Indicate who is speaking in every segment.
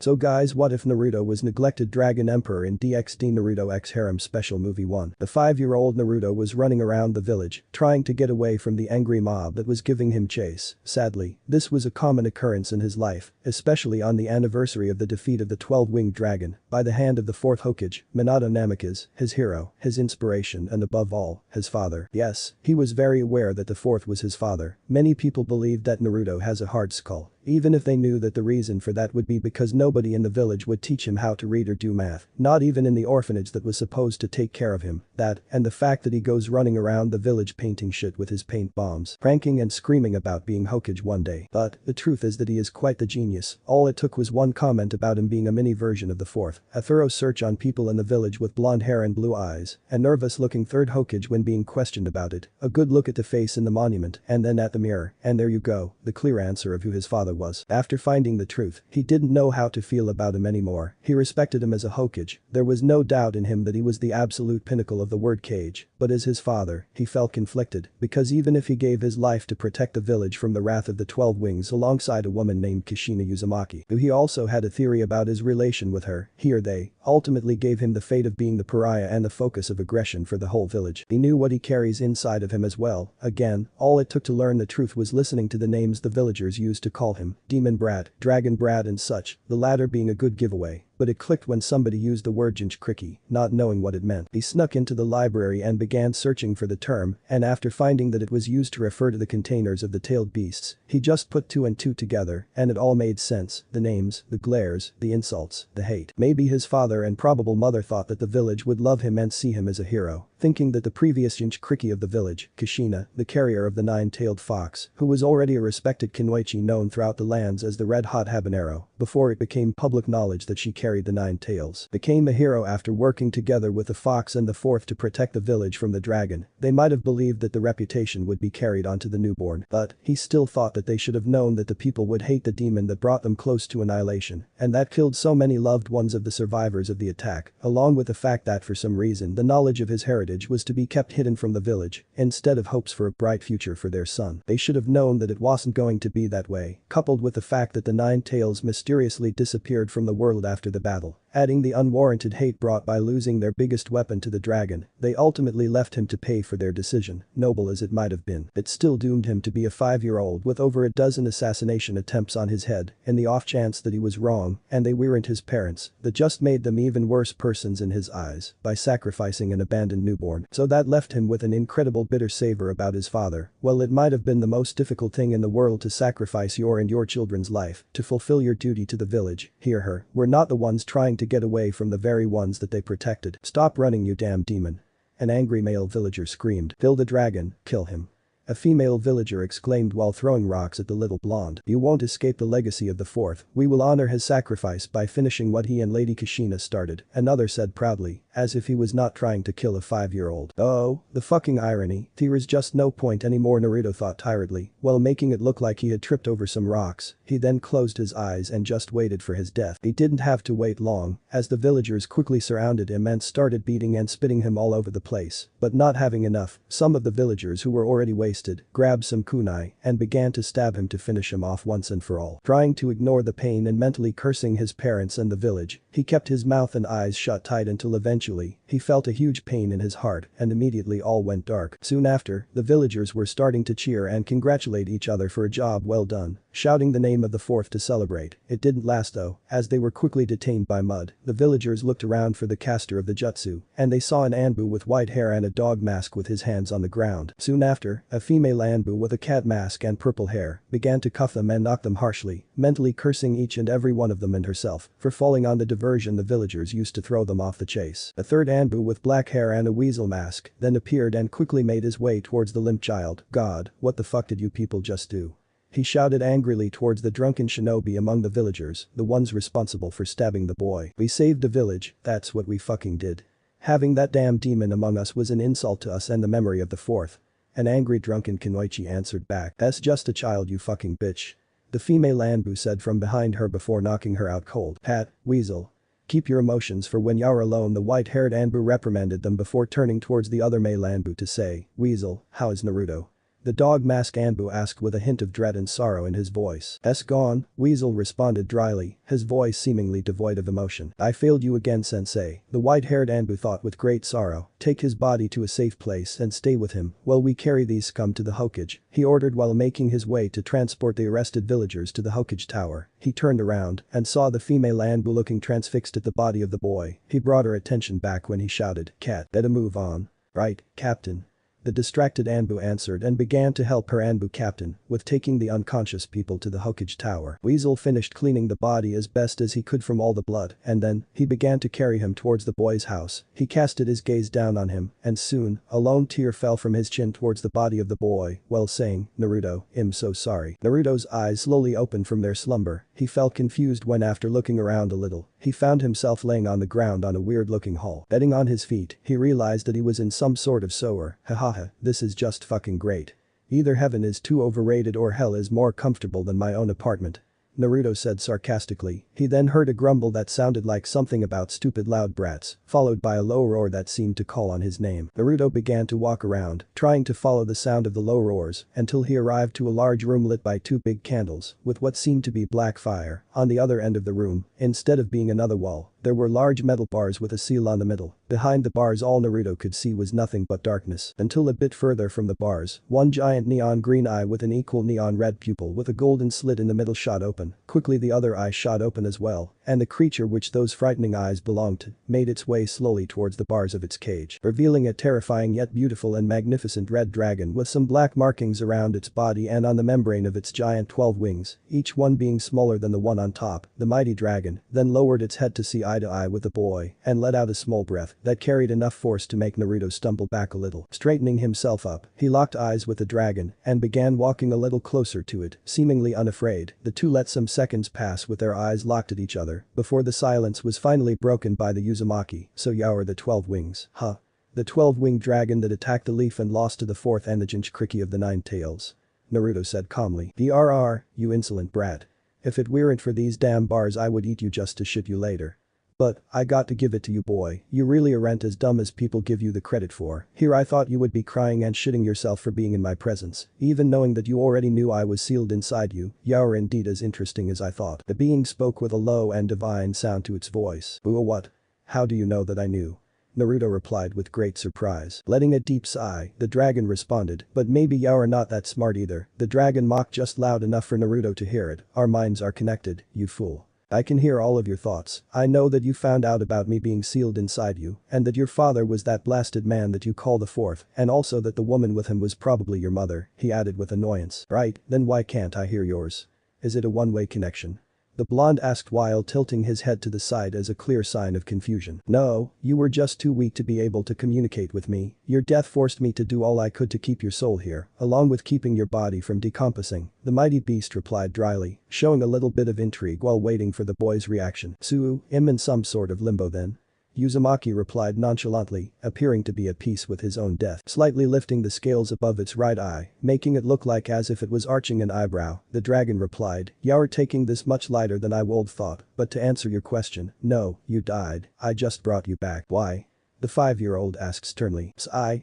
Speaker 1: So guys, what if Naruto was neglected dragon emperor in DxD Naruto X Harem Special Movie 1? The 5-year-old Naruto was running around the village, trying to get away from the angry mob that was giving him chase. Sadly, this was a common occurrence in his life, especially on the anniversary of the defeat of the 12-winged dragon by the hand of the 4th Hokage, Minato Namikaze, his hero, his inspiration and above all, his father. Yes, he was very aware that the 4th was his father. Many people believed that Naruto has a hard skull, even if they knew that the reason for that would be because nobody in the village would teach him how to read or do math, not even in the orphanage that was supposed to take care of him. That, and the fact that he goes running around the village painting shit with his paint bombs, pranking and screaming about being Hokage one day. But, the truth is that he is quite the genius. All it took was one comment about him being a mini version of the 4th, a thorough search on people in the village with blonde hair and blue eyes, a nervous looking 3rd Hokage when being questioned about it, a good look at the face in the monument and then at the mirror, and there you go, the clear answer of who his father was. After finding the truth, he didn't know how to feel about him anymore. He respected him as a Hokage, there was no doubt in him that he was the absolute pinnacle of the word cage, but as his father, he felt conflicted, because even if he gave his life to protect the village from the wrath of the 12 wings alongside a woman named Kushina Uzumaki, who he also had a theory about his relation with her, he or they, ultimately gave him the fate of being the pariah and the focus of aggression for the whole village. He knew what he carries inside of him as well. Again, all it took to learn the truth was listening to the names the villagers used to call him, Demon Brat, Dragon Brat and such, the latter being a good giveaway. But it clicked when somebody used the word Jinchuriki, not knowing what it meant. He snuck into the library and began searching for the term, and after finding that it was used to refer to the containers of the tailed beasts, he just put 2 and 2 together, and it all made sense, the names, the glares, the insults, the hate. Maybe his father and probable mother thought that the village would love him and see him as a hero, thinking that the previous Jinchuriki of the village, Kushina, the carrier of the 9-tailed fox, who was already a respected kunoichi known throughout the lands as the Red Hot Habanero, before it became public knowledge that she carried the 9 tails, became a hero after working together with the fox and the 4th to protect the village from the dragon. They might have believed that the reputation would be carried onto the newborn, but he still thought that they should have known that the people would hate the demon that brought them close to annihilation, and that killed so many loved ones of the survivors of the attack, along with the fact that for some reason the knowledge of his heritage was to be kept hidden from the village, instead of hopes for a bright future for their son. They should have known that it wasn't going to be that way, coupled with the fact that the 9 tails mysteriously disappeared from the world after the battle. Adding the unwarranted hate brought by losing their biggest weapon to the dragon, they ultimately left him to pay for their decision, noble as it might have been. It still doomed him to be a 5-year-old with over a dozen assassination attempts on his head, in the off chance that he was wrong and they weren't his parents, that just made them even worse persons in his eyes by sacrificing an abandoned newborn. So that left him with an incredible bitter savor about his father. Well, it might have been the most difficult thing in the world to sacrifice your and your children's life to fulfill your duty to the village. Hear her, we're not the ones trying to get away from the very ones that they protected. Stop running, you damn demon. An angry male villager screamed. Kill the dragon, kill him. A female villager exclaimed while throwing rocks at the little blonde. You won't escape the legacy of the 4th. We will honor his sacrifice by finishing what he and Lady Kushina started, another said proudly, as if he was not trying to kill a 5-year-old. Oh, the fucking irony. There is just no point anymore, Naruto thought tiredly, while making it look like he had tripped over some rocks. He then closed his eyes and just waited for his death. He didn't have to wait long, as the villagers quickly surrounded him and started beating and spitting him all over the place. But not having enough, some of the villagers who were already wasted grabbed some kunai and began to stab him to finish him off once and for all. Trying to ignore the pain and mentally cursing his parents and the village, he kept his mouth and eyes shut tight until eventually, he felt a huge pain in his heart and immediately all went dark. Soon after, the villagers were starting to cheer and congratulate each other for a job well done, shouting the name of the 4th to celebrate. It didn't last though, as they were quickly detained by mud. The villagers looked around for the caster of the jutsu, and they saw an Anbu with white hair and a dog mask with his hands on the ground. Soon after, a female Anbu with a cat mask and purple hair began to cuff them and knock them harshly, mentally cursing each and every one of them and herself for falling on the diversion the villagers used to throw them off the chase. A third Anbu with black hair and a weasel mask then appeared and quickly made his way towards the limp child. God, what the fuck did you people just do? He shouted angrily towards the drunken shinobi among the villagers, the ones responsible for stabbing the boy. We saved the village, that's what we fucking did. Having that damn demon among us was an insult to us and the memory of the 4th. An angry drunken kunoichi answered back. That's just a child, you fucking bitch. The female Anbu said from behind her before knocking her out cold. Pat, weasel. Keep your emotions for when you're alone. The white-haired Anbu reprimanded them before turning towards the other male Anbu to say, Weasel, how is Naruto? The dog mask Anbu asked with a hint of dread and sorrow in his voice. "S gone," Weasel responded dryly, his voice seemingly devoid of emotion. "I failed you again, sensei," the white-haired Anbu thought with great sorrow. "Take his body to a safe place and stay with him while we carry these scum to the Hokage," he ordered while making his way to transport the arrested villagers to the Hokage tower. He turned around and saw the female Anbu looking transfixed at the body of the boy. He brought her attention back when he shouted, "Cat, better move on." "Right, Captain." The distracted Anbu answered and began to help her Anbu captain with taking the unconscious people to the Hokage tower. Weasel finished cleaning the body as best as he could from all the blood and then he began to carry him towards the boy's house. He casted his gaze down on him and soon a lone tear fell from his chin towards the body of the boy while saying, "Naruto, I'm so sorry." Naruto's eyes slowly opened from their slumber. He felt confused when after looking around a little, he found himself laying on the ground on a weird-looking hall. Getting on his feet, he realized that he was in some sort of sewer. Hahaha, this is just fucking great. Either heaven is too overrated or hell is more comfortable than my own apartment. Naruto said sarcastically. He then heard a grumble that sounded like something about stupid loud brats, followed by a low roar that seemed to call on his name. Naruto began to walk around, trying to follow the sound of the low roars until he arrived to a large room lit by two big candles with what seemed to be black fire. On the other end of the room, instead of being another wall, there were large metal bars with a seal on the middle. Behind the bars all Naruto could see was nothing but darkness until a bit further from the bars, one giant neon green eye with an equal neon red pupil with a golden slit in the middle shot open. Quickly the other eye shot open as well, and the creature which those frightening eyes belonged to made its way slowly towards the bars of its cage, revealing a terrifying yet beautiful and magnificent red dragon with some black markings around its body and on the membrane of its giant 12 wings, each one being smaller than the one on top. The mighty dragon then lowered its head to see eye to eye with the boy and let out a small breath that carried enough force to make Naruto stumble back a little. Straightening himself up, he locked eyes with the dragon and began walking a little closer to it, seemingly unafraid. The two let some seconds pass with their eyes locked at each other before the silence was finally broken by the Uzumaki. "So you are the 12 wings, huh?" The 12-winged dragon that attacked the leaf and lost to the 4th Enneaginchi of the 9 tails. Naruto said calmly. "Brr, you insolent brat. If it weren't for these damn bars I would eat you just to shit you later. But, I got to give it to you boy, you really aren't as dumb as people give you the credit for. Here I thought you would be crying and shitting yourself for being in my presence, even knowing that you already knew I was sealed inside you. You're indeed as interesting as I thought." The being spoke with a low and divine sound to its voice. What? How do you know that I knew?" Naruto replied with great surprise. Letting a deep sigh, the dragon responded, "But maybe you're not that smart either." The dragon mocked just loud enough for Naruto to hear it. "Our minds are connected, you fool. I can hear all of your thoughts. I know that you found out about me being sealed inside you, and that your father was that blasted man that you call the 4th, and also that the woman with him was probably your mother," he added with annoyance. "Right, then why can't I hear yours? Is it a one-way connection?" The blonde asked while tilting his head to the side as a clear sign of confusion. "No, you were just too weak to be able to communicate with me. Your death forced me to do all I could to keep your soul here, along with keeping your body from decomposing," the mighty beast replied dryly, showing a little bit of intrigue while waiting for the boy's reaction. "So, I'm in some sort of limbo then?" Uzumaki replied nonchalantly, appearing to be at peace with his own death. Slightly lifting the scales above its right eye, making it look like as if it was arching an eyebrow, the dragon replied, "You're taking this much lighter than I would thought, but to answer your question, no, you died. I just brought you back." "Why?" the 5-year-old asked sternly.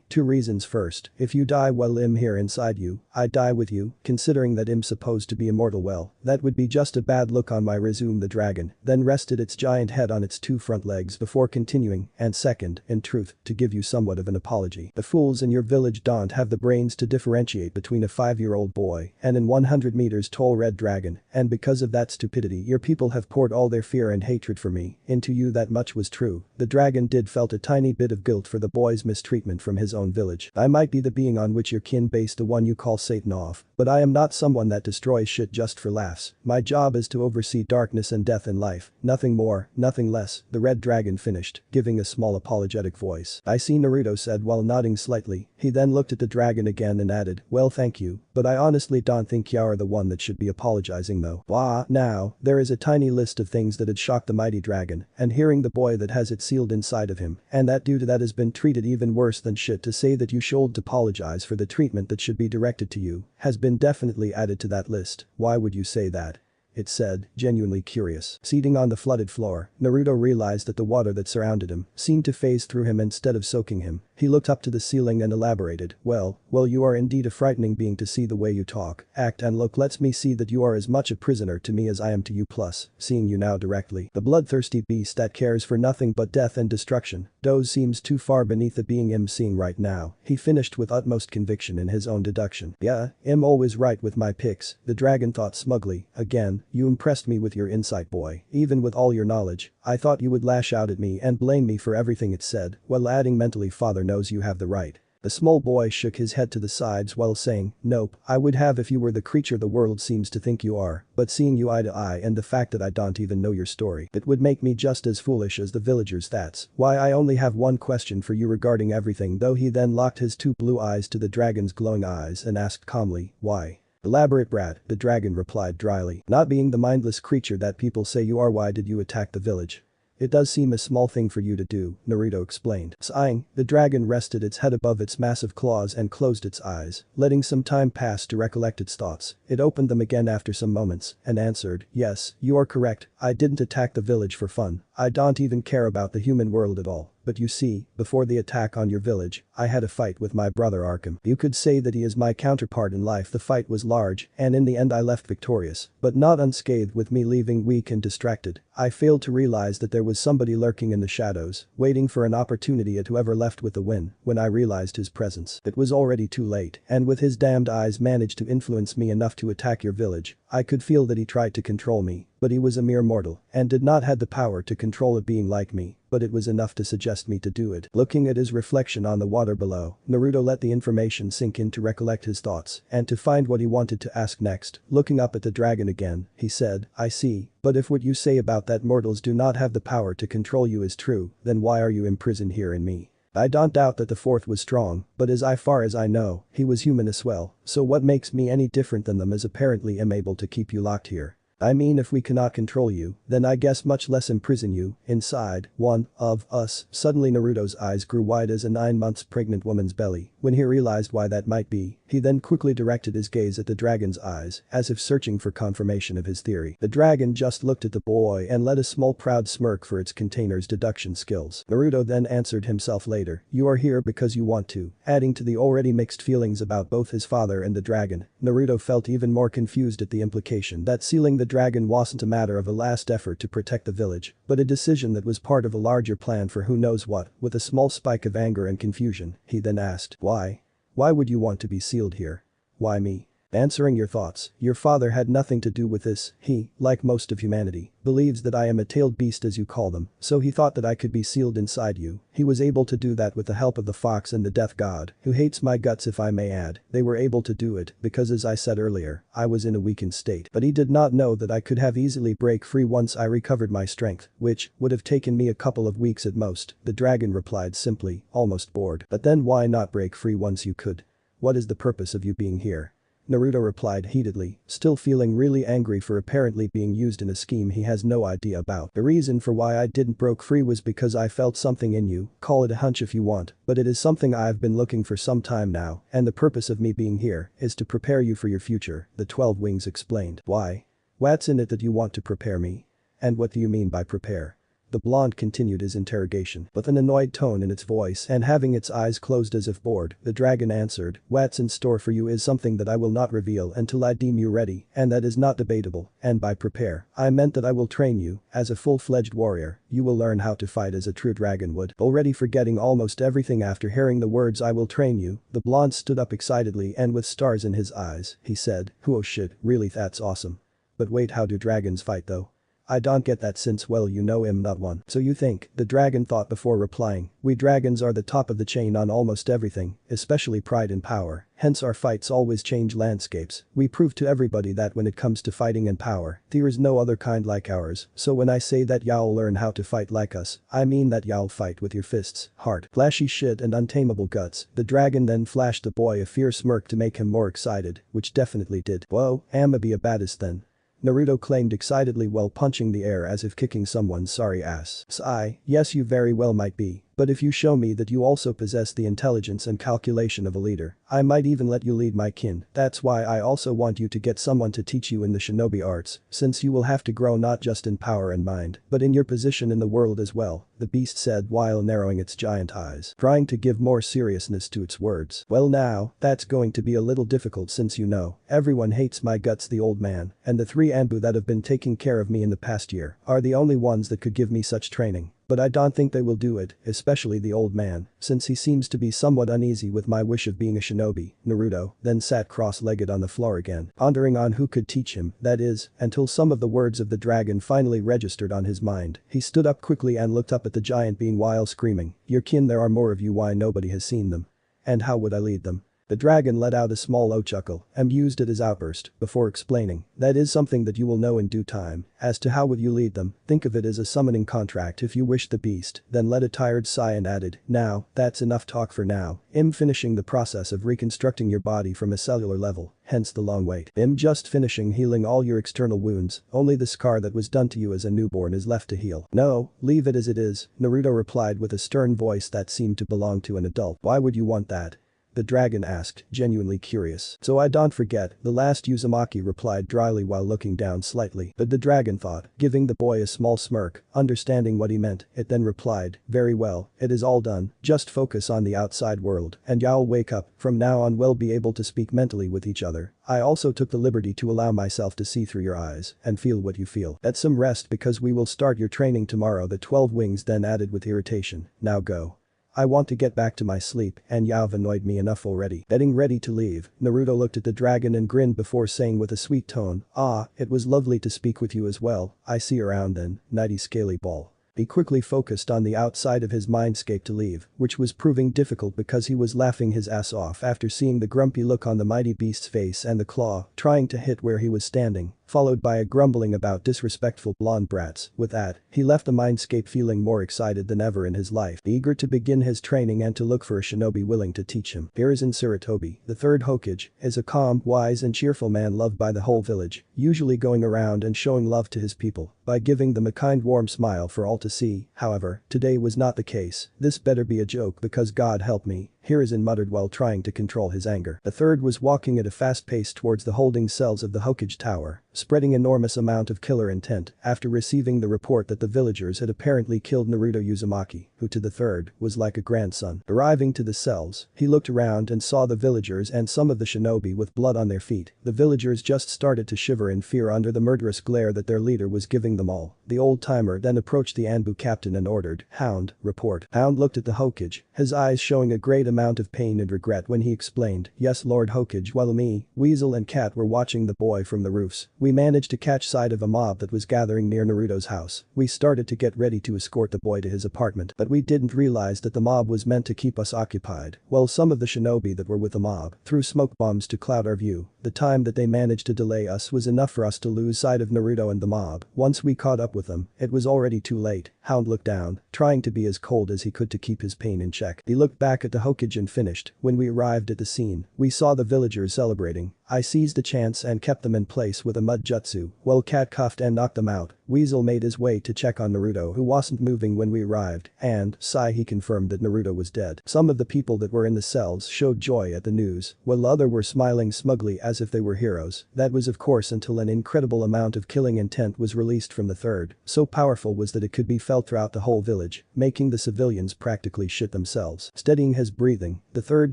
Speaker 1: Two reasons. First, if you die while I'm here inside you, I die with you, considering that I'm supposed to be immortal. Well, that would be just a bad look on my resume. The dragon then rested its giant head on its 2 front legs before continuing, and second, in truth, to give you somewhat of an apology. The fools in your village don't have the brains to differentiate between a 5-year-old boy and an 100 meters tall red dragon, and because of that stupidity your people have poured all their fear and hatred for me into you. That much was true. The dragon did felt a tiny bit of guilt for the boy's mistreatment from his own village. "I might be the being on which your kin base the one you call Satan off, but I am not someone that destroys shit just for laughs. My job is to oversee darkness and death in life, nothing more, nothing less," the red dragon finished, giving a small apologetic voice. "I see," Naruto said while nodding slightly. He then looked at the dragon again and added, "Well, thank you, but I honestly don't think you're the one that should be apologizing though." Now, there is a tiny list of things that had shocked the mighty dragon, and hearing the boy that has it sealed inside of him, and that due to that has been treated even worse than shit, to say that you should apologize for the treatment that should be directed to you, has been definitely added to that list. "Why would you say that?" it said, genuinely curious. Seating on the flooded floor, Naruto realized that the water that surrounded him seemed to phase through him instead of soaking him. He looked up to the ceiling and elaborated, well, you are indeed a frightening being to see the way you talk, act and look lets me see that you are as much a prisoner to me as I am to you plus, seeing you now directly. The bloodthirsty beast that cares for nothing but death and destruction, Doze seems too far beneath the being I'm seeing right now, he finished with utmost conviction in his own deduction. Yeah, I'm always right with my picks, the dragon thought smugly, again, you impressed me with your insight boy, even with all your knowledge, I thought you would lash out at me and blame me for everything it said, while adding mentally father knows you have the right. The small boy shook his head to the sides while saying, nope, I would have if you were the creature the world seems to think you are, but seeing you eye to eye and the fact that I don't even know your story, it would make me just as foolish as the villagers that's why I only have one question for you regarding everything though he then locked his two blue eyes to the dragon's glowing eyes and asked calmly, why? Elaborate brat, the dragon replied dryly, not being the mindless creature that people say you are why did you attack the village? It does seem a small thing for you to do, Naruto explained. Sighing, the dragon rested its head above its massive claws and closed its eyes, letting some time pass to recollect its thoughts. It opened them again after some moments and answered, yes, you are correct, I didn't attack the village for fun, I don't even care about the human world at all. But you see, before the attack on your village, I had a fight with my brother Arkham. You could say that he is my counterpart in life. The fight was large, and in the end I left victorious, but not unscathed with me leaving weak and distracted. I failed to realize that there was somebody lurking in the shadows, waiting for an opportunity at whoever left with the win. When I realized his presence, it was already too late, and with his damned eyes managed to influence me enough to attack your village. I could feel that he tried to control me, but he was a mere mortal, and did not have the power to control a being like me. But it was enough to suggest me to do it. Looking at his reflection on the water below, Naruto let the information sink in to recollect his thoughts and to find what he wanted to ask next. Looking up at the dragon again, he said, I see, but if what you say about that mortals do not have the power to control you is true, then why are you imprisoned here in me? I don't doubt that the fourth was strong, but as far as I know, he was human as well, so what makes me any different than them is apparently am able to keep you locked here. I mean if we cannot control you, then I guess much less imprison you, inside, one of us. Suddenly Naruto's eyes grew wide as a 9 months pregnant woman's belly. When he realized why that might be, he then quickly directed his gaze at the dragon's eyes, as if searching for confirmation of his theory. The dragon just looked at the boy and let a small proud smirk for its container's deduction skills. Naruto then answered himself later, you are here because you want to, adding to the already mixed feelings about both his father and the dragon. Naruto felt even more confused at the implication that sealing the dragon wasn't a matter of a last effort to protect the village, but a decision that was part of a larger plan for who knows what. With a small spike of anger and confusion, he then asked, why? Why would you want to be sealed here? Why me? Answering your thoughts, your father had nothing to do with this. He, like most of humanity, believes that I am a tailed beast as you call them, so he thought that I could be sealed inside you. He was able to do that with the help of the fox and the death god, who hates my guts if I may add. They were able to do it because as I said earlier, I was in a weakened state. But he did not know that I could have easily break free once I recovered my strength, which would have taken me a couple of weeks at most. The dragon replied simply, almost bored. But then why not break free once you could? What is the purpose of you being here? Naruto replied heatedly, still feeling really angry for apparently being used in a scheme he has no idea about. The reason for why I didn't broke free was because I felt something in you, call it a hunch if you want, but it is something I've been looking for some time now, and the purpose of me being here is to prepare you for your future, the 12 Wings explained. Why? What's in it that you want to prepare me? And what do you mean by prepare? The blonde continued his interrogation, with an annoyed tone in its voice and having its eyes closed as if bored. The dragon answered, what's in store for you is something that I will not reveal until I deem you ready, and that is not debatable, and by prepare, I meant that I will train you, as a full-fledged warrior, you will learn how to fight as a true dragon would. Already forgetting almost everything after hearing the words I will train you, the blonde stood up excitedly and with stars in his eyes, he said, oh shit, really that's awesome. But wait, how do dragons fight though? I don't get that since well you know I'm not one. So you think, the dragon thought before replying, we dragons are the top of the chain on almost everything, especially pride and power, hence our fights always change landscapes. We prove to everybody that when it comes to fighting and power, there is no other kind like ours, so when I say that y'all learn how to fight like us, I mean that y'all fight with your fists, heart, flashy shit and untamable guts. The dragon then flashed the boy a fierce smirk to make him more excited, which definitely did. Whoa, I'ma be a baddest then. Naruto claimed excitedly while punching the air as if kicking someone's sorry ass. Sigh, yes you very well might be, But if you show me that you also possess the intelligence and calculation of a leader, I might even let you lead my kin. That's why I also want you to get someone to teach you in the shinobi arts, since you will have to grow not just in power and mind, but in your position in the world as well, the beast said while narrowing its giant eyes, trying to give more seriousness to its words. Well now, that's going to be a little difficult since you know, everyone hates my guts, the old man, and the 3 Anbu that have been taking care of me in the past year are the only ones that could give me such training. But I don't think they will do it, especially the old man, since he seems to be somewhat uneasy with my wish of being a shinobi. Naruto then sat cross-legged on the floor again, pondering on who could teach him, that is, until some of the words of the dragon finally registered on his mind. He stood up quickly and looked up at the giant being while screaming, "Your kin, there are more of you, why nobody has seen them? And how would I lead them?" The dragon let out a small chuckle, amused at his outburst, before explaining, "That is something that you will know in due time. As to how would you lead them, think of it as a summoning contract if you wish." The beast then let a tired sigh and added, "Now, that's enough talk for now. I'm finishing the process of reconstructing your body from a cellular level, hence the long wait. I'm just finishing healing all your external wounds, only the scar that was done to you as a newborn is left to heal." "No, leave it as it is," Naruto replied with a stern voice that seemed to belong to an adult. "Why would you want that?" the dragon asked, genuinely curious. "So I don't forget," the last Uzumaki replied dryly while looking down slightly. But the dragon thought, giving the boy a small smirk, understanding what he meant, it then replied, "Very well, it is all done, just focus on the outside world, and y'all wake up, from now on we'll be able to speak mentally with each other. I also took the liberty to allow myself to see through your eyes, and feel what you feel. Get some rest because we will start your training tomorrow." The 12 wings then added with irritation, "Now go. I want to get back to my sleep, and you've annoyed me enough already." Getting ready to leave, Naruto looked at the dragon and grinned before saying with a sweet tone, "Ah, it was lovely to speak with you as well. I see you around then, nighty scaly ball." He quickly focused on the outside of his mindscape to leave, which was proving difficult because he was laughing his ass off after seeing the grumpy look on the mighty beast's face and the claw trying to hit where he was standing, followed by a grumbling about disrespectful blonde brats. With that, he left the mindscape feeling more excited than ever in his life, eager to begin his training and to look for a shinobi willing to teach him. Here is in Sarutobi, the 3rd Hokage, is a calm, wise and cheerful man loved by the whole village, usually going around and showing love to his people by giving them a kind warm smile for all to see. However, today was not the case. "This better be a joke because God help me," Hiruzen muttered while trying to control his anger. The 3rd was walking at a fast pace towards the holding cells of the Hokage Tower, spreading enormous amount of killer intent after receiving the report that the villagers had apparently killed Naruto Uzumaki, who to the 3rd was like a grandson. Arriving to the cells, he looked around and saw the villagers and some of the shinobi with blood on their feet. The villagers just started to shiver in fear under the murderous glare that their leader was giving them all. The old-timer then approached the Anbu captain and ordered, "Hound, report." Hound looked at the Hokage, his eyes showing a great amount of pain and regret when he explained, "Yes, Lord Hokage, while me, Weasel and Cat were watching the boy from the roofs, we managed to catch sight of a mob that was gathering near Naruto's house. We started to get ready to escort the boy to his apartment, but we didn't realize that the mob was meant to keep us occupied. Well, some of the shinobi that were with the mob threw smoke bombs to cloud our view. The time that they managed to delay us was enough for us to lose sight of Naruto and the mob. Once we caught up with them, it was already too late." Hound looked down, trying to be as cold as he could to keep his pain in check. He looked back at the Hokage and finished, "When we arrived at the scene, we saw the villagers celebrating. I seized the chance and kept them in place with a mud jutsu. Well, Cat cuffed and knocked them out. Weasel made his way to check on Naruto who wasn't moving when we arrived, and, sigh, he confirmed that Naruto was dead." Some of the people that were in the cells showed joy at the news, while others were smiling smugly as if they were heroes. That was of course until an incredible amount of killing intent was released from the 3rd, so powerful was that it could be felt throughout the whole village, making the civilians practically shit themselves. Steadying his breathing, the 3rd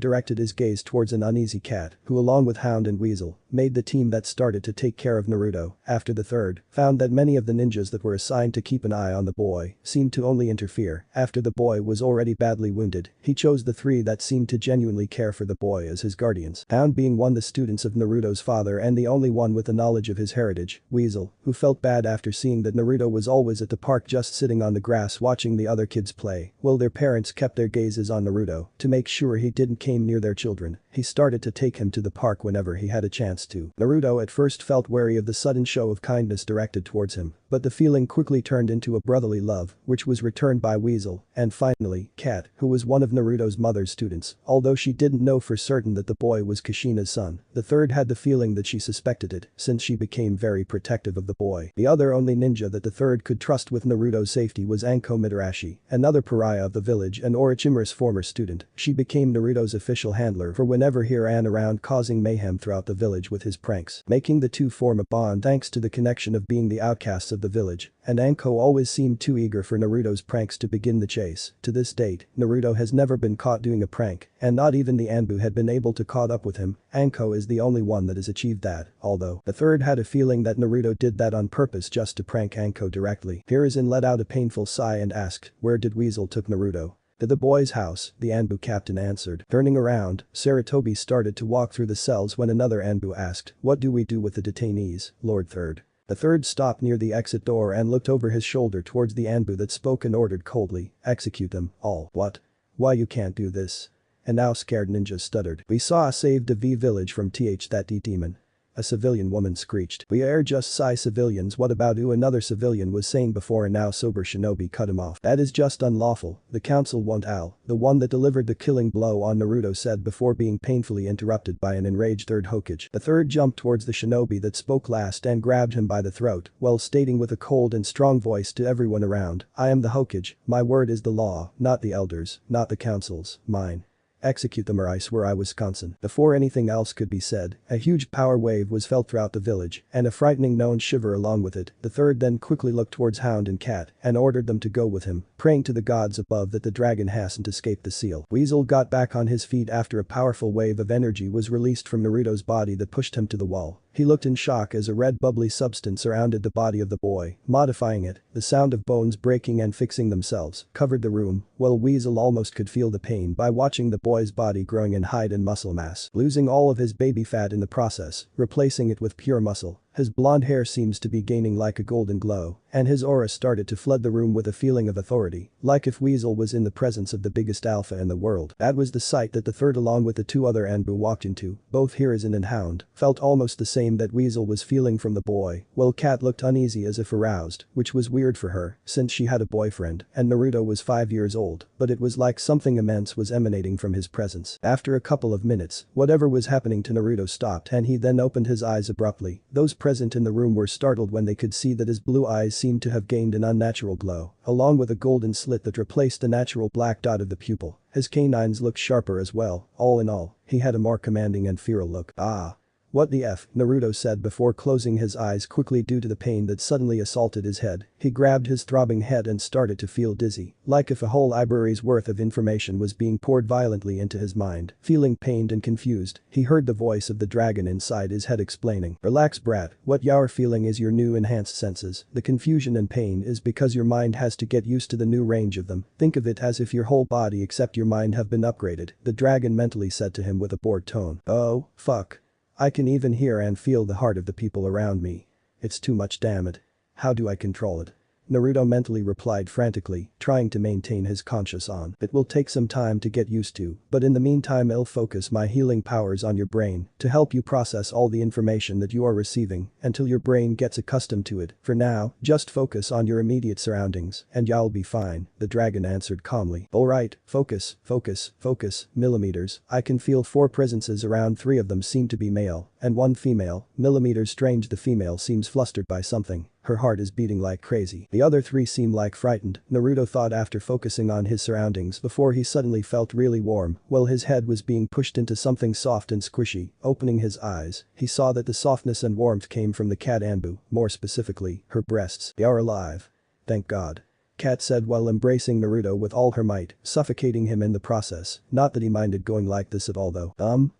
Speaker 1: directed his gaze towards an uneasy Cat, who along with Hound and Weasel, made the team that started to take care of Naruto. After the 3rd found that many of the ninjas that were assigned to keep an eye on the boy seemed to only interfere after the boy was already badly wounded. He chose the 3 that seemed to genuinely care for the boy as his guardians. Hound being one of the students of Naruto's father and the only one with the knowledge of his heritage. Weasel, who felt bad after seeing that Naruto was always at the park just sitting on the grass watching the other kids play, while their parents kept their gazes on Naruto to make sure he didn't came near their children. He started to take him to the park whenever he had a chance to. Naruto at first felt wary of the sudden show of kindness directed towards him, but the feeling quickly turned into a brotherly love, which was returned by Weasel, and finally, Kat, who was one of Naruto's mother's students. Although she didn't know for certain that the boy was Kushina's son, the third had the feeling that she suspected it, since she became very protective of the boy. The other only ninja that the third could trust with Naruto's safety was Anko Mitarashi, another pariah of the village and Orochimaru's former student. She became Naruto's official handler for whenever he ran around causing mayhem throughout the village with his pranks, making the two form a bond thanks to the connection of being the outcasts of the village, and Anko always seemed too eager for Naruto's pranks to begin the chase. To this date, Naruto has never been caught doing a prank, and not even the Anbu had been able to caught up with him. Anko is the only one that has achieved that, although the third had a feeling that Naruto did that on purpose just to prank Anko directly. Hiruzen let out a painful sigh and asked, "Where did Weasel took Naruto?" "To the boy's house," the Anbu captain answered. Turning around, Saratobi started to walk through the cells when another Anbu asked, "What do we do with the detainees, Lord Third?" The third stopped near the exit door and looked over his shoulder towards the Anbu that spoke and ordered coldly, "Execute them, all." "What? Why you can't do this?" And now scared ninja stuttered. "We saw a saved a V village from that demon." A civilian woman screeched. "We are just civilians, what about you?" another civilian was saying before, and now sober shinobi cut him off. "That is just unlawful, the council won't allow." The one that delivered the killing blow on Naruto said before being painfully interrupted by an enraged third Hokage. The third jumped towards the shinobi that spoke last and grabbed him by the throat, while stating with a cold and strong voice to everyone around, "I am the Hokage, my word is the law, not the elders, not the council's, mine. Execute them or I swear I Wisconsin." Before anything else could be said, a huge power wave was felt throughout the village, and a frightening known shiver along with it. The third then quickly looked towards Hound and Cat and ordered them to go with him, praying to the gods above that the dragon hasn't escaped the seal. Weasel got back on his feet after a powerful wave of energy was released from Naruto's body that pushed him to the wall. He looked in shock as a red bubbly substance surrounded the body of the boy, modifying it. The sound of bones breaking and fixing themselves covered the room, while Weasel almost could feel the pain by watching the boy's body growing in height and muscle mass, losing all of his baby fat in the process, replacing it with pure muscle. His blonde hair seems to be gaining like a golden glow, and his aura started to flood the room with a feeling of authority, like if Weasel was in the presence of the biggest alpha in the world. That was the sight that the third along with the two other Anbu walked into. Both Hiruzen and Hound felt almost the same that Weasel was feeling from the boy, while Kat looked uneasy as if aroused, which was weird for her, since she had a boyfriend, and Naruto was 5 years old, but it was like something immense was emanating from his presence. After a couple of minutes, whatever was happening to Naruto stopped and he then opened his eyes abruptly. Those present in the room were startled when they could see that his blue eyes seemed to have gained an unnatural glow, along with a golden slit that replaced the natural black dot of the pupil. His canines looked sharper as well. All in all, he had a more commanding and feral look. "Ah. What the F?" Naruto said before closing his eyes quickly due to the pain that suddenly assaulted his head. He grabbed his throbbing head and started to feel dizzy, like if a whole library's worth of information was being poured violently into his mind. Feeling pained and confused, he heard the voice of the dragon inside his head explaining, "Relax brat, what you're feeling is your new enhanced senses. The confusion and pain is because your mind has to get used to the new range of them. Think of it as if your whole body except your mind have been upgraded," the dragon mentally said to him with a bored tone. "Oh, fuck. I can even hear and feel the heart of the people around me. It's too much, damn it. How do I control it?" Naruto mentally replied frantically, trying to maintain his conscious on. "It will take some time to get used to, but in the meantime I'll focus my healing powers on your brain to help you process all the information that you are receiving until your brain gets accustomed to it. For now, just focus on your immediate surroundings and you'll be fine," the dragon answered calmly. "Alright, focus, focus, focus, millimeters. I can feel 4 presences around 3 of them seem to be male and 1 female, millimeters strange the female seems flustered by something. Her heart is beating like crazy. The other 3 seem like frightened," Naruto thought after focusing on his surroundings before he suddenly felt really warm while his head was being pushed into something soft and squishy. Opening his eyes, he saw that the softness and warmth came from the cat Anbu, more specifically, her breasts. "They are alive. Thank God," Kat said while embracing Naruto with all her might, suffocating him in the process. Not that he minded going like this at all though.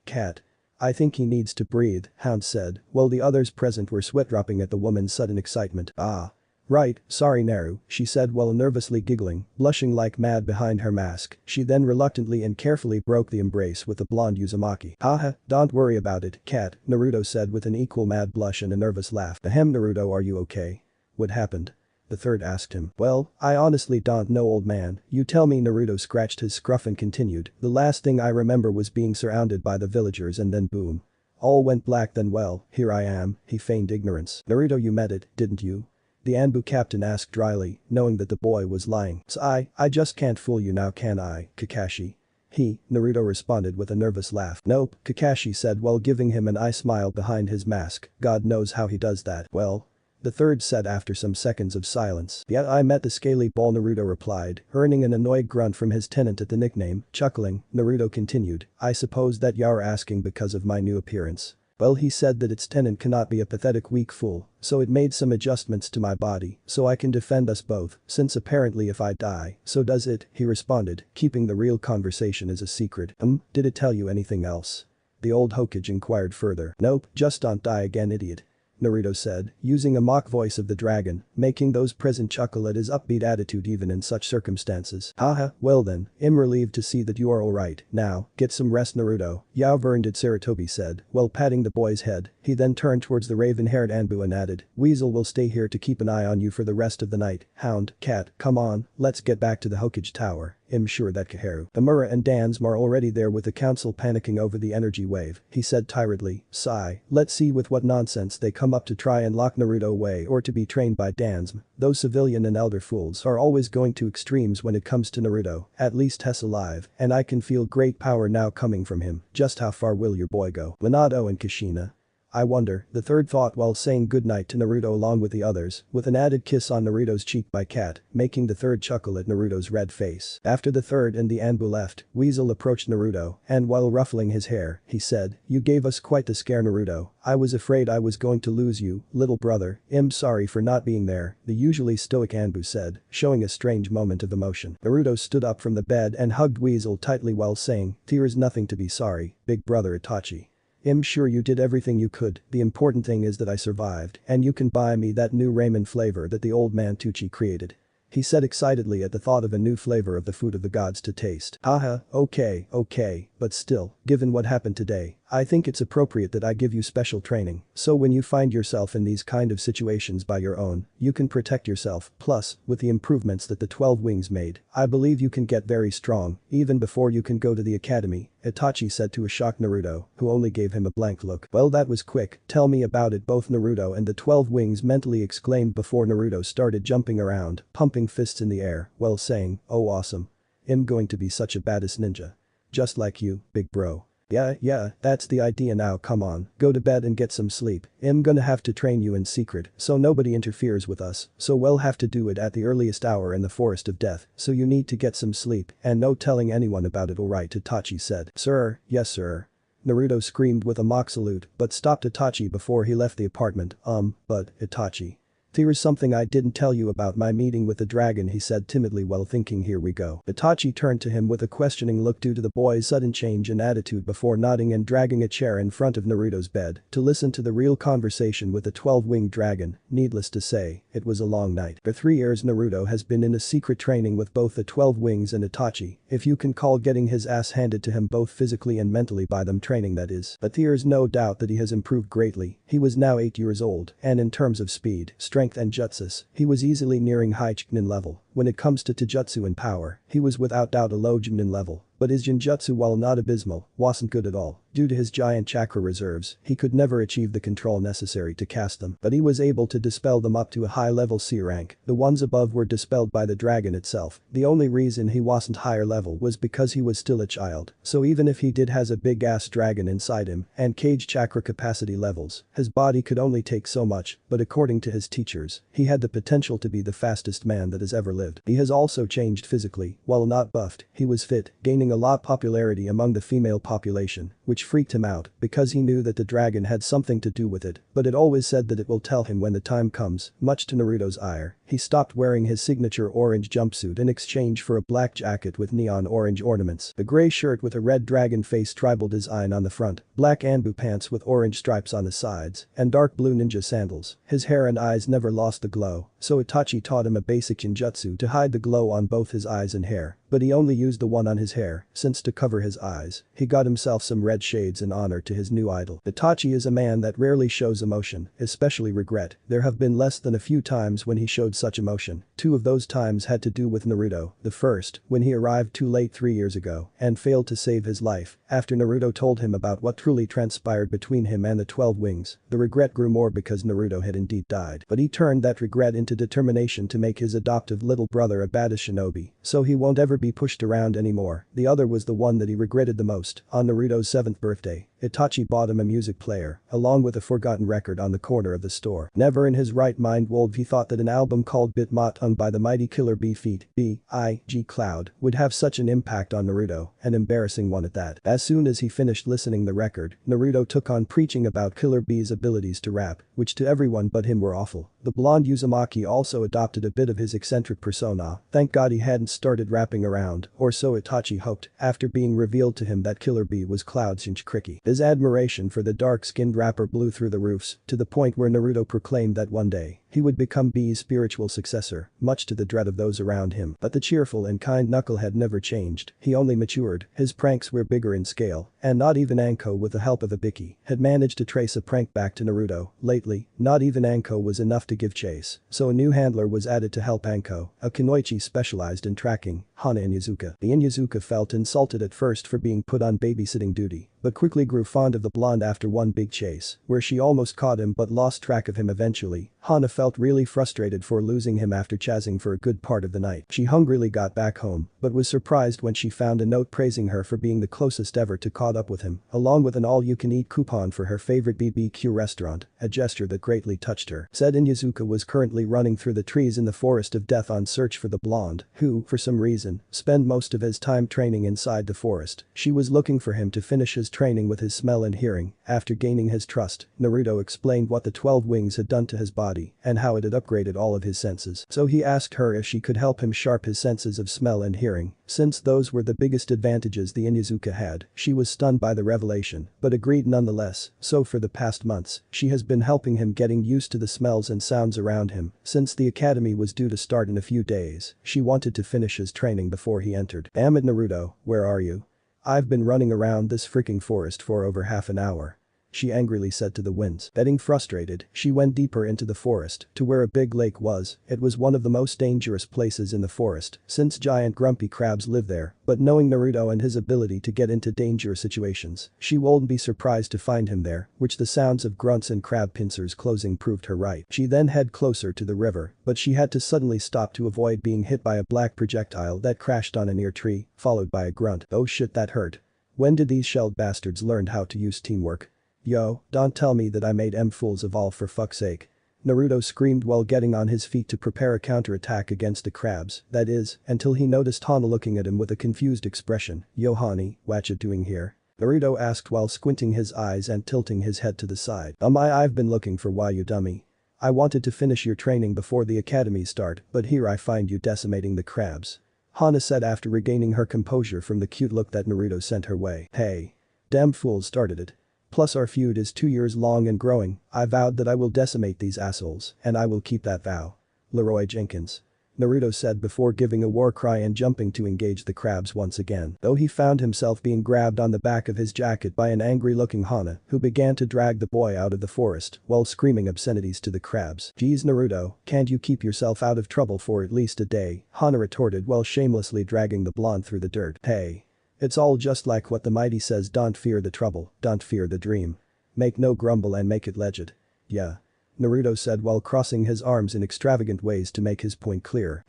Speaker 1: Kat. "I think he needs to breathe," Hound said, while the others present were sweat-dropping at the woman's sudden excitement. "Ah. Right, sorry Naru," she said while nervously giggling, blushing like mad behind her mask. She then reluctantly and carefully broke the embrace with the blonde Uzumaki. "Haha, don't worry about it, Kat," Naruto said with an equal mad blush and a nervous laugh. "Ahem Naruto, are you okay? What happened?" the third asked him. "Well, I honestly don't know old man, you tell me." Naruto scratched his scruff and continued, "The last thing I remember was being surrounded by the villagers and then boom. All went black then well, here I am, he feigned ignorance. Naruto, you met it, didn't you? The Anbu captain asked dryly, knowing that the boy was lying. So I just can't fool you now can I, Kakashi? Naruto responded with a nervous laugh. Nope, Kakashi said while giving him an eye smile behind his mask, God knows how he does that. Well? The third said after some seconds of silence. Yeah, I met the scaly ball, Naruto replied, earning an annoyed grunt from his tenant at the nickname. Chuckling, Naruto continued, I suppose that you're asking because of my new appearance. Well, he said that its tenant cannot be a pathetic weak fool, so it made some adjustments to my body so I can defend us both, since apparently if I die, so does it, he responded, keeping the real conversation as a secret. Did it tell you anything else? The old Hokage inquired further. Nope, just don't die again, idiot. Naruto said, using a mock voice of the dragon, making those present chuckle at his upbeat attitude even in such circumstances. Haha, well then, I'm relieved to see that you are alright. Now, get some rest, Naruto. Yao did, Saratobi said, while patting the boy's head. He then turned towards the raven-haired Anbu and added, Weasel will stay here to keep an eye on you for the rest of the night. Hound, cat, come on, let's get back to the Hokage Tower. I'm sure that Kaharu, Amura and Dansma are already there with the council panicking over the energy wave, he said tiredly. Sigh, let's see with what nonsense they come up to try and lock Naruto away or to be trained by Dansma. Those civilian and elder fools are always going to extremes when it comes to Naruto, at least Tess alive, and I can feel great power now coming from him. Just how far will your boy go? Minato and Kushina. I wonder, the third thought while saying goodnight to Naruto along with the others, with an added kiss on Naruto's cheek by Cat, making the third chuckle at Naruto's red face. After the third and the Anbu left, Weasel approached Naruto, and while ruffling his hair, he said, You gave us quite the scare, Naruto. I was afraid I was going to lose you, little brother. I'm sorry for not being there, the usually stoic Anbu said, showing a strange moment of emotion. Naruto stood up from the bed and hugged Weasel tightly while saying, There's nothing to be sorry, big brother Itachi. I'm sure you did everything you could, the important thing is that I survived, and you can buy me that new ramen flavor that the old man Tucci created. He said excitedly at the thought of a new flavor of the food of the gods to taste. Haha, okay, but still, given what happened today, I think it's appropriate that I give you special training, so when you find yourself in these kind of situations by your own, you can protect yourself, plus, with the improvements that the 12 wings made, I believe you can get very strong, even before you can go to the academy, Itachi said to a shocked Naruto, who only gave him a blank look. Well, that was quick, tell me about it, both Naruto and the 12 wings mentally exclaimed before Naruto started jumping around, pumping fists in the air, while saying, oh awesome. I'm going to be such a badass ninja. Just like you, big bro. Yeah, that's the idea now, come on, go to bed and get some sleep. I'm gonna have to train you in secret so nobody interferes with us, so we'll have to do it at the earliest hour in the forest of death, so you need to get some sleep and no telling anyone about it, alright, Itachi said. Sir, yes sir. Naruto screamed with a mock salute but stopped Itachi before he left the apartment. But, Itachi. There's something I didn't tell you about my meeting with the dragon, he said timidly while thinking. Here we go. Itachi turned to him with a questioning look due to the boy's sudden change in attitude before nodding and dragging a chair in front of Naruto's bed to listen to the real conversation with the 12-winged dragon. Needless to say, it was a long night. For 3 years Naruto has been in a secret training with both the 12 wings and Itachi, if you can call getting his ass handed to him both physically and mentally by them training, that is. But there's no doubt that he has improved greatly. He was now 8 years old, and in terms of speed, strength and jutsus, he was easily nearing high Chunin level. When it comes to taijutsu and power, he was without doubt a low Chunin level. But his Genjutsu, while not abysmal, wasn't good at all. Due to his giant chakra reserves, he could never achieve the control necessary to cast them, but he was able to dispel them up to a high level C rank. The ones above were dispelled by the dragon itself. The only reason he wasn't higher level was because he was still a child, so even if he did has a big ass dragon inside him and cage chakra capacity levels, his body could only take so much, but according to his teachers, he had the potential to be the fastest man that has ever lived. He has also changed physically. While not buffed, he was fit, gaining a lot popularity among the female population, which freaked him out because he knew that the dragon had something to do with it, but it always said that it will tell him when the time comes. Much to Naruto's ire, he stopped wearing his signature orange jumpsuit in exchange for a black jacket with neon orange ornaments, a gray shirt with a red dragon face tribal design on the front, black Anbu pants with orange stripes on the sides, and dark blue ninja sandals. His hair and eyes never lost the glow, so Itachi taught him a basic ninjutsu to hide the glow on both his eyes and hair. but he only used the one on his hair, since to cover his eyes, he got himself some red shades in honor to his new idol. Itachi is a man that rarely shows emotion, especially regret. There have been less than a few times when he showed such emotion. Two of those times had to do with Naruto. The first, when he arrived too late 3 years ago and failed to save his life. After Naruto told him about what truly transpired between him and the 12 wings, the regret grew more because Naruto had indeed died. But he turned that regret into determination to make his adoptive little brother a badass shinobi, so he won't ever be pushed around anymore. The other was the one that he regretted the most. On Naruto's 7th birthday, Itachi bought him a music player, along with a forgotten record on the corner of the store. Never in his right mind would he thought that an album called Bit Mot by the mighty Killer Bee feat. B.I.G. Cloud would have such an impact on Naruto, an embarrassing one at that. As soon as he finished listening the record, Naruto took on preaching about Killer Bee's abilities to rap, which to everyone but him were awful. The blonde Uzumaki also adopted a bit of his eccentric persona. Thank God he hadn't started rapping around, or so Itachi hoped, after being revealed to him that Killer Bee was Cloud's Shinchuriki. His admiration for the dark-skinned rapper blew through the roofs, to the point where Naruto proclaimed that one day, he would become Bee's spiritual successor, much to the dread of those around him. But the cheerful and kind knucklehead never changed, he only matured, his pranks were bigger in scale, and not even Anko with the help of Ibiki had managed to trace a prank back to Naruto. Lately, not even Anko was enough to give chase, so a new handler was added to help Anko, a kunoichi specialized in tracking, Hana Inyazuka. The Inyazuka felt insulted at first for being put on babysitting duty, but quickly grew fond of the blonde after one big chase, where she almost caught him but lost track of him eventually. Hana felt really frustrated for losing him after chasing for a good part of the night. She hungrily got back home, but was surprised when she found a note praising her for being the closest ever to caught up with him, along with an all-you-can-eat coupon for her favorite BBQ restaurant, a gesture that greatly touched her. Said Inyazuka was currently running through the trees in the forest of death on search for the blonde, who, for some reason, spent most of his time training inside the forest. She was looking for him to finish his training with his smell and hearing. After gaining his trust, Naruto explained what the 12 wings had done to his body and how it had upgraded all of his senses. So he asked her if she could help him sharpen his senses of smell and hearing, since those were the biggest advantages the Inyazuka had. She was stunned by the revelation, but agreed nonetheless. So for the past months, she has been helping him getting used to the smells and sounds around him. Since the academy was due to start in a few days, she wanted to finish his training before he entered. Damn it, Naruto, where are you? I've been running around this freaking forest for over half an hour, she angrily said to the winds. Getting frustrated, she went deeper into the forest to where a big lake was. It was one of the most dangerous places in the forest, since giant grumpy crabs live there, but knowing Naruto and his ability to get into dangerous situations, she won't be surprised to find him there, which the sounds of grunts and crab pincers closing proved her right. She then headed closer to the river, but she had to suddenly stop to avoid being hit by a black projectile that crashed on a near tree, followed by a grunt. Oh shit, that hurt. When did these shelled bastards learn how to use teamwork? Yo, don't tell me that I made fools of all for fuck's sake. Naruto screamed while getting on his feet to prepare a counterattack against the crabs, that is, until he noticed Hana looking at him with a confused expression. Yo Hani, what you doing here? Naruto asked while squinting his eyes and tilting his head to the side. I've been looking for why you dummy. I wanted to finish your training before the academy start, but here I find you decimating the crabs. Hana said after regaining her composure from the cute look that Naruto sent her way. Hey. Damn fools started it. Plus our feud is 2 years long and growing. I vowed that I will decimate these assholes, and I will keep that vow. Leroy Jenkins. Naruto said before giving a war cry and jumping to engage the crabs once again. Though he found himself being grabbed on the back of his jacket by an angry-looking Hana, who began to drag the boy out of the forest while screaming obscenities to the crabs. Geez Naruto, can't you keep yourself out of trouble for at least a day? Hana retorted while shamelessly dragging the blonde through the dirt. Hey. It's all just like what the mighty says, don't fear the trouble, don't fear the dream. Make no grumble and make it legit. Yeah. Naruto said while crossing his arms in extravagant ways to make his point clear.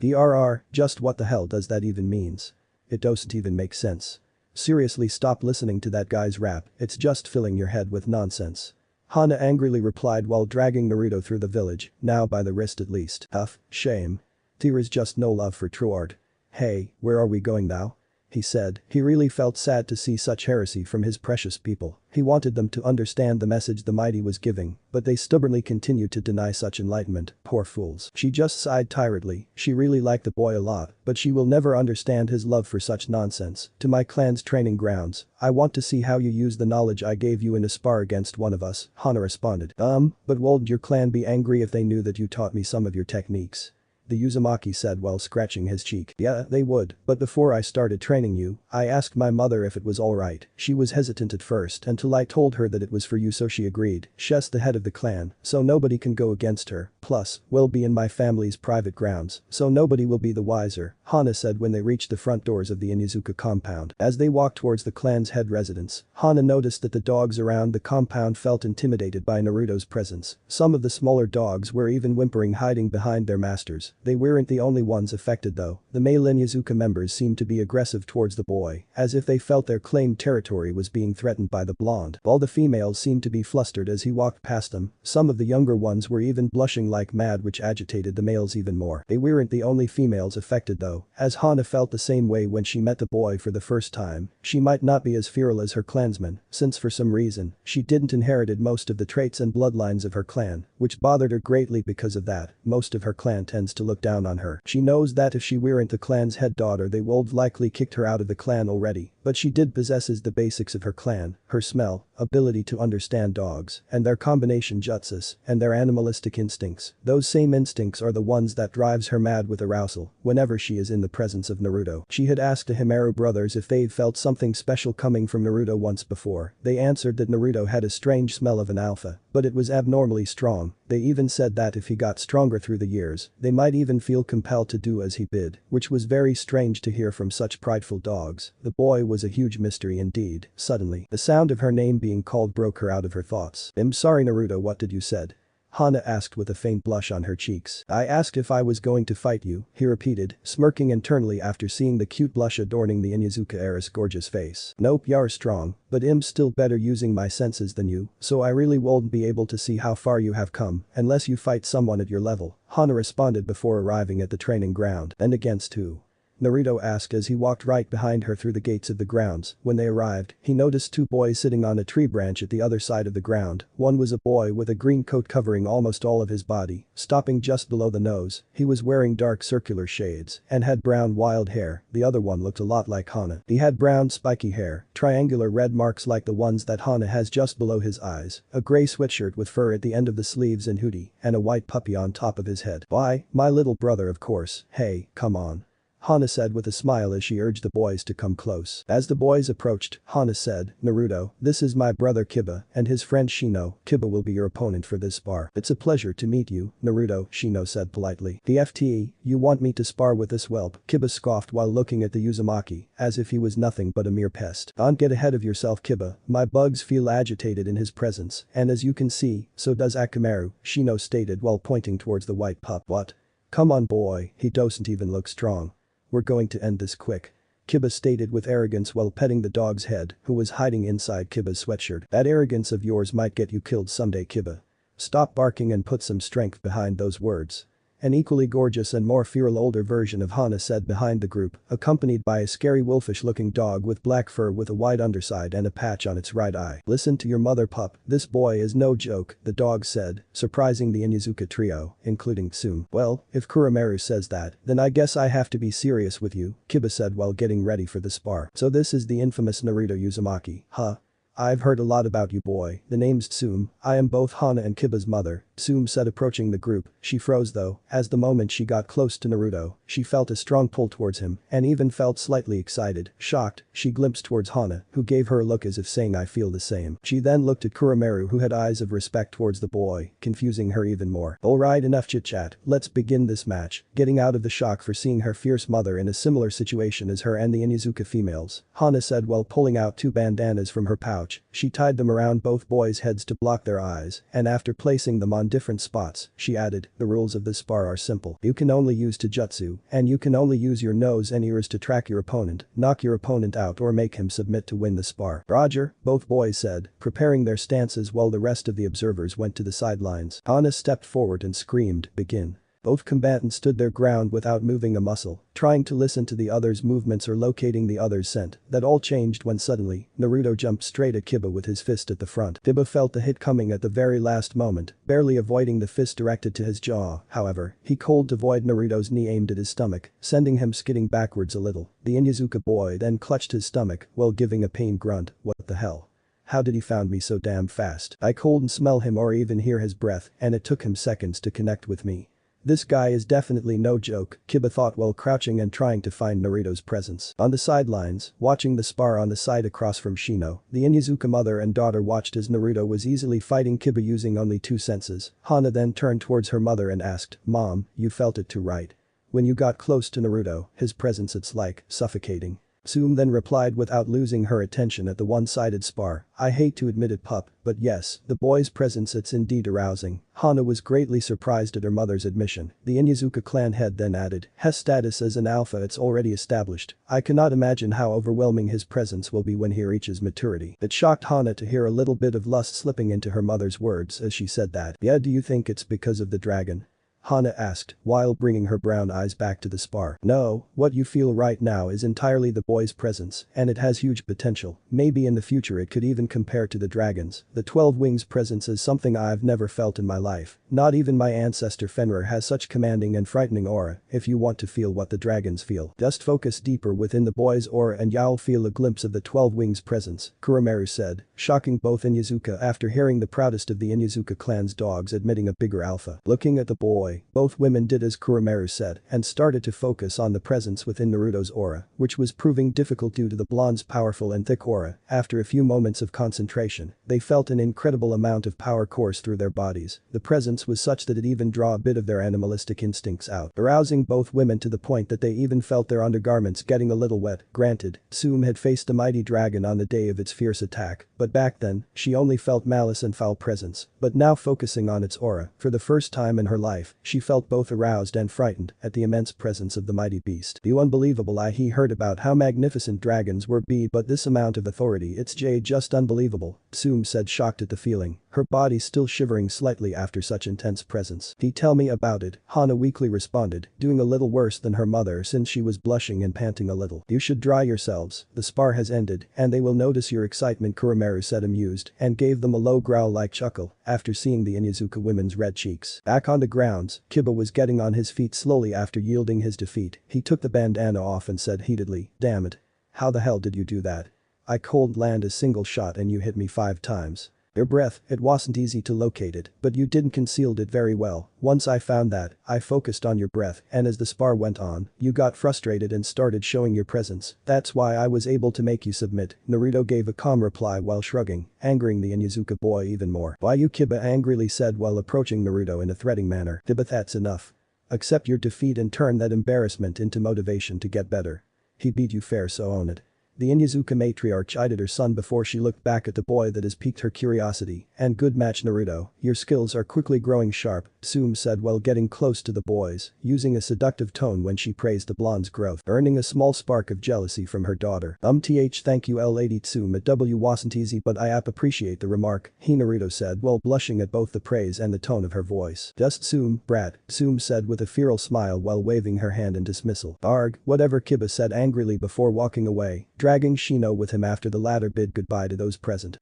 Speaker 1: Just what the hell does that even means? It doesn't even make sense. Seriously, stop listening to that guy's rap, it's just filling your head with nonsense. Hana angrily replied while dragging Naruto through the village, now by the wrist at least. Shame. There is just no love for true art. Hey, where are we going now? He said. He really felt sad to see such heresy from his precious people. He wanted them to understand the message the mighty was giving, but they stubbornly continued to deny such enlightenment. Poor fools. She just sighed tiredly. She really liked the boy a lot, but she will never understand his love for such nonsense. To my clan's training grounds. I want to see how you use the knowledge I gave you in a spar against one of us, Hana responded. But won't your clan be angry if they knew that you taught me some of your techniques? the Uzumaki said while scratching his cheek. Yeah, they would, but before I started training you, I asked my mother if it was alright. She was hesitant at first until I told her that it was for you, so she agreed. She's the head of the clan, so nobody can go against her, plus, we'll be in my family's private grounds, so nobody will be the wiser, Hana said when they reached the front doors of the Inuzuka compound. As they walked towards the clan's head residence, Hana noticed that the dogs around the compound felt intimidated by Naruto's presence. Some of the smaller dogs were even whimpering, hiding behind their masters. They weren't the only ones affected though. The male Inuzuka members seemed to be aggressive towards the boy, as if they felt their claimed territory was being threatened by the blonde. All the females seemed to be flustered as he walked past them. Some of the younger ones were even blushing like mad, which agitated the males even more. They weren't the only females affected though, as Hana felt the same way when she met the boy for the first time. She might not be as feral as her clansmen, since for some reason, she didn't inherited most of the traits and bloodlines of her clan, which bothered her greatly. Because of that, most of her clan tends to look down on her. She knows that if she weren't the clan's head daughter, they would likely kicked her out of the clan already, but she did possesses the basics of her clan: her smell, ability to understand dogs, and their combination jutsus, and their animalistic instincts. Those same instincts are the ones that drives her mad with arousal whenever she is in the presence of Naruto. She had asked the Himeru brothers if they'd felt something special coming from Naruto once before. They answered that Naruto had a strange smell of an alpha, but it was abnormally strong. They even said that if he got stronger through the years, they might even feel compelled to do as he bid, which was very strange to hear from such prideful dogs. The boy was a huge mystery indeed. Suddenly, the sound of her name being called broke her out of her thoughts. I'm sorry Naruto, what did you said? Hana asked with a faint blush on her cheeks. I asked if I was going to fight you, he repeated, smirking internally after seeing the cute blush adorning the Inuzuka heiress' gorgeous face. Nope, you're strong, but I'm still better using my senses than you, so I really won't be able to see how far you have come unless you fight someone at your level, Hana responded before arriving at the training ground. And against who? Naruto asked as he walked right behind her through the gates of the grounds. When they arrived, he noticed two boys sitting on a tree branch at the other side of the ground. One was a boy with a green coat covering almost all of his body, stopping just below the nose. He was wearing dark circular shades and had brown wild hair. The other one looked a lot like Hana. He had brown spiky hair, triangular red marks like the ones that Hana has just below his eyes, a gray sweatshirt with fur at the end of the sleeves and hoodie, and a white puppy on top of his head. Why, my little brother, of course. Hey, come on, Hana said with a smile as she urged the boys to come close. As the boys approached, Hana said, Naruto, this is my brother Kiba and his friend Shino. Kiba will be your opponent for this spar. It's a pleasure to meet you, Naruto, Shino said politely. The FTE, you want me to spar with this whelp? Kiba scoffed while looking at the Uzumaki, as if he was nothing but a mere pest. Don't get ahead of yourself, Kiba. My bugs feel agitated in his presence, and as you can see, so does Akamaru, Shino stated while pointing towards the white pup. What? Come on boy, he doesn't even look strong. We're going to end this quick, Kiba stated with arrogance while petting the dog's head, who was hiding inside Kiba's sweatshirt. That arrogance of yours might get you killed someday, Kiba. Stop barking and put some strength behind those words. An equally gorgeous and more feral older version of Hana said behind the group, accompanied by a scary wolfish-looking dog with black fur with a white underside and a patch on its right eye. Listen to your mother, pup. This boy is no joke, the dog said, surprising the Inuzuka trio, including Tsume. Well, if Kuramaru says that, then I guess I have to be serious with you, Kiba said while getting ready for the spar. So this is the infamous Naruto Uzumaki, huh? I've heard a lot about you, boy. The name's Tsume. I am both Hana and Kiba's mother, Tsume said approaching the group. She froze though, as the moment she got close to Naruto, she felt a strong pull towards him and even felt slightly excited. Shocked, she glimpsed towards Hana, who gave her a look as if saying I feel the same. She then looked at Kuramaru, who had eyes of respect towards the boy, confusing her even more. Alright, enough chit chat, let's begin this match. Getting out of the shock for seeing her fierce mother in a similar situation as her and the Inuzuka females, Hana said while pulling out two bandanas from her pouch. She tied them around both boys' heads to block their eyes, and after placing them on different spots, she added, the rules of this spar are simple. You can only use taijutsu, and you can only use your nose and ears to track your opponent, knock your opponent out or make him submit to win the spar. Roger, both boys said, preparing their stances while the rest of the observers went to the sidelines. Hana stepped forward and screamed, begin. Both combatants stood their ground without moving a muscle, trying to listen to the other's movements or locating the other's scent. That all changed when suddenly, Naruto jumped straight at Kiba with his fist at the front. Kiba felt the hit coming at the very last moment, barely avoiding the fist directed to his jaw. However, he called to avoid Naruto's knee aimed at his stomach, sending him skidding backwards a little. The Inuzuka boy then clutched his stomach while giving a pained grunt. What the hell? How did he found me so damn fast? I couldn't smell him or even hear his breath, and it took him seconds to connect with me. This guy is definitely no joke, Kiba thought while crouching and trying to find Naruto's presence. On the sidelines, watching the spar on the side across from Shino, the Inuzuka mother and daughter watched as Naruto was easily fighting Kiba using only 2 senses. Hana then turned towards her mother and asked, "Mom, you felt it too, right? When you got close to Naruto, his presence it's like suffocating." Tsume then replied without losing her attention at the one-sided spar, "I hate to admit it, pup, but yes, the boy's presence it's indeed arousing." Hana was greatly surprised at her mother's admission. The Inuzuka clan head then added, "His status as an alpha it's already established. I cannot imagine how overwhelming his presence will be when he reaches maturity." It shocked Hana to hear a little bit of lust slipping into her mother's words as she said that. "Yeah, do you think it's because of the dragon?" Hana asked, while bringing her brown eyes back to the spar. "No, what you feel right now is entirely the boy's presence, and it has huge potential. Maybe in the future it could even compare to the dragon's. The 12 Wings presence is something I've never felt in my life. Not even my ancestor Fenrir has such commanding and frightening aura. If you want to feel what the dragons feel, just focus deeper within the boy's aura and you'll feel a glimpse of the 12 Wings presence," Kuromaru said, shocking both Inuzuka after hearing the proudest of the Inuzuka clan's dogs admitting a bigger alpha. Looking at the boy, both women did as Kuromaru said and started to focus on the presence within Naruto's aura, which was proving difficult due to the blonde's powerful and thick aura. After a few moments of concentration, they felt an incredible amount of power course through their bodies. The presence was such that it even drew a bit of their animalistic instincts out, arousing both women to the point that they even felt their undergarments getting a little wet. Granted, Tsume had faced the mighty dragon on the day of its fierce attack, but back then, she only felt malice and foul presence. But now focusing on its aura, for the first time in her life, she felt both aroused and frightened at the immense presence of the mighty beast. "The unbelievable he heard about how magnificent dragons were but this amount of authority it's just unbelievable," Tsume said shocked at the feeling, her body still shivering slightly after such intense presence. "Tell me about it," Hana weakly responded, doing a little worse than her mother since she was blushing and panting a little. "You should dry yourselves, the spar has ended and they will notice your excitement," Kuromaru said amused and gave them a low growl-like chuckle after seeing the Inuzuka women's red cheeks. Back on the grounds, Kiba was getting on his feet slowly after yielding his defeat. He took the bandana off and said heatedly, "Damn it. How the hell did you do that? I cold land a single shot and you hit me 5 times. Your breath, it wasn't easy to locate it, but you didn't concealed it very well. Once I found that, I focused on your breath and as the spar went on, you got frustrated and started showing your presence. That's why I was able to make you submit." Naruto gave a calm reply while shrugging, angering the Inuzuka boy even more. "Why you?" Kiba angrily said while approaching Naruto in a threatening manner. "Kiba, that's enough. Accept your defeat and turn that embarrassment into motivation to get better. He beat you fair, so own it." The Inuzuka matriarch eyed at her son before she looked back at the boy that has piqued her curiosity. "And good match, Naruto, your skills are quickly growing sharp," Tsume said while getting close to the boys, using a seductive tone when she praised the blonde's growth, earning a small spark of jealousy from her daughter. Thank you lady Tsume, it wasn't easy but I appreciate the remark," Naruto said while blushing at both the praise and the tone of her voice. "Just Tsume, brat," Tsume said with a feral smile while waving her hand in dismissal. "Arg, whatever," Kiba said angrily before walking away, dragging Shino with him after the latter bid goodbye to those present.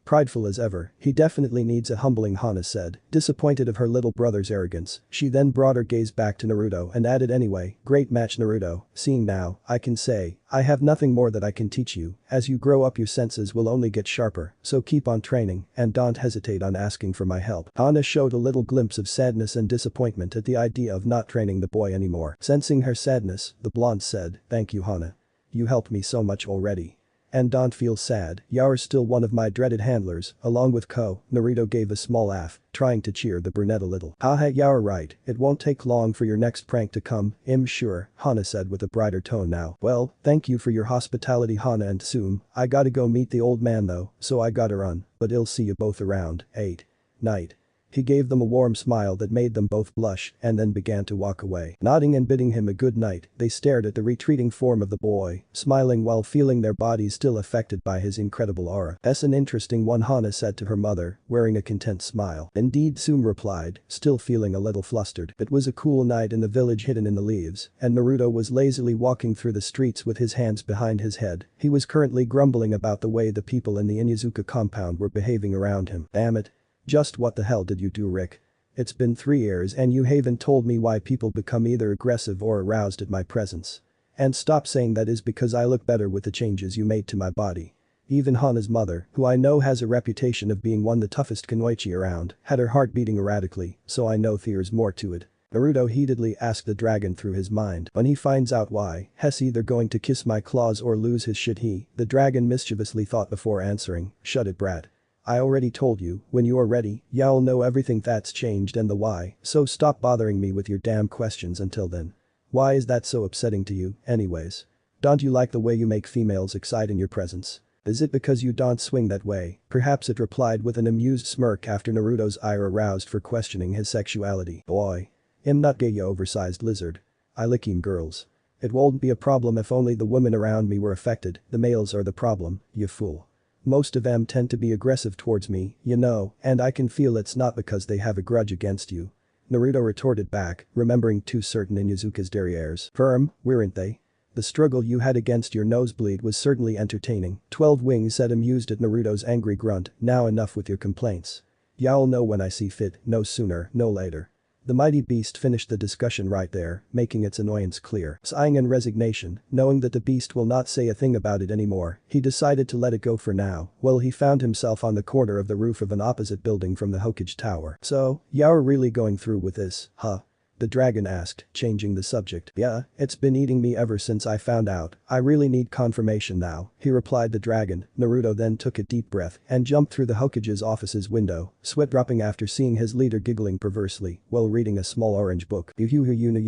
Speaker 1: Prideful as ever, he definitely needs a humbling," Hana said, disappointed of her little brother's arrogance. She then brought her gaze back to Naruto and added, "Anyway, great match Naruto, seeing now, I can say, I have nothing more that I can teach you. As you grow up your senses will only get sharper, so keep on training and don't hesitate on asking for my help." Hana showed a little glimpse of sadness and disappointment at the idea of not training the boy anymore. Sensing her sadness, the blonde said, "Thank you Hana. You helped me so much already. And don't feel sad, you're still one of my dreaded handlers, along with Ko." Naruto gave a small laugh, trying to cheer the brunette a little. "Haha, you're right, it won't take long for your next prank to come, I'm sure," Hana said with a brighter tone now. "Well, thank you for your hospitality Hana and Tsume, I gotta go meet the old man though, so I gotta run, but I'll see you both around. 8. Night." He gave them a warm smile that made them both blush and then began to walk away. Nodding and bidding him a good night, they stared at the retreating form of the boy, smiling while feeling their bodies still affected by his incredible aura. "That's an interesting one," Hana said to her mother, wearing a content smile. "Indeed," Tsume replied, still feeling a little flustered. It was a cool night in the village hidden in the leaves, and Naruto was lazily walking through the streets with his hands behind his head. He was currently grumbling about the way the people in the Inuzuka compound were behaving around him. "Damn it. Just what the hell did you do, Rick? It's been 3 years and you haven't told me why people become either aggressive or aroused at my presence. And stop saying that is because I look better with the changes you made to my body." Even Hana's mother, who I know has a reputation of being one the toughest kunoichi around, had her heart beating erratically, so I know there's more to it. Naruto heatedly asked the dragon through his mind. When he finds out why, he's either going to kiss my claws or lose his shit. The dragon mischievously thought before answering, shut it brat. I already told you, when you are ready, you'll know everything that's changed and the why, so stop bothering me with your damn questions until then. Why is that so upsetting to you, anyways? Don't you like the way you make females excite in your presence? Is it because you don't swing that way? Perhaps it replied with an amused smirk after Naruto's ire aroused for questioning his sexuality. Boy. I'm not gay, you oversized lizard. I like girls. It won't be a problem if only the women around me were affected, the males are the problem, you fool. Most of them tend to be aggressive towards me, you know, and I can feel it's not because they have a grudge against you. Naruto retorted back, remembering two certain Inuzuka's derrieres. Firm, weren't they? The struggle you had against your nosebleed was certainly entertaining, 12 Wings said amused at Naruto's angry grunt, now enough with your complaints. Y'all know when I see fit, no sooner, no later. The mighty beast finished the discussion right there, making its annoyance clear. Sighing in resignation, knowing that the beast will not say a thing about it anymore, he decided to let it go for now. Well, he found himself on the corner of the roof of an opposite building from the Hokage Tower. So, you're really going through with this, huh? The dragon asked, changing the subject. Yeah, it's been eating me ever since I found out. I really need confirmation now, he replied the dragon. Naruto then took a deep breath and jumped through the Hokage's office's window, sweat dropping after seeing his leader giggling perversely while reading a small orange book. You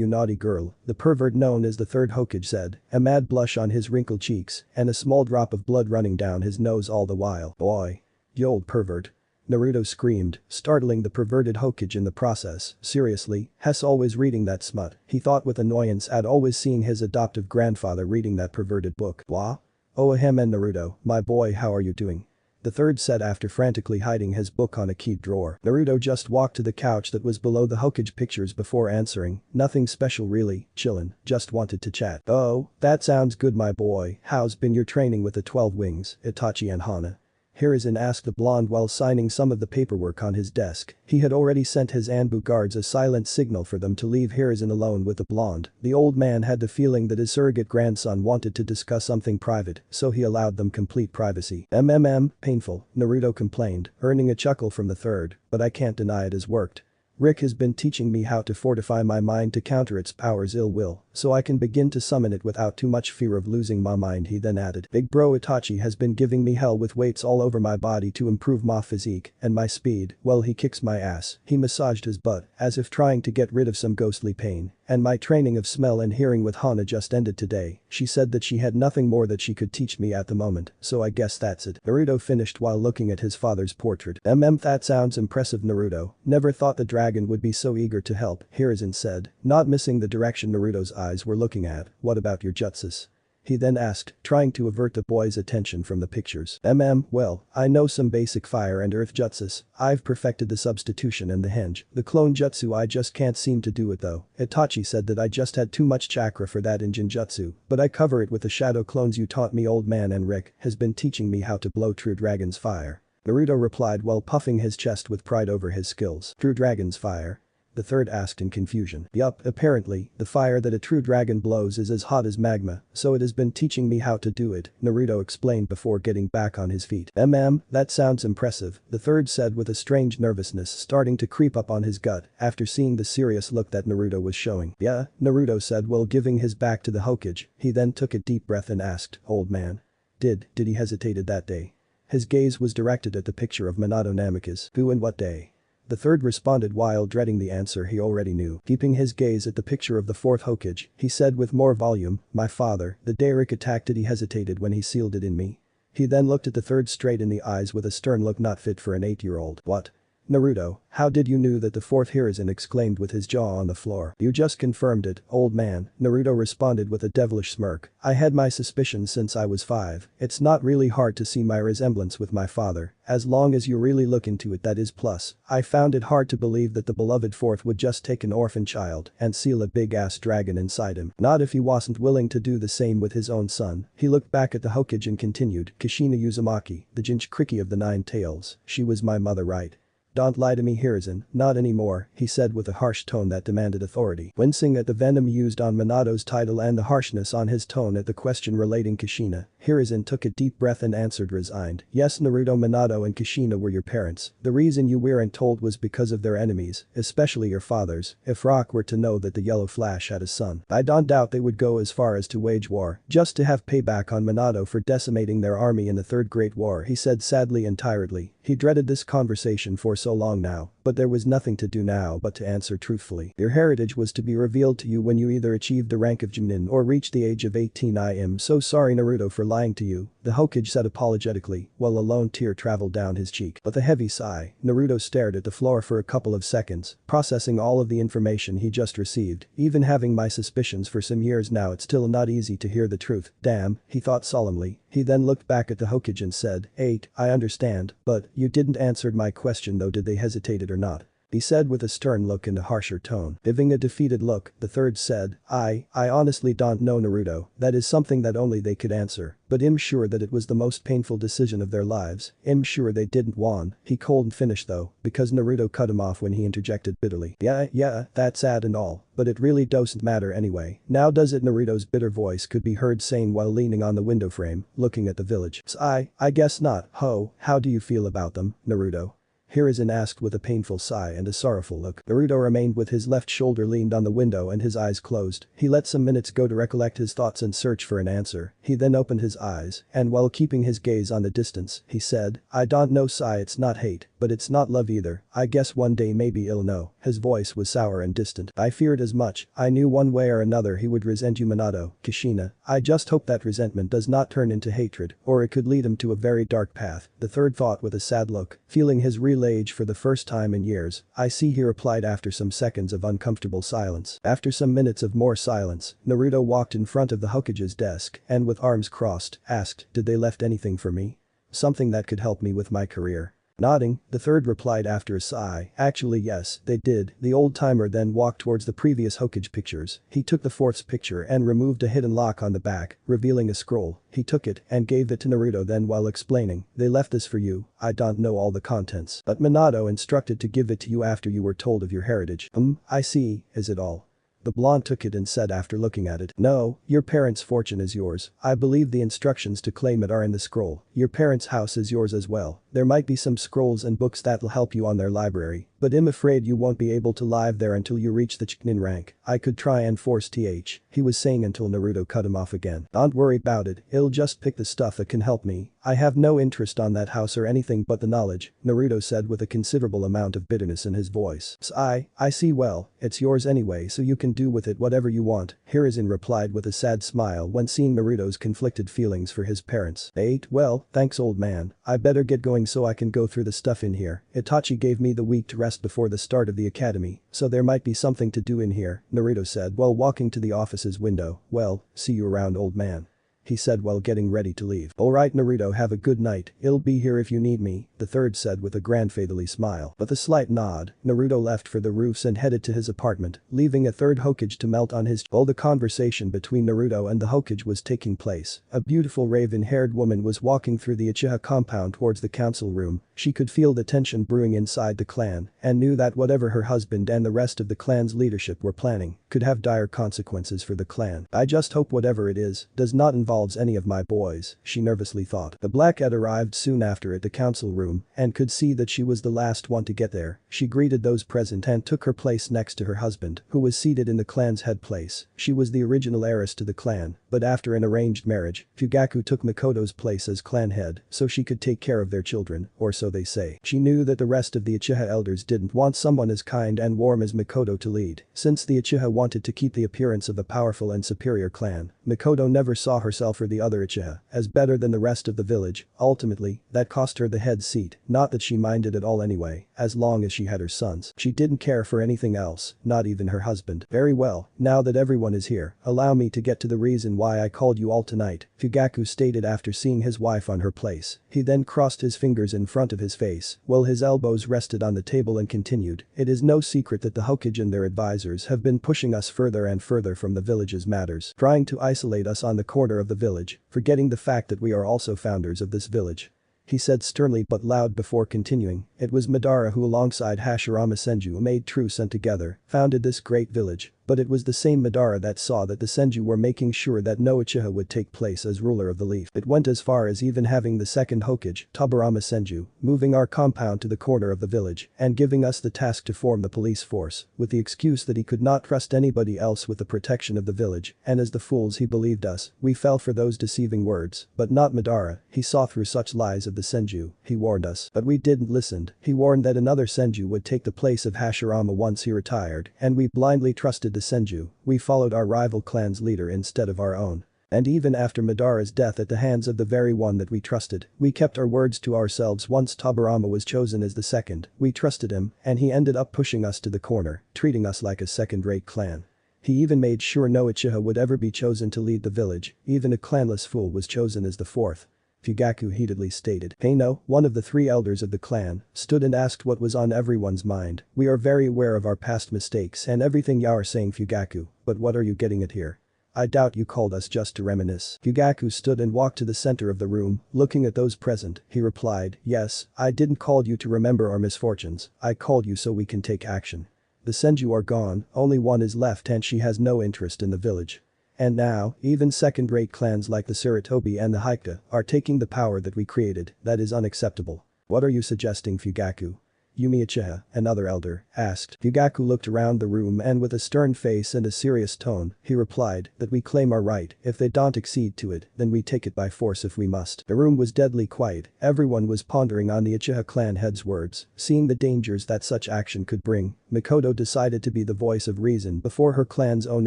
Speaker 1: naughty girl, the pervert known as the third Hokage said, a mad blush on his wrinkled cheeks and a small drop of blood running down his nose all the while. Boy. You old pervert. Naruto screamed, startling the perverted Hokage in the process. Seriously, Hess always reading that smut, he thought with annoyance at always seeing his adoptive grandfather reading that perverted book. Wah? Oh ahem and Naruto, my boy, how are you doing? The third said after frantically hiding his book on a keyed drawer. Naruto just walked to the couch that was below the Hokage pictures before answering, nothing special really, chillin', just wanted to chat. Oh, that sounds good my boy, how's been your training with the 12 Wings, Itachi and Hana? Hiruzen asked the blonde while signing some of the paperwork on his desk. He had already sent his Anbu guards a silent signal for them to leave Hiruzen alone with the blonde. The old man had the feeling that his surrogate grandson wanted to discuss something private, so he allowed them complete privacy. Painful, Naruto complained, earning a chuckle from the third, but I can't deny it has worked. Rick has been teaching me how to fortify my mind to counter its power's ill will, so I can begin to summon it without too much fear of losing my mind, he then added. Big bro Itachi has been giving me hell with weights all over my body to improve my physique and my speed, well he kicks my ass. He massaged his butt, as if trying to get rid of some ghostly pain. And my training of smell and hearing with Hana just ended today. She said that she had nothing more that she could teach me at the moment, so I guess that's it. Naruto finished while looking at his father's portrait. That sounds impressive Naruto. Never thought the dragon would be so eager to help, Hiruzen said, not missing the direction Naruto's eyes were looking at. What about your jutsus? He then asked, trying to avert the boy's attention from the pictures. Well, I know some basic fire and earth jutsus. I've perfected the substitution and the henge. The clone jutsu I just can't seem to do it though. Itachi said that I just had too much chakra for that in Jinjutsu, but I cover it with the shadow clones you taught me. Old man and Rick has been teaching me how to blow true dragon's fire. Naruto replied while puffing his chest with pride over his skills. True dragon's fire? The third asked in confusion. Yup, apparently, the fire that a true dragon blows is as hot as magma, so it has been teaching me how to do it, Naruto explained before getting back on his feet. That sounds impressive, the third said with a strange nervousness starting to creep up on his gut after seeing the serious look that Naruto was showing. Yeah, Naruto said while giving his back to the Hokage. He then took a deep breath and asked, old man. Did he hesitated that day? His gaze was directed at the picture of Minato Namikaze. Who and what day? The third responded while dreading the answer he already knew. Keeping his gaze at the picture of the fourth Hokage, he said with more volume, my father, the day Rick attacked it he hesitated when he sealed it in me. He then looked at the third straight in the eyes with a stern look not fit for an 8-year-old. What? Naruto, how did you knew that the fourth Hiruzen exclaimed with his jaw on the floor. You just confirmed it, old man, Naruto responded with a devilish smirk. I had my suspicions since I was 5. It's not really hard to see my resemblance with my father, as long as you really look into it that is plus. I found it hard to believe that the beloved fourth would just take an orphan child and seal a big-ass dragon inside him. Not if he wasn't willing to do the same with his own son. He looked back at the Hokage and continued, Kushina Uzumaki, the Jinchuriki of the 9 tails, she was my mother right? "Don't lie to me, Hiruzen, not anymore," he said with a harsh tone that demanded authority. Wincing at the venom used on Minato's title and the harshness on his tone at the question relating Kushina, Hiruzen took a deep breath and answered resigned. "Yes, Naruto, Minato and Kushina were your parents. The reason you weren't told was because of their enemies, especially your father's. If Rock were to know that the Yellow Flash had a son, I don't doubt they would go as far as to wage war, just to have payback on Minato for decimating their army in the Third Great War," he said sadly and tiredly. He dreaded this conversation for so long now, but there was nothing to do now but to answer truthfully. "Your heritage was to be revealed to you when you either achieved the rank of Chunin or reached the age of 18. I am so sorry, Naruto, for lying to you," the Hokage said apologetically, while a lone tear traveled down his cheek. With a heavy sigh, Naruto stared at the floor for a couple of seconds, processing all of the information he just received. "Even having my suspicions for some years now, it's still not easy to hear the truth. Damn," he thought solemnly. He then looked back at the Hokage and said, "8, I understand, but you didn't answer my question though, did they hesitate or not?" He said with a stern look and a harsher tone. Giving a defeated look, the third said, I honestly don't know, Naruto, that is something that only they could answer. But I'm sure that it was the most painful decision of their lives. I'm sure they didn't want," he cold finished though, because Naruto cut him off when he interjected bitterly. Yeah, that's sad and all, but it really doesn't matter anyway. Now does it?" Naruto's bitter voice could be heard saying while leaning on the window frame, looking at the village. I guess not. How do you feel about them, Naruto?" Hiruzen asked with a painful sigh and a sorrowful look. Naruto remained with his left shoulder leaned on the window and his eyes closed. He let some minutes go to recollect his thoughts and search for an answer. He then opened his eyes, and while keeping his gaze on the distance, he said, "I don't know, Sai, it's not hate, but it's not love either. I guess one day maybe he'll know." His voice was sour and distant. "I feared as much. I knew one way or another he would resent you, Minato, Kushina. I just hope that resentment does not turn into hatred, or it could lead him to a very dark path," the third thought with a sad look, feeling his real age for the first time in years. "I see," he replied after some seconds of uncomfortable silence. After some minutes of more silence, Naruto walked in front of the Hokage's desk and with arms crossed, asked, "Did they left anything for me? Something that could help me with my career?" Nodding, the third replied after a sigh, "Actually yes, they did." The old-timer then walked towards the previous Hokage pictures. He took the fourth picture and removed a hidden lock on the back, revealing a scroll. He took it and gave it to Naruto, then while explaining, "They left this for you. I don't know all the contents, but Minato instructed to give it to you after you were told of your heritage." I see, is it all?" The blonde took it and said after looking at it, "No, your parents' fortune is yours. I believe the instructions to claim it are in the scroll. Your parents' house is yours as well. There might be some scrolls and books that'll help you on their library, but I'm afraid you won't be able to live there until you reach the Chunin rank. I could try and force he was saying until Naruto cut him off again. "Don't worry about it, I'll just pick the stuff that can help me. I have no interest on that house or anything but the knowledge," Naruto said with a considerable amount of bitterness in his voice. I see, well, it's yours anyway so you can do with it whatever you want," Hiruzen replied with a sad smile when seeing Naruto's conflicted feelings for his parents. Well, thanks old man, I better get going so I can go through the stuff in here. Itachi gave me the week to rest before the start of the academy, so there might be something to do in here," Naruto said while walking to the office's window. "Well, see you around, old man," he said while getting ready to leave. "Alright, Naruto, have a good night. I'll be here if you need me," the third said with a grandfatherly smile. With a slight nod, Naruto left for the roofs and headed to his apartment, leaving a third Hokage to melt on his. While the conversation between Naruto and the Hokage was taking place, a beautiful raven-haired woman was walking through the Uchiha compound towards the council room. She could feel the tension brewing inside the clan and knew that whatever her husband and the rest of the clan's leadership were planning could have dire consequences for the clan. "I just hope whatever it is does not involve any of my boys," she nervously thought. The Blackhead arrived soon after at the council room and could see that she was the last one to get there. She greeted those present and took her place next to her husband, who was seated in the clan's head place. She was the original heiress to the clan, but after an arranged marriage, Fugaku took Makoto's place as clan head so she could take care of their children, or so they say. She knew that the rest of the Uchiha elders didn't want someone as kind and warm as Makoto to lead. Since the Uchiha wanted to keep the appearance of a powerful and superior clan, Makoto never saw herself or the other Uchiha as better than the rest of the village. Ultimately, that cost her the head seat, not that she minded at all anyway, as long as she had her sons. She didn't care for anything else, not even her husband. "Very well, now that everyone is here, allow me to get to the reason why I called you all tonight," Fugaku stated after seeing his wife on her place. He then crossed his fingers in front of his face, while his elbows rested on the table and continued, "It is no secret that the Hokage and their advisors have been pushing us further and further from the village's matters, trying to isolate us on the corner of the village, forgetting the fact that we are also founders of this village." he said sternly but loud before continuing. It was Madara who alongside Hashirama Senju made truce and together founded this great village. But it was the same Madara that saw that the Senju were making sure that no Uchiha would take place as ruler of the Leaf. It went as far as even having the second Hokage, Tobirama Senju, moving our compound to the corner of the village and giving us the task to form the police force, with the excuse that he could not trust anybody else with the protection of the village, and as the fools he believed us, we fell for those deceiving words, but not Madara, he saw through such lies of the Senju, he warned us. But we didn't listen, he warned that another Senju would take the place of Hashirama once he retired, and we blindly trusted the Senju, we followed our rival clan's leader instead of our own. And even after Madara's death at the hands of the very one that we trusted, we kept our words to ourselves. Once Tobirama was chosen as the second, we trusted him, and he ended up pushing us to the corner, treating us like a second-rate clan. He even made sure no Uchiha would ever be chosen to lead the village, even a clanless fool was chosen as the fourth. Fugaku heatedly stated. Heino, one of the three elders of the clan, stood and asked what was on everyone's mind. We are very aware of our past mistakes and everything you are saying, Fugaku, but what are you getting at here? I doubt you called us just to reminisce. Fugaku stood and walked to the center of the room, looking at those present, he replied, yes, I didn't call you to remember our misfortunes, I called you so we can take action. The Senju are gone, only one is left and she has no interest in the village. And now, even second-rate clans like the Sarutobi and the Haikta are taking the power that we created. That is unacceptable. What are you suggesting, Fugaku? Yumi Uchiha, another elder, asked. Fugaku looked around the room and with a stern face and a serious tone, he replied that we claim our right. If they don't accede to it, then we take it by force if we must. The room was deadly quiet, everyone was pondering on the Uchiha clan head's words, seeing the dangers that such action could bring. Mikoto decided to be the voice of reason before her clan's own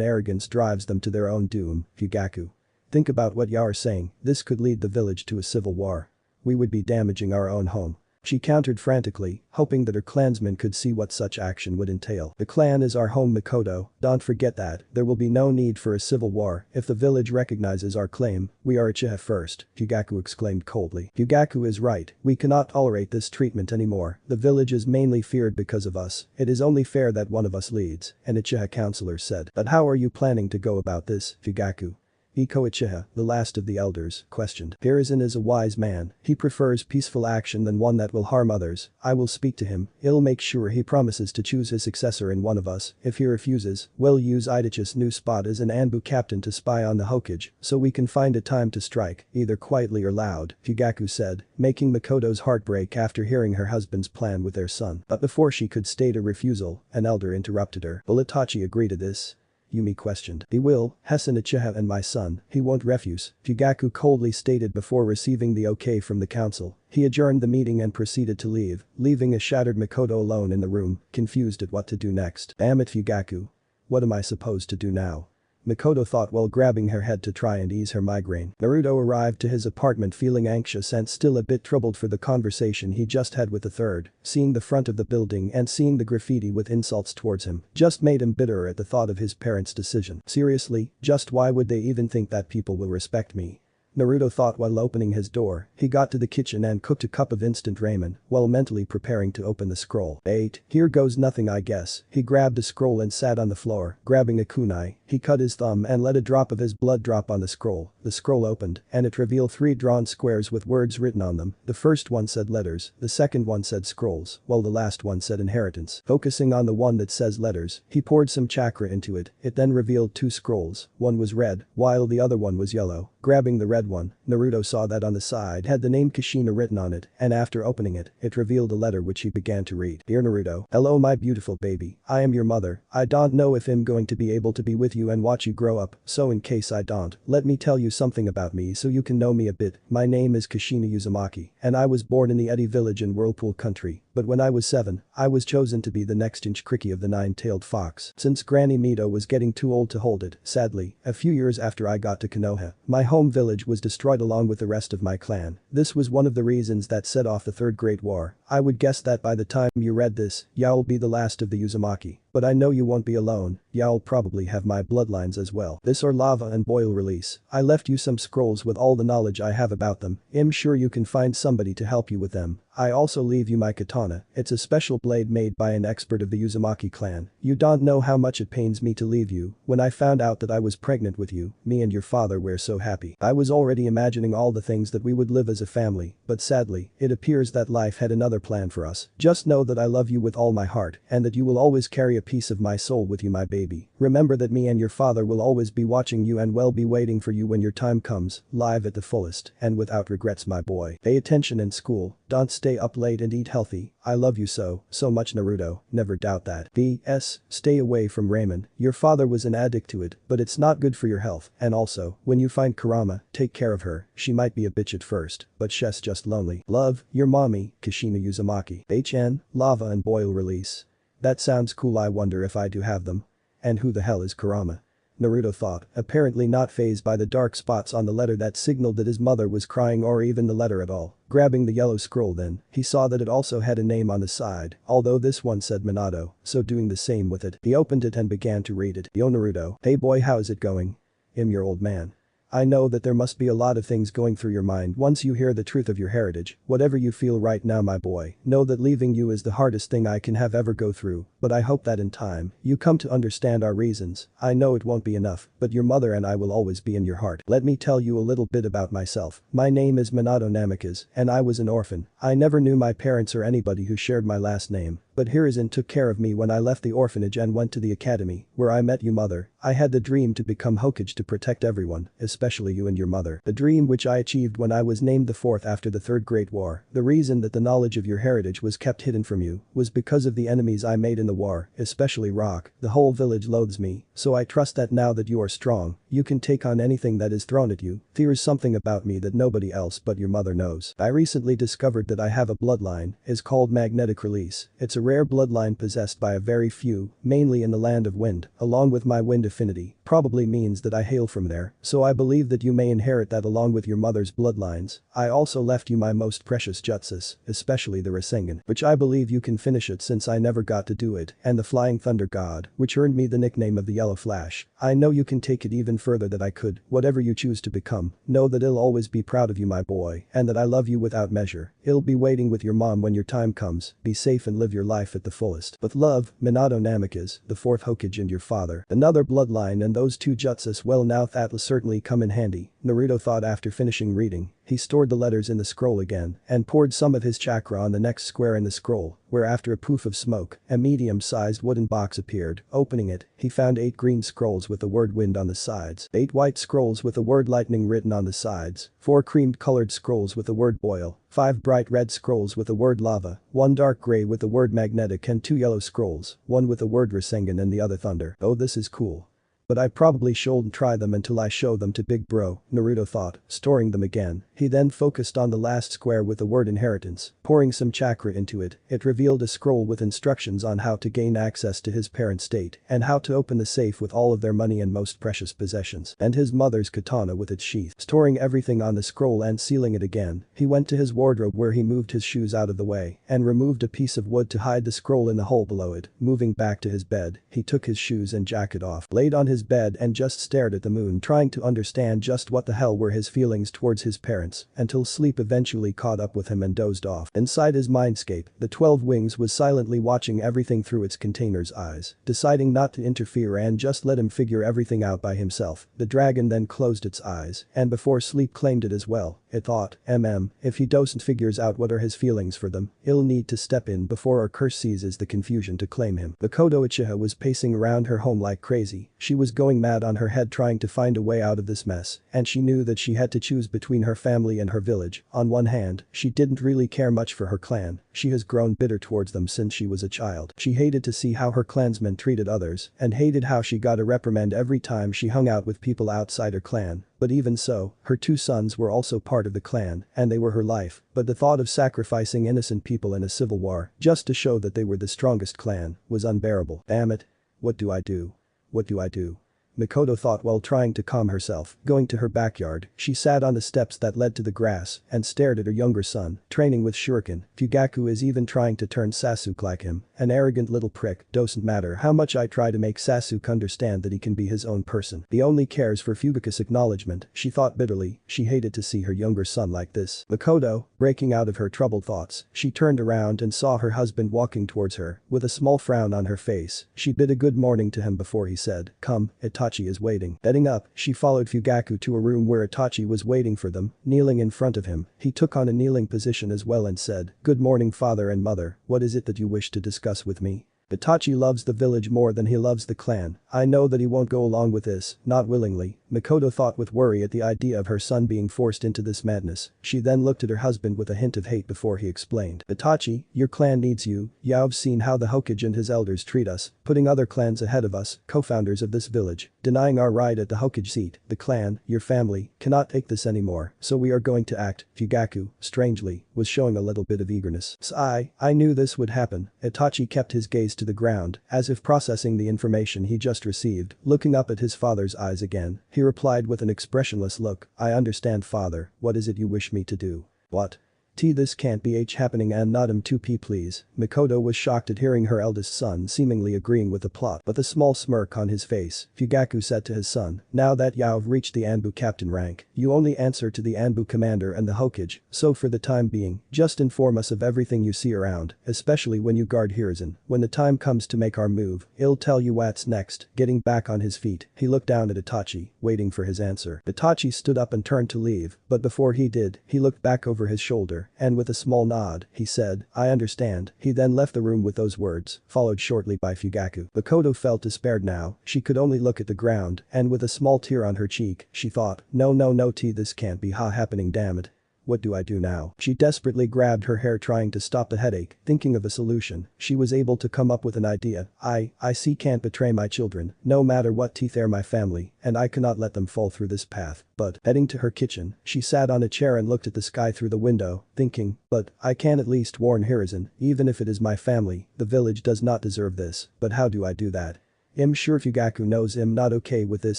Speaker 1: arrogance drives them to their own doom. Fugaku. Think about what you are saying, this could lead the village to a civil war. We would be damaging our own home. She countered frantically, hoping that her clansmen could see what such action would entail. The clan is our home, Mikoto, don't forget that. There will be no need for a civil war if the village recognizes our claim. We are Uchiha first, Fugaku exclaimed coldly. Fugaku is right, we cannot tolerate this treatment anymore. The village is mainly feared because of us. It is only fair that one of us leads, an Uchiha counselor said. But how are you planning to go about this, Fugaku? Iko Uchiha, the last of the elders, questioned. Hiruzen is a wise man, he prefers peaceful action than one that will harm others. I will speak to him, I'll make sure he promises to choose his successor in one of us. If he refuses, we'll use Itachi's new spot as an Anbu captain to spy on the Hokage, so we can find a time to strike, either quietly or loud, Fugaku said, making Mikoto's heart break after hearing her husband's plan with their son. But before she could state a refusal, an elder interrupted her. Will Itachi agree to this? Yumi questioned. He will, Hessen Uchiha and my son, he won't refuse, Fugaku coldly stated before receiving the okay from the council. He adjourned the meeting and proceeded to leave, leaving a shattered Mikoto alone in the room, confused at what to do next. Damn it, Fugaku. What am I supposed to do now? Mikoto thought while grabbing her head to try and ease her migraine. Naruto arrived to his apartment feeling anxious and still a bit troubled for the conversation he just had with the third. Seeing the front of the building and seeing the graffiti with insults towards him just made him bitter at the thought of his parents' decision. Seriously, just why would they even think that people will respect me? Naruto thought while opening his door. He got to the kitchen and cooked a cup of instant ramen while mentally preparing to open the scroll. 8. Here goes nothing, I guess. He grabbed a scroll and sat on the floor, grabbing a kunai. He cut his thumb and let a drop of his blood drop on the scroll. The scroll opened and it revealed 3 drawn squares with words written on them. The first one said letters, the second one said scrolls, while the last one said inheritance. Focusing on the one that says letters, he poured some chakra into it. It then revealed 2 scrolls. One was red, while the other one was yellow. Grabbing the red one, Naruto saw that on the side had the name Kushina written on it, and after opening it, it revealed a letter which he began to read. Dear Naruto, hello my beautiful baby, I am your mother. I don't know if I'm going to be able to be with you and watch you grow up, so in case I don't, let me tell you something about me so you can know me a bit. My name is Kushina Uzumaki, and I was born in the Edi village in Whirlpool country. But when I was 7, I was chosen to be the next Inchkriki of the 9-tailed fox. Since Granny Mito was getting too old to hold it, sadly, a few years after I got to Konoha, my home village was destroyed along with the rest of my clan. This was one of the reasons that set off the Third Great War. I would guess that by the time you read this, you'll be the last of the Uzumaki. But I know you won't be alone, you'll probably have my bloodlines as well. This or lava and boil release. I left you some scrolls with all the knowledge I have about them. I'm sure you can find somebody to help you with them. I also leave you my katana. It's a special blade made by an expert of the Uzumaki clan. You don't know how much it pains me to leave you. When I found out that I was pregnant with you, me and your father were so happy. I was already imagining all the things that we would live as a family, but sadly, it appears that life had another plan for us. Just know that I love you with all my heart and that you will always carry a piece of my soul with you, my baby. Remember that me and your father will always be watching you and will be waiting for you when your time comes, live at the fullest and without regrets, my boy. Pay attention in school, don't stay up late and eat healthy. I love you so much, Naruto, never doubt that. P.S. Stay away from ramen. Your father was an addict to it, but it's not good for your health. And also, when you find Kurama, take care of her. She might be a bitch at first, but she's just lonely. Love, your mommy, Kashima Uzumaki. HN, lava and boil release. That sounds cool, I wonder if I do have them. And who the hell is Kurama? Naruto thought, apparently not fazed by the dark spots on the letter that signaled that his mother was crying or even the letter at all. Grabbing the yellow scroll then, he saw that it also had a name on the side, although this one said Minato, so doing the same with it, he opened it and began to read it. Yo Naruto, hey boy, how's it going? I'm your old man. I know that there must be a lot of things going through your mind once you hear the truth of your heritage. Whatever you feel right now, my boy, know that leaving you is the hardest thing I can have ever go through, but I hope that in time, you come to understand our reasons. I know it won't be enough, but your mother and I will always be in your heart. Let me tell you a little bit about myself. My name is Minato Namikaze, and I was an orphan. I never knew my parents or anybody who shared my last name. But Hiruzen took care of me when I left the orphanage and went to the academy, where I met you, mother. I had the dream to become Hokage to protect everyone, especially you and your mother. The dream which I achieved when I was named the fourth after the Third Great War. The reason that the knowledge of your heritage was kept hidden from you was because of the enemies I made in the war, especially Rock. The whole village loathes me, so I trust that now that you are strong, you can take on anything that is thrown at you. There's something about me that nobody else but your mother knows. I recently discovered that I have a bloodline. It's called magnetic release. It's a rare bloodline possessed by a very few, mainly in the land of wind, along with my wind affinity, probably means that I hail from there, so I believe that you may inherit that along with your mother's bloodlines. I also left you my most precious jutsus, especially the Rasengan, which I believe you can finish it since I never got to do it, and the Flying Thunder God, which earned me the nickname of the Yellow Flash. I know you can take it even further than I could, whatever you choose to become, know that I'll always be proud of you, my boy, and that I love you without measure. I'll be waiting with your mom when your time comes. Be safe and live your life at the fullest. With love, Minato Namikaze, the fourth Hokage and your father. Another bloodline and those two jutsus, well now that'll certainly come in handy, Naruto thought after finishing reading. He stored the letters in the scroll again and poured some of his chakra on the next square in the scroll, where after a poof of smoke, a medium-sized wooden box appeared. Opening it, he found 8 green scrolls with the word wind on the sides, 8 white scrolls with the word lightning written on the sides, 4 cream-colored scrolls with the word boil, 5 bright red scrolls with the word lava, 1 dark gray with the word magnetic and 2 yellow scrolls, 1 with the word Rasengan and the other thunder. Oh, this is cool. But I probably shouldn't try them until I show them to Big Bro, Naruto thought, storing them again. He then focused on the last square with the word inheritance, pouring some chakra into it. It revealed a scroll with instructions on how to gain access to his parents' estate and how to open the safe with all of their money and most precious possessions, and his mother's katana with its sheath. Storing everything on the scroll and sealing it again, he went to his wardrobe where he moved his shoes out of the way and removed a piece of wood to hide the scroll in the hole below it. Moving back to his bed, he took his shoes and jacket off, laid on his bed and just stared at the moon, trying to understand just what the hell were his feelings towards his parents, until sleep eventually caught up with him and dozed off. Inside his mindscape, the 12 Wings was silently watching everything through its container's eyes, deciding not to interfere and just let him figure everything out by himself. The dragon then closed its eyes, and before sleep claimed it as well. It thought, if he doesn't figures out what are his feelings for them, he'll need to step in before our curse seizes the confusion to claim him. Makoto Uchiha was pacing around her home like crazy. She was going mad on her head trying to find a way out of this mess, and she knew that she had to choose between her family and her village. On one hand, she didn't really care much for her clan. She has grown bitter towards them since she was a child. She hated to see how her clansmen treated others and hated how she got a reprimand every time she hung out with people outside her clan. But even so, her 2 sons were also part of the clan, and they were her life. But the thought of sacrificing innocent people in a civil war, just to show that they were the strongest clan, was unbearable. Damn it. What do I do? What do I do? Mikoto thought while trying to calm herself. Going to her backyard, she sat on the steps that led to the grass and stared at her younger son, training with shuriken. Fugaku is even trying to turn Sasuke like him, an arrogant little prick. Doesn't matter how much I try to make Sasuke understand that he can be his own person. He only cares for Fugaku's acknowledgement, she thought bitterly. She hated to see her younger son like this. Mikoto, breaking out of her troubled thoughts, she turned around and saw her husband walking towards her, with a small frown on her face. She bid a good morning to him before he said, "Come, Itachi is waiting." Getting up, she followed Fugaku to a room where Itachi was waiting for them, kneeling in front of him. He took on a kneeling position as well and said, "Good morning father and mother, what is it that you wish to discuss with me?" Itachi loves the village more than he loves the clan. I know that he won't go along with this, not willingly. Mikoto thought with worry at the idea of her son being forced into this madness. She then looked at her husband with a hint of hate before he explained. Itachi, your clan needs you. You've seen how the Hokage and his elders treat us, putting other clans ahead of us, co-founders of this village, denying our right at the Hokage seat. The clan, your family, cannot take this anymore, so we are going to act. Fugaku, strangely, was showing a little bit of eagerness. I knew this would happen. Itachi kept his gaze to the ground, as if processing the information he just received. Looking up at his father's eyes again, he replied with an expressionless look, "I understand father, what is it you wish me to do?" "What? This can't be happening and not him too please." Mikoto was shocked at hearing her eldest son seemingly agreeing with the plot, with a small smirk on his face. Fugaku said to his son, "Now that you've reached the Anbu captain rank, you only answer to the Anbu commander and the Hokage, so for the time being, just inform us of everything you see around, especially when you guard Hiruzen. When the time comes to make our move, I'll tell you what's next." Getting back on his feet, he looked down at Itachi, waiting for his answer. Itachi stood up and turned to leave, but before he did, he looked back over his shoulder, and with a small nod, he said, "I understand." He then left the room with those words, followed shortly by Fugaku. Mikoto felt despaired now, she could only look at the ground, and with a small tear on her cheek, she thought, no, this can't be happening, damn it. What do I do now? She desperately grabbed her hair trying to stop the headache, thinking of a solution. She was able to come up with an idea. I can't betray my children, no matter what they're my family, and I cannot let them fall through this path. But, heading to her kitchen, she sat on a chair and looked at the sky through the window, thinking, but I can at least warn Hiruzen, even if it is my family, the village does not deserve this, but how do I do that? I'm sure Fugaku knows I'm not okay with this,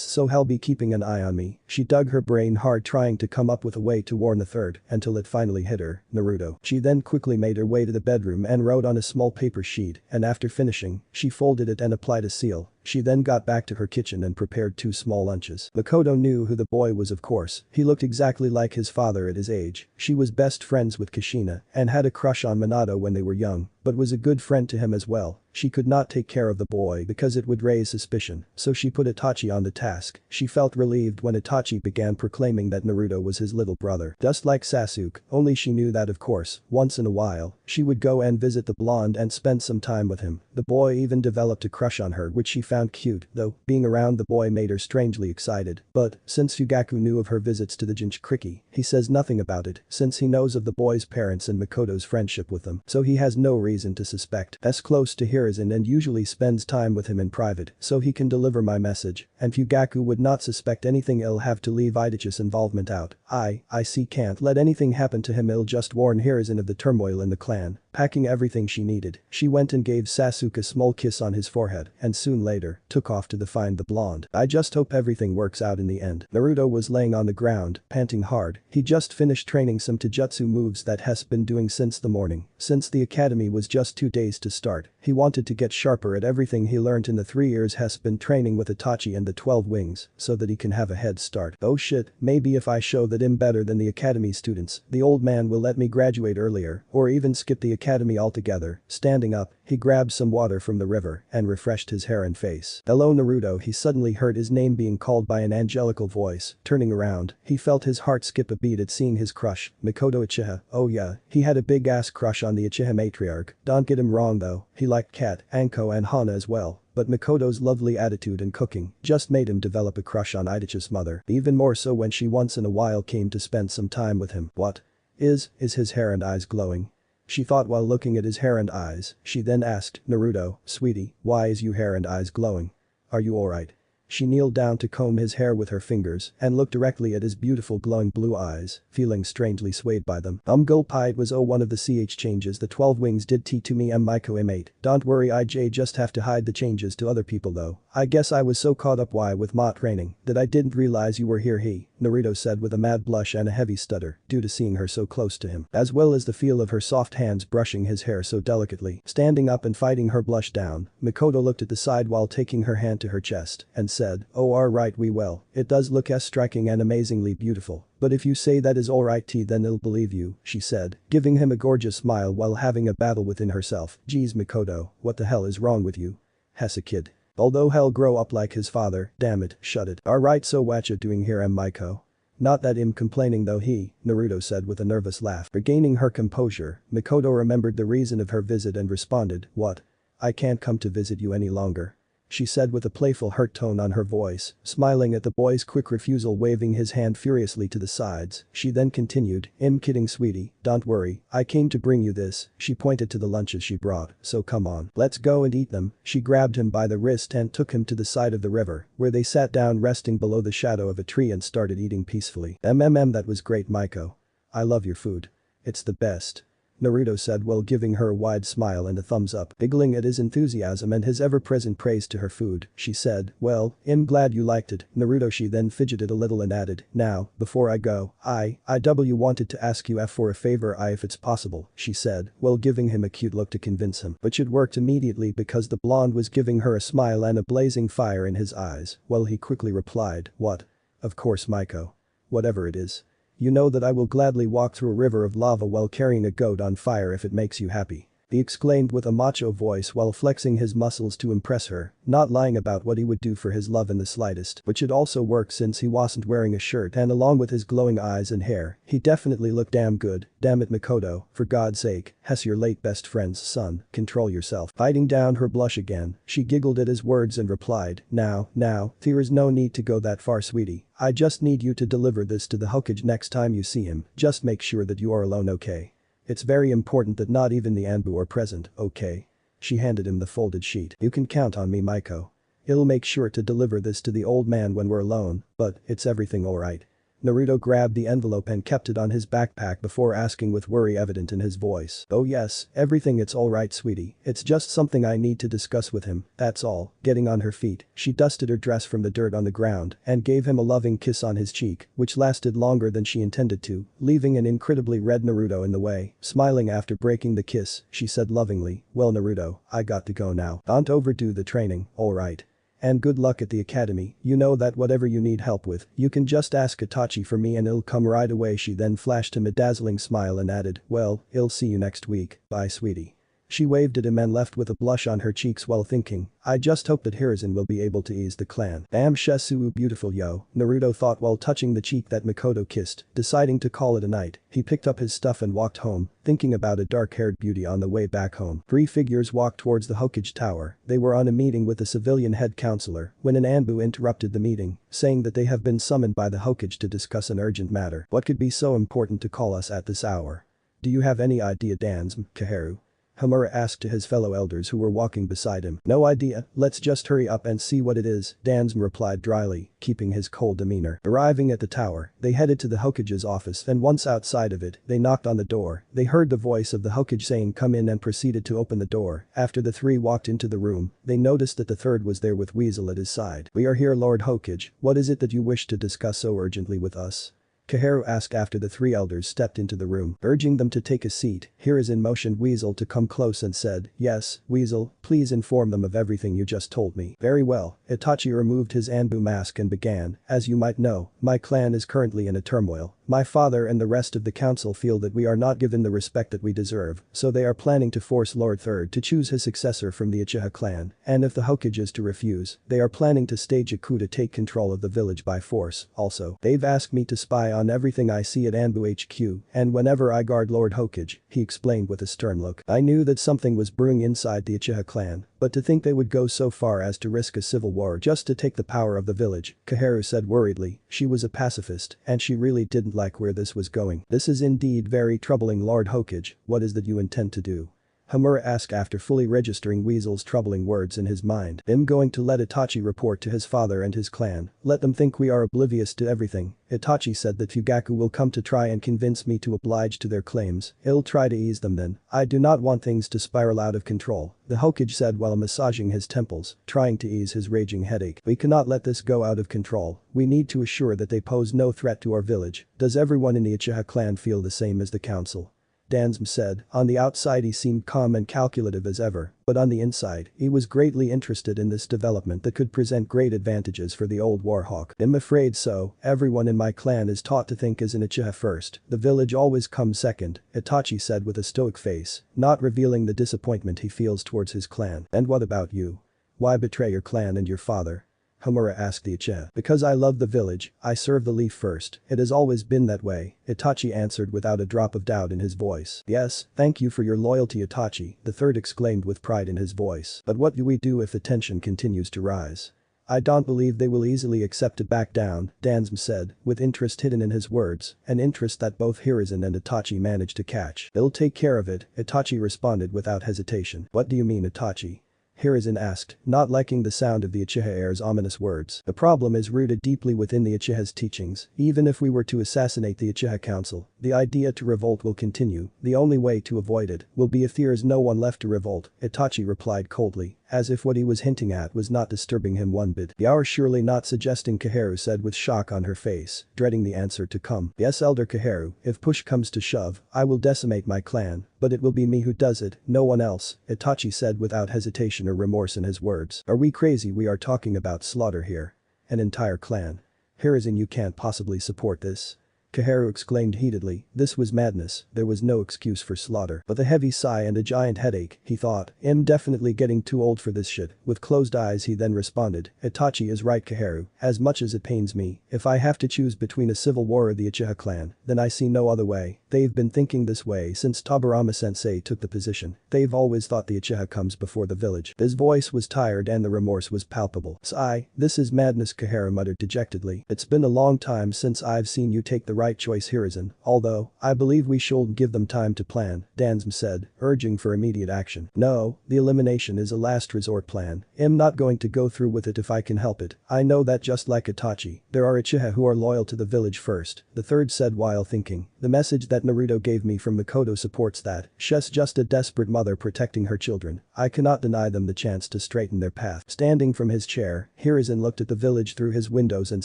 Speaker 1: so he'll be keeping an eye on me. She dug her brain hard trying to come up with a way to warn the third, until it finally hit her, Naruto. She then quickly made her way to the bedroom and wrote on a small paper sheet, and after finishing, she folded it and applied a seal. She then got back to her kitchen and prepared 2 small lunches. Makoto knew who the boy was, of course. He looked exactly like his father at his age. She was best friends with Kushina and had a crush on Minato when they were young, but was a good friend to him as well. She could not take care of the boy because it would raise suspicion, so she put Itachi on the task. She felt relieved when Itachi began proclaiming that Naruto was his little brother. Just like Sasuke, only she knew that of course, once in a while, she would go and visit the blonde and spend some time with him. The boy even developed a crush on her, which she found cute, though being around the boy made her strangely excited. But since Fugaku knew of her visits to the Jinchuriki, he says nothing about it since he knows of the boy's parents and Makoto's friendship with them, so he has no reason to suspect. As close to Hiruzen and usually spends time with him in private, so he can deliver my message, and Fugaku would not suspect anything. I'll have to leave Itachi's involvement out. I can't let anything happen to him. I'll just warn Hiruzen of the turmoil in the clan. Packing everything she needed, she went and gave Sasuke a small kiss on his forehead and soon later, took off to find the blonde. I just hope everything works out in the end. Naruto was laying on the ground, panting hard. He just finished training some taijutsu moves that has been doing since the morning. Since the academy was just 2 days to start, he wanted to get sharper at everything he learned in the 3 years has been training with Itachi and the 12 wings, so that he can have a head start. Oh shit, maybe if I show that I'm better than the academy students, the old man will let me graduate earlier, or even skip the academy altogether. Standing up, he grabbed some water from the river and refreshed his hair and face. Hello Naruto. He suddenly heard his name being called by an angelical voice. Turning around, he felt his heart skip a beat at seeing his crush, Mikoto Uchiha. Oh yeah, he had a big ass crush on the Uchiha matriarch. Don't get him wrong though, he liked Kat, Anko and Hana as well. But Mikoto's lovely attitude and cooking just made him develop a crush on Itachi's mother, even more so when she once in a while came to spend some time with him. What? Is his hair and eyes glowing? She thought while looking at his hair and eyes. She then asked, Naruto, sweetie, why is your hair and eyes glowing? Are you alright? She kneeled down to comb his hair with her fingers and looked directly at his beautiful glowing blue eyes, feeling strangely swayed by them. Gulpai it was one of the CH changes the 12 wings did T to me Miko M8. Don't worry IJ just have to hide the changes to other people though. I guess I was so caught up with ma training that I didn't realize you were here Naruto said with a mad blush and a heavy stutter due to seeing her so close to him, as well as the feel of her soft hands brushing his hair so delicately. Standing up and fighting her blush down, Mikoto looked at the side while taking her hand to her chest and said, oh alright we will. It does look as striking and amazingly beautiful. But if you say that is alright then I'll believe you, she said, giving him a gorgeous smile while having a battle within herself. Geez Mikoto, what the hell is wrong with you? Has a kid. Although hell grow up like his father, damn it, shut it. Alright so what you doing here Miko? Not that I'm complaining though Naruto said with a nervous laugh. Regaining her composure, Mikoto remembered the reason of her visit and responded, what? I can't come to visit you any longer. She said with a playful hurt tone on her voice, smiling at the boy's quick refusal waving his hand furiously to the sides. She then continued, I'm kidding sweetie, don't worry, I came to bring you this. She pointed to the lunches she brought, so come on. Let's go and eat them. She grabbed him by the wrist and took him to the side of the river, where they sat down resting below the shadow of a tree and started eating peacefully. That was great Miko. I love your food. It's the best. Naruto said while giving her a wide smile and a thumbs up. Giggling at his enthusiasm and his ever-present praise to her food, she said, well, I'm glad you liked it, Naruto. She then fidgeted a little and added, now, before I go, I wanted to ask you for a favor if it's possible, she said, while giving him a cute look to convince him. But it worked immediately because the blonde was giving her a smile and a blazing fire in his eyes, while he quickly replied, what? Of course Miko. Whatever it is. You know that I will gladly walk through a river of lava while carrying a goat on fire if it makes you happy. He exclaimed with a macho voice while flexing his muscles to impress her, not lying about what he would do for his love in the slightest, which it also worked since he wasn't wearing a shirt and along with his glowing eyes and hair, he definitely looked damn good. Damn it Mikoto, for God's sake, has your late best friend's son, control yourself. Hiding down her blush again, she giggled at his words and replied, now, there is no need to go that far sweetie. I just need you to deliver this to the Hokage next time you see him, just make sure that you are alone okay? It's very important that not even the Anbu are present, okay? She handed him the folded sheet. You can count on me Miko. I'll make sure to deliver this to the old man when we're alone, but it's everything alright? Naruto grabbed the envelope and kept it on his backpack before asking with worry evident in his voice. Oh yes, everything it's alright sweetie, it's just something I need to discuss with him, that's all. Getting on her feet, she dusted her dress from the dirt on the ground and gave him a loving kiss on his cheek, which lasted longer than she intended to, leaving an incredibly red Naruto in the way. Smiling after breaking the kiss, she said lovingly, well Naruto, I got to go now. Don't overdo the training, alright? And good luck at the academy, you know that whatever you need help with, you can just ask Itachi for me and I'll come right away. She then flashed him a dazzling smile and added, well, I'll see you next week, bye sweetie. She waved at him and left with a blush on her cheeks while thinking, I just hope that Hiruzen will be able to ease the clan. Damn Shesuu beautiful yo, Naruto thought while touching the cheek that Mikoto kissed, deciding to call it a night. He picked up his stuff and walked home, thinking about a dark-haired beauty on the way back home. Three figures walked towards the Hokage tower. They were on a meeting with the civilian head counselor when an Anbu interrupted the meeting, saying that they have been summoned by the Hokage to discuss an urgent matter. What could be so important to call us at this hour? Do you have any idea Dansum, Kaharu? Hamura asked to his fellow elders who were walking beside him. No idea, let's just hurry up and see what it is, Dansum replied dryly, keeping his cold demeanor. Arriving at the tower, they headed to the Hokage's office and once outside of it, they knocked on the door. They heard the voice of the Hokage saying come in and proceeded to open the door. After the three walked into the room, they noticed that the third was there with Weasel at his side. We are here Lord Hokage, what is it that you wish to discuss so urgently with us? Kaharu asked after the three elders stepped into the room, urging them to take a seat. Hiruzen motioned Weasel to come close and said, yes, Weasel, please inform them of everything you just told me. Very well, Itachi removed his Anbu mask and began, as you might know, my clan is currently in a turmoil. My father and the rest of the council feel that we are not given the respect that we deserve, so they are planning to force Lord Third to choose his successor from the Uchiha clan, and if the Hokage is to refuse, they are planning to stage a coup to take control of the village by force. Also, they've asked me to spy on everything I see at Anbu HQ, and whenever I guard Lord Hokage, he explained with a stern look. I knew that something was brewing inside the Uchiha clan, but to think they would go so far as to risk a civil war just to take the power of the village, Kaharu said worriedly. She was a pacifist, and she really didn't like where this was going. This is indeed very troubling Lord Hokage, what is that you intend to do? Homura asked after fully registering Weasel's troubling words in his mind. I'm going to let Itachi report to his father and his clan. Let them think we are oblivious to everything. Itachi said that Fugaku will come to try and convince me to oblige to their claims. He'll try to ease them then. I do not want things to spiral out of control, the Hokage said while massaging his temples, trying to ease his raging headache. We cannot let this go out of control. We need to assure that they pose no threat to our village. Does everyone in the Uchiha clan feel the same as the council? Dansum said. On the outside he seemed calm and calculative as ever, but on the inside, he was greatly interested in this development that could present great advantages for the old warhawk. I'm afraid so, everyone in my clan is taught to think as an Uchiha first, the village always comes second, Itachi said with a stoic face, not revealing the disappointment he feels towards his clan. And what about you? Why betray your clan and your father? Homura asked the Uchiha. Because I love the village, I serve the leaf first, it has always been that way, Itachi answered without a drop of doubt in his voice. Yes, thank you for your loyalty Itachi, the third exclaimed with pride in his voice. But what do we do if the tension continues to rise? I don't believe they will easily accept to back down, Dansum said, with interest hidden in his words, an interest that both Hiruzen and Itachi managed to catch. They'll take care of it, Itachi responded without hesitation. What do you mean Itachi? Hiruzen asked, not liking the sound of the Uchiha heir's ominous words. The problem is rooted deeply within the Uchiha's teachings. Even if we were to assassinate the Uchiha council, the idea to revolt will continue. The only way to avoid it will be if there is no one left to revolt, Itachi replied coldly, as if what he was hinting at was not disturbing him one bit. You are surely not suggesting, Kaharu said with shock on her face, dreading the answer to come. Yes, Elder Kaharu, if push comes to shove, I will decimate my clan, but it will be me who does it, no one else, Itachi said without hesitation or remorse in his words. Are we crazy? We are talking about slaughter here. An entire clan. Hiruzen, you can't possibly support this. Kaharu exclaimed heatedly, this was madness, there was no excuse for slaughter. But a heavy sigh and a giant headache, he thought, I'm definitely getting too old for this shit. With closed eyes he then responded, Itachi is right Kaharu, as much as it pains me, if I have to choose between a civil war or the Uchiha clan, then I see no other way. They've been thinking this way since Tobirama-sensei took the position. They've always thought the Uchiha comes before the village. His voice was tired and the remorse was palpable. Sigh, this is madness Kaharu muttered dejectedly. It's been a long time since I've seen you take the right choice Hiruzen, although, I believe we should give them time to plan, Dansum said, urging for immediate action. No, the elimination is a last resort plan. I'm not going to go through with it if I can help it. I know that just like Itachi, there are Uchiha who are loyal to the village first, the third said while thinking. The message that Naruto gave me from Mikoto supports that. She's just a desperate mother protecting her children. I cannot deny them the chance to straighten their path. Standing from his chair, Hiruzen looked at the village through his windows and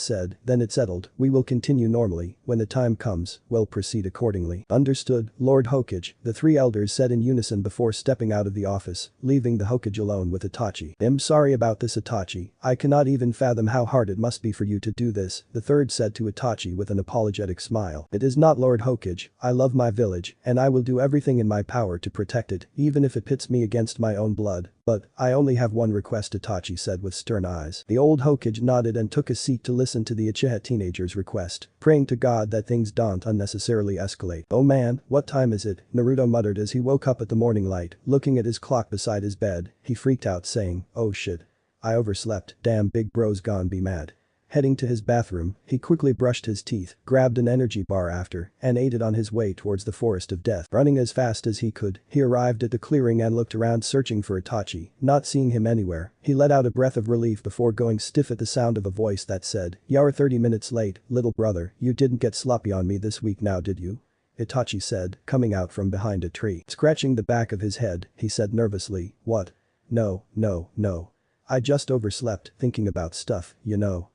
Speaker 1: said, then it's settled, we will continue normally, when the time comes, we'll proceed accordingly. Understood, Lord Hokage, the three elders said in unison before stepping out of the office, leaving the Hokage alone with Itachi. I'm sorry about this Itachi, I cannot even fathom how hard it must be for you to do this, the third said to Itachi with an apologetic smile. It is not Lord Hokage, I love my village, and I will do everything in my power to protect it, even if it pits me against my own blood. But, I only have one request Itachi said with stern eyes. The old Hokage nodded and took a seat to listen to the Uchiha teenager's request, praying to God that things don't unnecessarily escalate. Oh man, what time is it? Naruto muttered as he woke up at the morning light, looking at his clock beside his bed, he freaked out saying, oh shit. I overslept, damn big bro's gone be mad. Heading to his bathroom, he quickly brushed his teeth, grabbed an energy bar after, and ate it on his way towards the forest of death. Running as fast as he could, he arrived at the clearing and looked around searching for Itachi, not seeing him anywhere. He let out a breath of relief before going stiff at the sound of a voice that said, "You're 30 minutes late, little brother, you didn't get sloppy on me this week now did you?" Itachi said, coming out from behind a tree. Scratching the back of his head, he said nervously, "What? No. I just overslept, thinking about stuff, you know."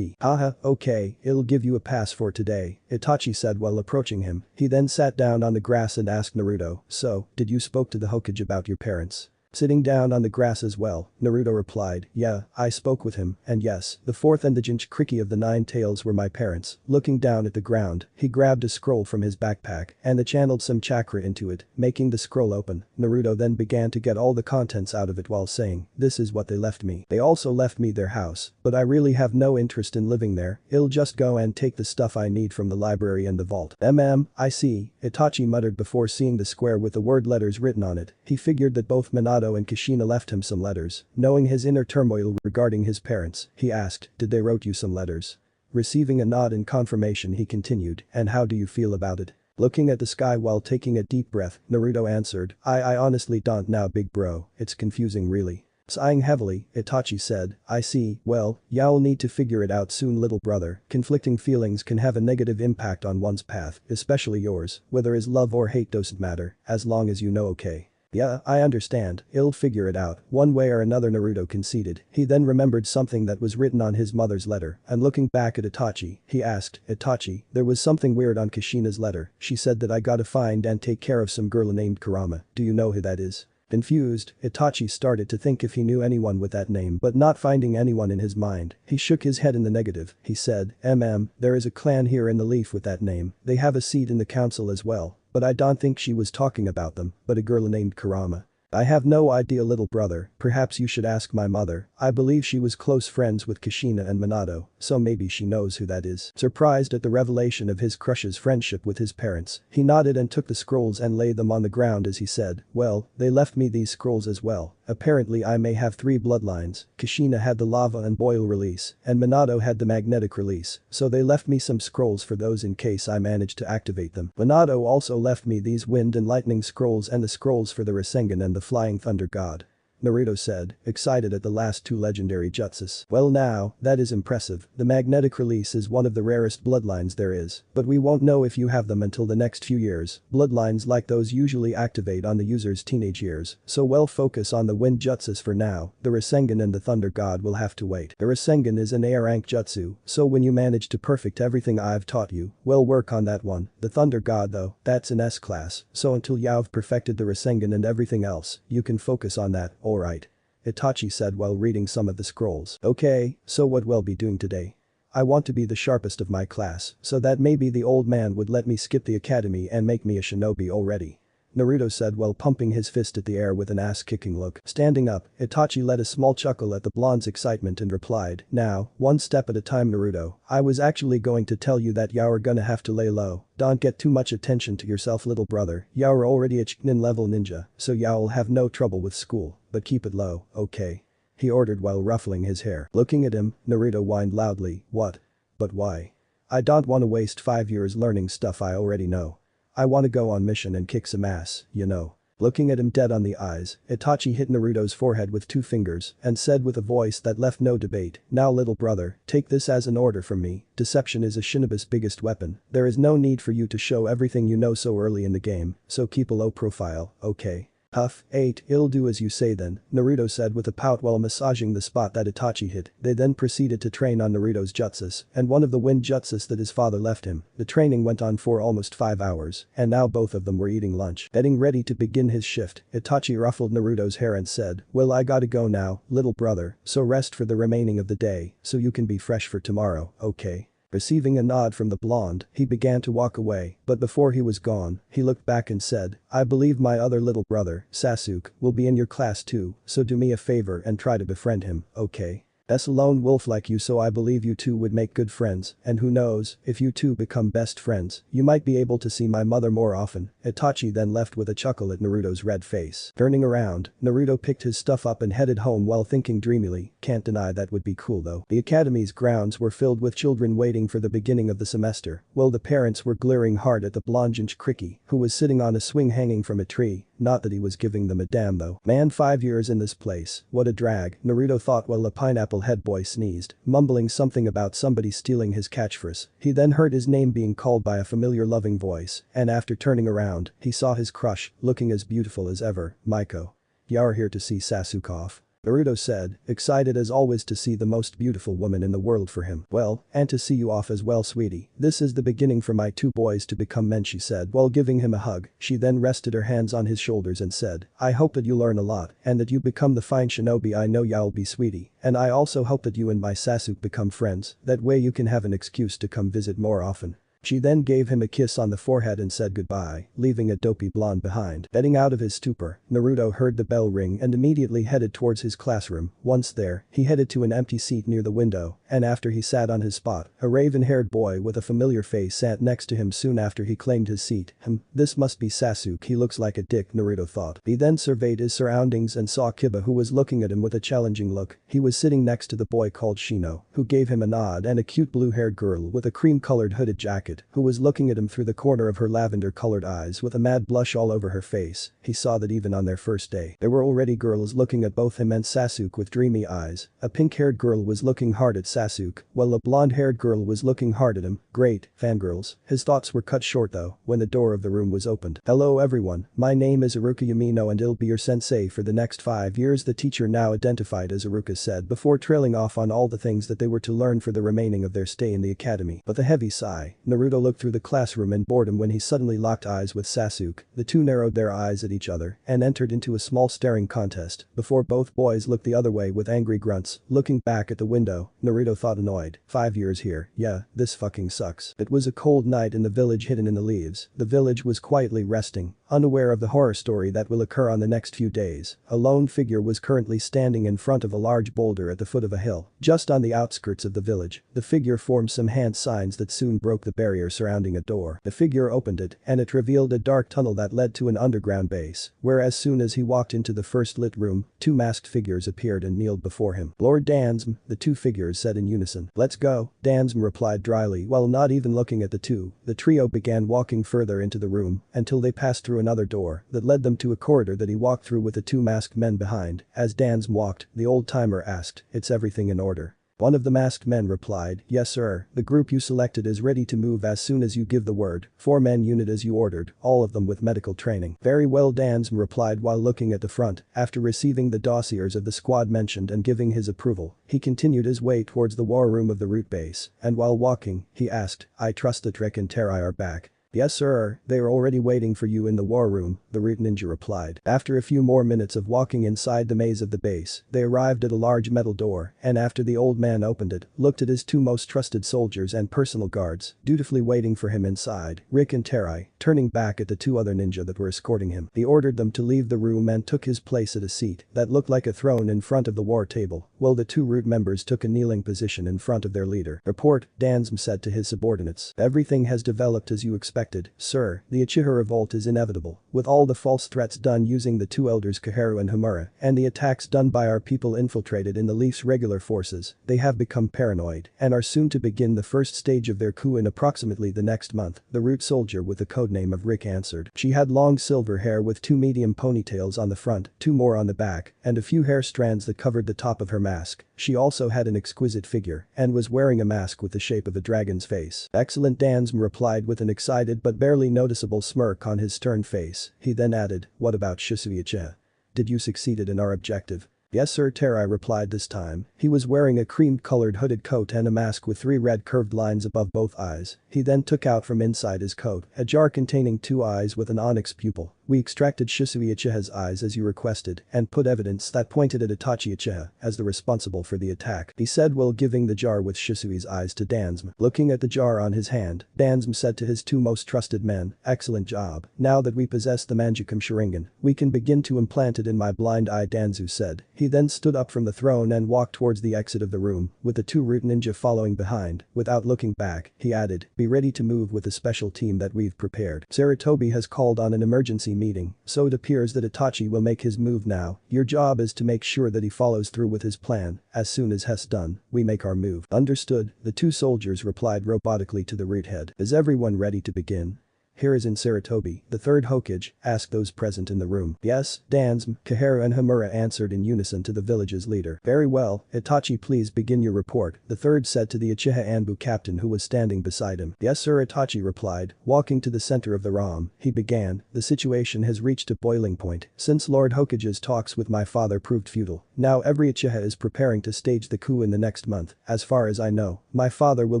Speaker 1: Haha, okay, it'll give you a pass for today, Itachi said while approaching him. He then sat down on the grass and asked Naruto, so, did you spoke to the Hokage about your parents? Sitting down on the grass as well, Naruto replied, yeah, I spoke with him, and yes, the fourth and the Jinchuriki of the 9 tails were my parents. Looking down at the ground, he grabbed a scroll from his backpack and channeled some chakra into it, making the scroll open. Naruto then began to get all the contents out of it while saying, this is what they left me. They also left me their house, but I really have no interest in living there, I'll just go and take the stuff I need from the library and the vault. I see, Itachi muttered before seeing the square with the word letters written on it. He figured that both Minato and Kushina left him some letters. Knowing his inner turmoil regarding his parents, he asked, did they wrote you some letters? Receiving a nod in confirmation he continued, and how do you feel about it? Looking at the sky while taking a deep breath, Naruto answered, I honestly don't know big bro, it's confusing really. Sighing heavily, Itachi said, I see, well, you'll need to figure it out soon little brother, conflicting feelings can have a negative impact on one's path, especially yours, whether is love or hate doesn't matter, as long as you know okay. Yeah, I understand, I'll figure it out, one way or another Naruto conceded. He then remembered something that was written on his mother's letter, and looking back at Itachi, he asked, Itachi, there was something weird on Kushina's letter, she said that I gotta find and take care of some girl named Kurama, do you know who that is? Confused, Itachi started to think if he knew anyone with that name but not finding anyone in his mind, he shook his head in the negative, he said, there is a clan here in the Leaf with that name, they have a seat in the council as well, but I don't think she was talking about them, but a girl named Kurama. I have no idea little brother, perhaps you should ask my mother, I believe she was close friends with Kushina and Minato, so maybe she knows who that is. Surprised at the revelation of his crush's friendship with his parents, he nodded and took the scrolls and laid them on the ground as he said, well, they left me these scrolls as well, apparently I may have 3 bloodlines, Kushina had the lava and boil release, and Minato had the magnetic release, so they left me some scrolls for those in case I managed to activate them. Minato also left me these wind and lightning scrolls and the scrolls for the Rasengan and the flying thunder god. Naruto said, excited at the last 2 legendary jutsus. Well now, that is impressive, the magnetic release is one of the rarest bloodlines there is, but we won't know if you have them until the next few years, bloodlines like those usually activate on the user's teenage years, so we'll focus on the wind jutsus for now, the Rasengan and the thunder god will have to wait. The Rasengan is an A rank jutsu, so when you manage to perfect everything I've taught you, we'll work on that one, the thunder god though, that's an S class, so until you've perfected the Rasengan and everything else, you can focus on that. Alright. Itachi said while reading some of the scrolls. Okay, so what we'll be doing today? I want to be the sharpest of my class, so that maybe the old man would let me skip the academy and make me a shinobi already. Naruto said while pumping his fist at the air with an ass-kicking look. Standing up, Itachi let a small chuckle at the blonde's excitement and replied, now, one step at a time Naruto, I was actually going to tell you that you're gonna have to lay low, don't get too much attention to yourself little brother, you're already a Chunin level ninja, so you'll have no trouble with school, but keep it low, okay? He ordered while ruffling his hair. Looking at him, Naruto whined loudly, what? But why? I don't wanna waste 5 years learning stuff I already know. I wanna go on mission and kick some ass, you know. Looking at him dead on the eyes, Itachi hit Naruto's forehead with 2 fingers and said with a voice that left no debate, now little brother, take this as an order from me, deception is a shinobi's biggest weapon, there is no need for you to show everything you know so early in the game, so keep a low profile, okay? Huff, 8, I'll do as you say then, Naruto said with a pout while massaging the spot that Itachi hit. They then proceeded to train on Naruto's jutsus and one of the wind jutsus that his father left him. The training went on for almost 5 hours, and now both of them were eating lunch. Getting ready to begin his shift, Itachi ruffled Naruto's hair and said, well I gotta go now, little brother, so rest for the remaining of the day, so you can be fresh for tomorrow, okay? Receiving a nod from the blonde, he began to walk away, but before he was gone, he looked back and said, I believe my other little brother, Sasuke, will be in your class too, so do me a favor and try to befriend him, okay? That's a lone wolf like you so I believe you two would make good friends, and who knows, if you two become best friends, you might be able to see my mother more often. Itachi then left with a chuckle at Naruto's red face. Turning around, Naruto picked his stuff up and headed home while thinking dreamily, can't deny that would be cool though. The academy's grounds were filled with children waiting for the beginning of the semester, while the parents were glaring hard at the blonde Cricky, who was sitting on a swing hanging from a tree. Not that he was giving them a damn though. Man 5 years in this place, what a drag, Naruto thought while the pineapple head boy sneezed, mumbling something about somebody stealing his catchphrase. He then heard his name being called by a familiar loving voice, and after turning around, he saw his crush, looking as beautiful as ever, Maiko. You're here to see Sasuke off? Naruto said, excited as always to see the most beautiful woman in the world for him. Well, and to see you off as well sweetie. This is the beginning for my 2 boys to become men she said while giving him a hug. She then rested her hands on his shoulders and said, I hope that you learn a lot and that you become the fine shinobi I know you'll be sweetie. And I also hope that you and my Sasuke become friends, that way you can have an excuse to come visit more often. She then gave him a kiss on the forehead and said goodbye, leaving a dopey blonde behind. Getting out of his stupor, Naruto heard the bell ring and immediately headed towards his classroom. Once there, he headed to an empty seat near the window, and after he sat on his spot, a raven-haired boy with a familiar face sat next to him soon after he claimed his seat. This must be Sasuke, he looks like a dick, Naruto thought. He then surveyed his surroundings and saw Kiba who was looking at him with a challenging look. He was sitting next to the boy called Shino, who gave him a nod, and a cute blue-haired girl with a cream-colored hooded jacket Negelected, who was looking at him through the corner of her lavender-colored eyes with a mad blush all over her face. He saw that even on their first day, there were already girls looking at both him and Sasuke with dreamy eyes. A pink-haired girl was looking hard at Sasuke, while a blonde-haired girl was looking hard at him. Great, fangirls. His thoughts were cut short though, when the door of the room was opened. "Hello everyone, my name is Iruka Yamino and I'll be your sensei for the next 5 years," the teacher, now identified as Iruka, said before trailing off on all the things that they were to learn for the remaining of their stay in the academy. With a heavy sigh, Naruto looked through the classroom in boredom when he suddenly locked eyes with Sasuke. The two narrowed their eyes at each other and entered into a small staring contest before both boys looked the other way with angry grunts. Looking back at the window, Naruto thought, annoyed. 5 years here, yeah, this fucking sucks. It was a cold night in the village hidden in the leaves. The village was quietly resting, unaware of the horror story that will occur on the next few days. A lone figure was currently standing in front of a large boulder at the foot of a hill, just on the outskirts of the village. The figure formed some hand signs that soon broke the barrier surrounding a door. The figure opened it, and it revealed a dark tunnel that led to an underground base, where as soon as he walked into the first lit room, two masked figures appeared and kneeled before him. "Lord Dansm," the two figures said in unison. "Let's go," Dansm replied dryly while not even looking at the two. The trio began walking further into the room until they passed through another door that led them to a corridor that he walked through with the two masked men behind. As Dansm walked, the old-timer asked, "It's everything in order?" One of the masked men replied, "Yes sir, the group you selected is ready to move as soon as you give the word. 4-man unit as you ordered, all of them with medical training." "Very well," Dansm replied while looking at the front. After receiving the dossiers of the squad mentioned and giving his approval, he continued his way towards the war room of the root base, and while walking, he asked, "I trust that Rick and Terai are back?" "Yes sir, they are already waiting for you in the war room," the root ninja replied. After a few more minutes of walking inside the maze of the base, they arrived at a large metal door, and after the old man opened it, looked at his two most trusted soldiers and personal guards, dutifully waiting for him inside, Rick and Terai, turning back at the two other ninja that were escorting him. He ordered them to leave the room and took his place at a seat that looked like a throne in front of the war table, while the two root members took a kneeling position in front of their leader. "Report," Dansm said to his subordinates. "Everything has developed as you expected, sir. The Uchiha revolt is inevitable. With all the false threats done using the two elders Koharu and Homura, and the attacks done by our people infiltrated in the Leaf's regular forces, they have become paranoid and are soon to begin the first stage of their coup in approximately the next month," the root soldier with the codename of Rick answered. She had long silver hair with two medium ponytails on the front, two more on the back, and a few hair strands that covered the top of her mask. She also had an exquisite figure and was wearing a mask with the shape of a dragon's face. "Excellent," Dansm replied with an excited but barely noticeable smirk on his stern face. He then added, "What about Shisui Uchiha? Did you succeeded in our objective?" "Yes sir," Terai replied this time. He was wearing a cream-colored hooded coat and a mask with 3 red curved lines above both eyes. He then took out from inside his coat a jar containing 2 eyes with an onyx pupil. "We extracted Shisui Uchiha's eyes as you requested and put evidence that pointed at Itachi Uchiha as the responsible for the attack," he said while giving the jar with Shisui's eyes to Dansm. Looking at the jar on his hand, Dansm said to his two most trusted men, "Excellent job. Now that we possess the Manjukam Sharingan, we can begin to implant it in my blind eye," Danzu said. He then stood up from the throne and walked towards the exit of the room, with the two root ninja following behind. Without looking back, he added, "Be ready to move with the special team that we've prepared. Sarutobi has called on an emergency meeting, so it appears that Itachi will make his move now. Your job is to make sure that he follows through with his plan. As soon as he's done, we make our move." "Understood," the two soldiers replied robotically to the root head. "Is everyone ready to begin?" "Here is in Sarutobi, the third Hokage," asked those present in the room. "Yes," Dansm, Koharu and Homura answered in unison to the village's leader. "Very well, Itachi, please begin your report," the third said to the Uchiha Anbu captain who was standing beside him. "Yes sir," Itachi replied, walking to the center of the room. He began, "The situation has reached a boiling point since Lord Hokage's talks with my father proved futile. Now every Uchiha is preparing to stage the coup in the next month. As far as I know, my father will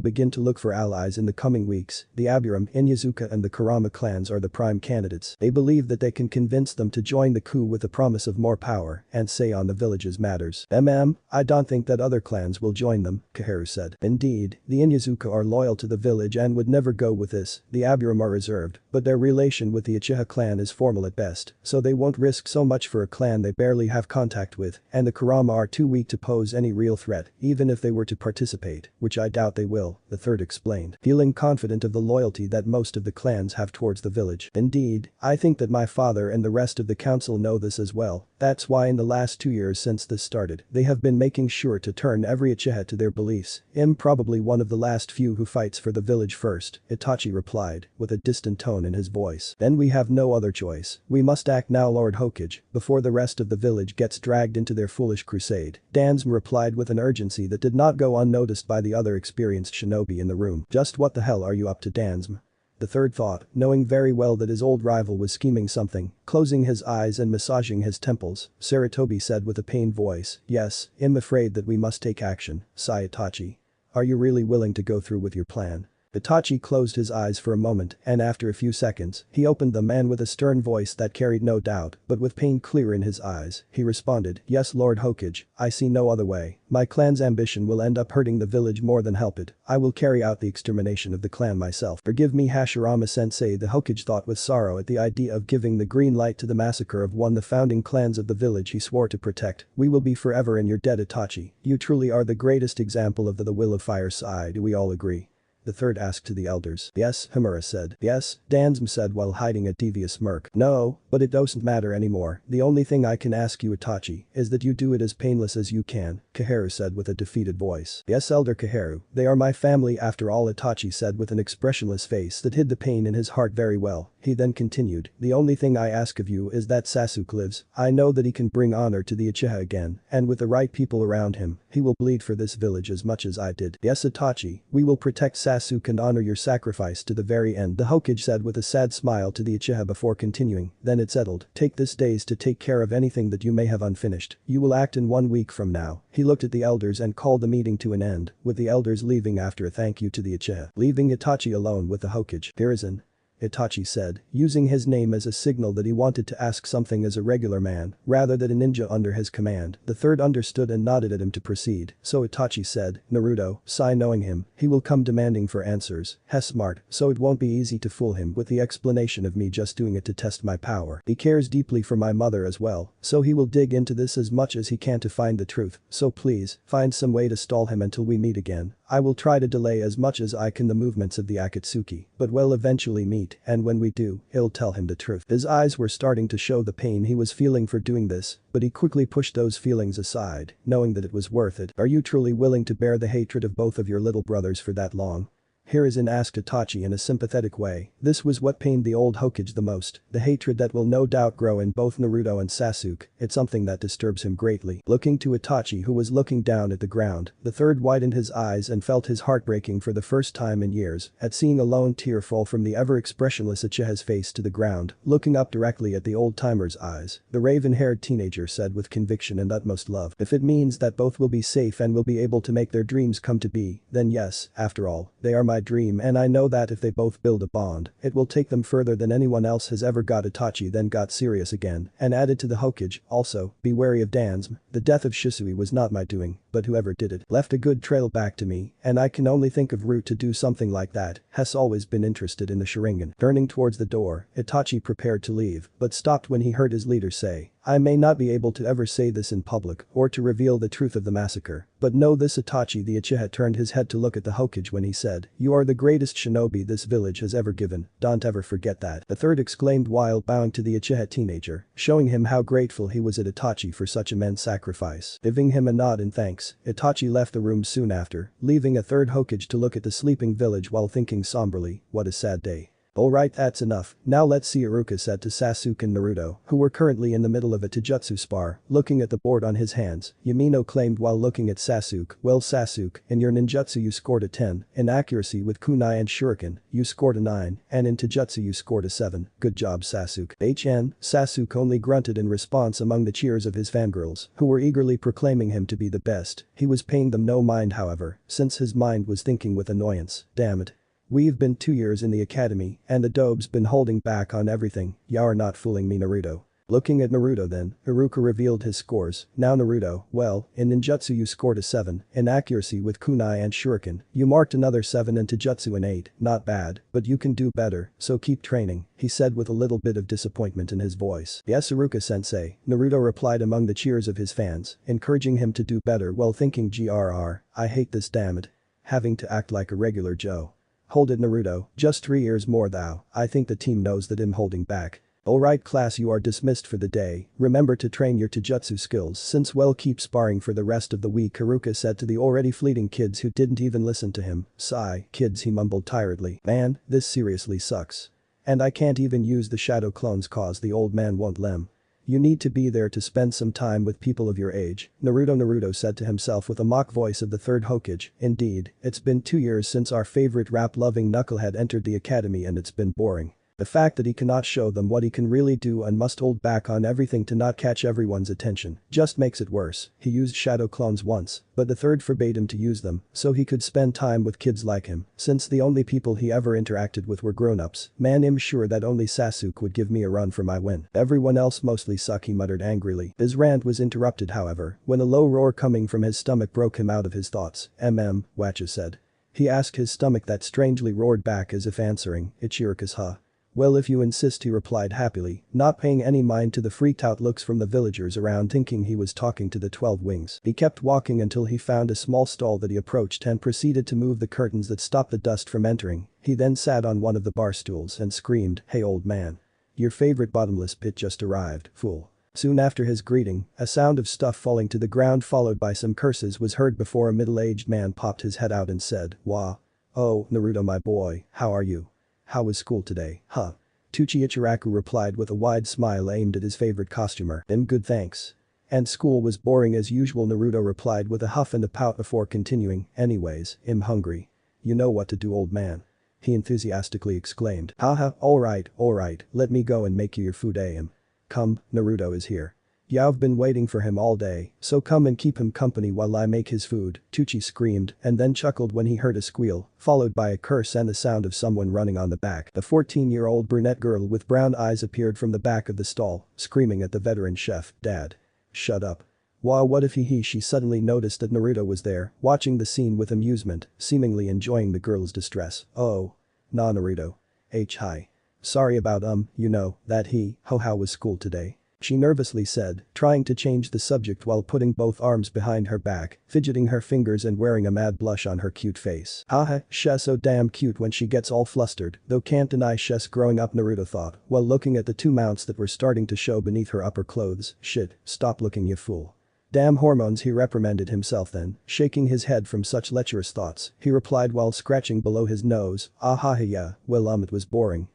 Speaker 1: begin to look for allies in the coming weeks. The Aburam, Inyazuka and the Kurama clans are the prime candidates. They believe that they can convince them to join the coup with the promise of more power and say on the village's matters. I don't think that other clans will join them," Koharu said. "Indeed, the Inyazuka are loyal to the village and would never go with this. The Aburam are reserved, but their relation with the Uchiha clan is formal at best, so they won't risk so much for a clan they barely have contact with, and the Kurama are too weak to pose any real threat, even if they were to participate, which I doubt they will," the third explained. Feeling confident of the loyalty that most of the clans have towards the village. Indeed, I think that my father and the rest of the council know this as well. That's why in the last 2 years since this started, they have been making sure to turn every Uchiha to their beliefs. I'm probably one of the last few who fights for the village first, Itachi replied, with a distant tone in his voice. Then we have no other choice. We must act now, Lord Hokage, before the rest of the village gets dragged into their foolish crusade. Dansum replied with an urgency that did not go unnoticed by the other experienced shinobi in the room. Just what the hell are you up to, Dansum? The third thought, knowing very well that his old rival was scheming something, closing his eyes and massaging his temples, Sarutobi said with a pained voice, yes, I'm afraid that we must take action, sighed Itachi. Are you really willing to go through with your plan? Itachi closed his eyes for a moment and after a few seconds, he opened them and with a stern voice that carried no doubt, but with pain clear in his eyes, he responded, yes Lord Hokage, I see no other way. My clan's ambition will end up hurting the village more than help it. I will carry out the extermination of the clan myself. Forgive me Hashirama-sensei, the Hokage thought with sorrow at the idea of giving the green light to the massacre of one of the founding clans of the village he swore to protect. We will be forever in your debt, Itachi. You truly are the greatest example of the will of fire side, do we all agree? The third asked to the elders. Yes, Himura said. Yes, Dansum said while hiding a devious smirk. No, but it doesn't matter anymore. The only thing I can ask you, Itachi, is that you do it as painless as you can, Kaharu said with a defeated voice. Yes, Elder Kaharu, they are my family after all, Itachi said with an expressionless face that hid the pain in his heart very well. He then continued, the only thing I ask of you is that Sasuke lives. I know that he can bring honor to the Uchiha again, and with the right people around him, he will bleed for this village as much as I did. Yes, Itachi, we will protect Sasuke and honor your sacrifice to the very end, the Hokage said with a sad smile to the Uchiha before continuing, then it's settled. Take this days to take care of anything that you may have unfinished. You will act in 1 week from now. He looked at the elders and called the meeting to an end, with the elders leaving after a thank you to the Uchiha, leaving Itachi alone with the Hokage. Hiruzen, Itachi said, using his name as a signal that he wanted to ask something as a regular man, rather than a ninja under his command. The third understood and nodded at him to proceed, so Itachi said, Naruto, Sai knowing him, he will come demanding for answers. He's smart, so it won't be easy to fool him with the explanation of me just doing it to test my power. He cares deeply for my mother as well, so he will dig into this as much as he can to find the truth, so please, find some way to stall him until we meet again. I will try to delay as much as I can the movements of the Akatsuki, but we'll eventually meet, and when we do, he'll tell him the truth. His eyes were starting to show the pain he was feeling for doing this, but he quickly pushed those feelings aside, knowing that it was worth it. Are you truly willing to bear the hatred of both of your little brothers for that long? Hiruzen asked Itachi in a sympathetic way. This was what pained the old Hokage the most, the hatred that will no doubt grow in both Naruto and Sasuke. It's something that disturbs him greatly. Looking to Itachi, who was looking down at the ground, the third widened his eyes and felt his heart breaking for the first time in years at seeing a lone tear fall from the ever-expressionless Uchiha's face to the ground, looking up directly at the old-timer's eyes. The raven-haired teenager said with conviction and utmost love, if it means that both will be safe and will be able to make their dreams come to be, then yes, after all, they are my dream, and I know that if they both build a bond, it will take them further than anyone else has ever got. Itachi then got serious again and added to the Hokage, also, be wary of Dansum. The death of Shisui was not my doing, but whoever did it left a good trail back to me, and I can only think of Root to do something like that. Has always been interested in the Sharingan. Turning towards the door, Itachi prepared to leave, but stopped when he heard his leader say, I may not be able to ever say this in public or to reveal the truth of the massacre, but know this, Itachi. The Uchiha turned his head to look at the Hokage when he said, you are the greatest shinobi this village has ever given, don't ever forget that. The third exclaimed while bowing to the Uchiha teenager, showing him how grateful he was at Itachi for such immense sacrifice. Giving him a nod in thanks, Itachi left the room soon after, leaving a third Hokage to look at the sleeping village while thinking somberly, what a sad day. Alright, that's enough, now let's see, Iruka said to Sasuke and Naruto, who were currently in the middle of a taijutsu spar, looking at the board on his hands. Yamino claimed while looking at Sasuke, well Sasuke, in your ninjutsu you scored a 10, in accuracy with kunai and shuriken, you scored a 9, and in taijutsu you scored a 7, good job Sasuke. Sasuke only grunted in response among the cheers of his fangirls, who were eagerly proclaiming him to be the best. He was paying them no mind however, since his mind was thinking with annoyance, damn it. We've been 2 years in the academy, and the dobe's been holding back on everything, you're not fooling me, Naruto. Looking at Naruto then, Iruka revealed his scores. Now Naruto, well, in ninjutsu you scored a 7, in accuracy with kunai and shuriken, you marked another 7 and taijutsu an 8, not bad, but you can do better, so keep training, he said with a little bit of disappointment in his voice. Yes Iruka-sensei, Naruto replied among the cheers of his fans, encouraging him to do better while thinking grr, I hate this, damn it. Having to act like a regular Joe. Hold it Naruto, just 3 years more thou, I think the team knows that I'm holding back. Alright class, you are dismissed for the day, remember to train your taijutsu skills since we'll keep sparring for the rest of the week, Haruka said to the already fleeting kids who didn't even listen to him. Sigh, kids, he mumbled tiredly. Man, this seriously sucks. And I can't even use the shadow clones cause the old man won't lem. You need to be there to spend some time with people of your age, Naruto said to himself with a mock voice of the third Hokage. Indeed, it's been 2 years since our favorite rap-loving knucklehead entered the academy and it's been boring. The fact that he cannot show them what he can really do and must hold back on everything to not catch everyone's attention just makes it worse. He used shadow clones once, but the third forbade him to use them so he could spend time with kids like him, since the only people he ever interacted with were grown-ups. Man, I'm sure that only Sasuke would give me a run for my win. Everyone else mostly suck, he muttered angrily. His rant was interrupted however, when a low roar coming from his stomach broke him out of his thoughts. Wacha said. He asked his stomach that strangely roared back as if answering, Ichirika's huh? Well, if you insist, he replied happily, not paying any mind to the freaked out looks from the villagers around thinking he was talking to the 12 wings. He kept walking until he found a small stall that he approached and proceeded to move the curtains that stopped the dust from entering. He then sat on one of the bar stools and screamed, hey old man. Your favorite bottomless pit just arrived, fool. Soon after his greeting, a sound of stuff falling to the ground followed by some curses was heard before a middle-aged man popped his head out and said, wah. Oh, Naruto my boy, how are you? How was school today, huh? Tuchi Ichiraku replied with a wide smile aimed at his favorite costumer. Good thanks. And school was boring as usual, Naruto replied with a huff and a pout before continuing, anyways, I'm hungry. You know what to do old man. He enthusiastically exclaimed. Haha, alright, let me go and make you your food am. Come, Naruto is here. You've been waiting for him all day, so come and keep him company while I make his food, Tucci screamed and then chuckled when he heard a squeal, followed by a curse and the sound of someone running on the back. The 14-year-old brunette girl with brown eyes appeared from the back of the stall, screaming at the veteran chef, Dad. Shut up. Wow, what if she suddenly noticed that Naruto was there, watching the scene with amusement, seemingly enjoying the girl's distress. Oh. Nah Naruto. Hi. Sorry about that how was school today? She nervously said, trying to change the subject while putting both arms behind her back, fidgeting her fingers and wearing a mad blush on her cute face. Haha, she's so damn cute when she gets all flustered, though can't deny she's growing up, Naruto thought, while looking at the 2 mounts that were starting to show beneath her upper clothes. Shit, stop looking you fool. Damn hormones, he reprimanded himself then, shaking his head from such lecherous thoughts, he replied while scratching below his nose, yeah, well it was boring,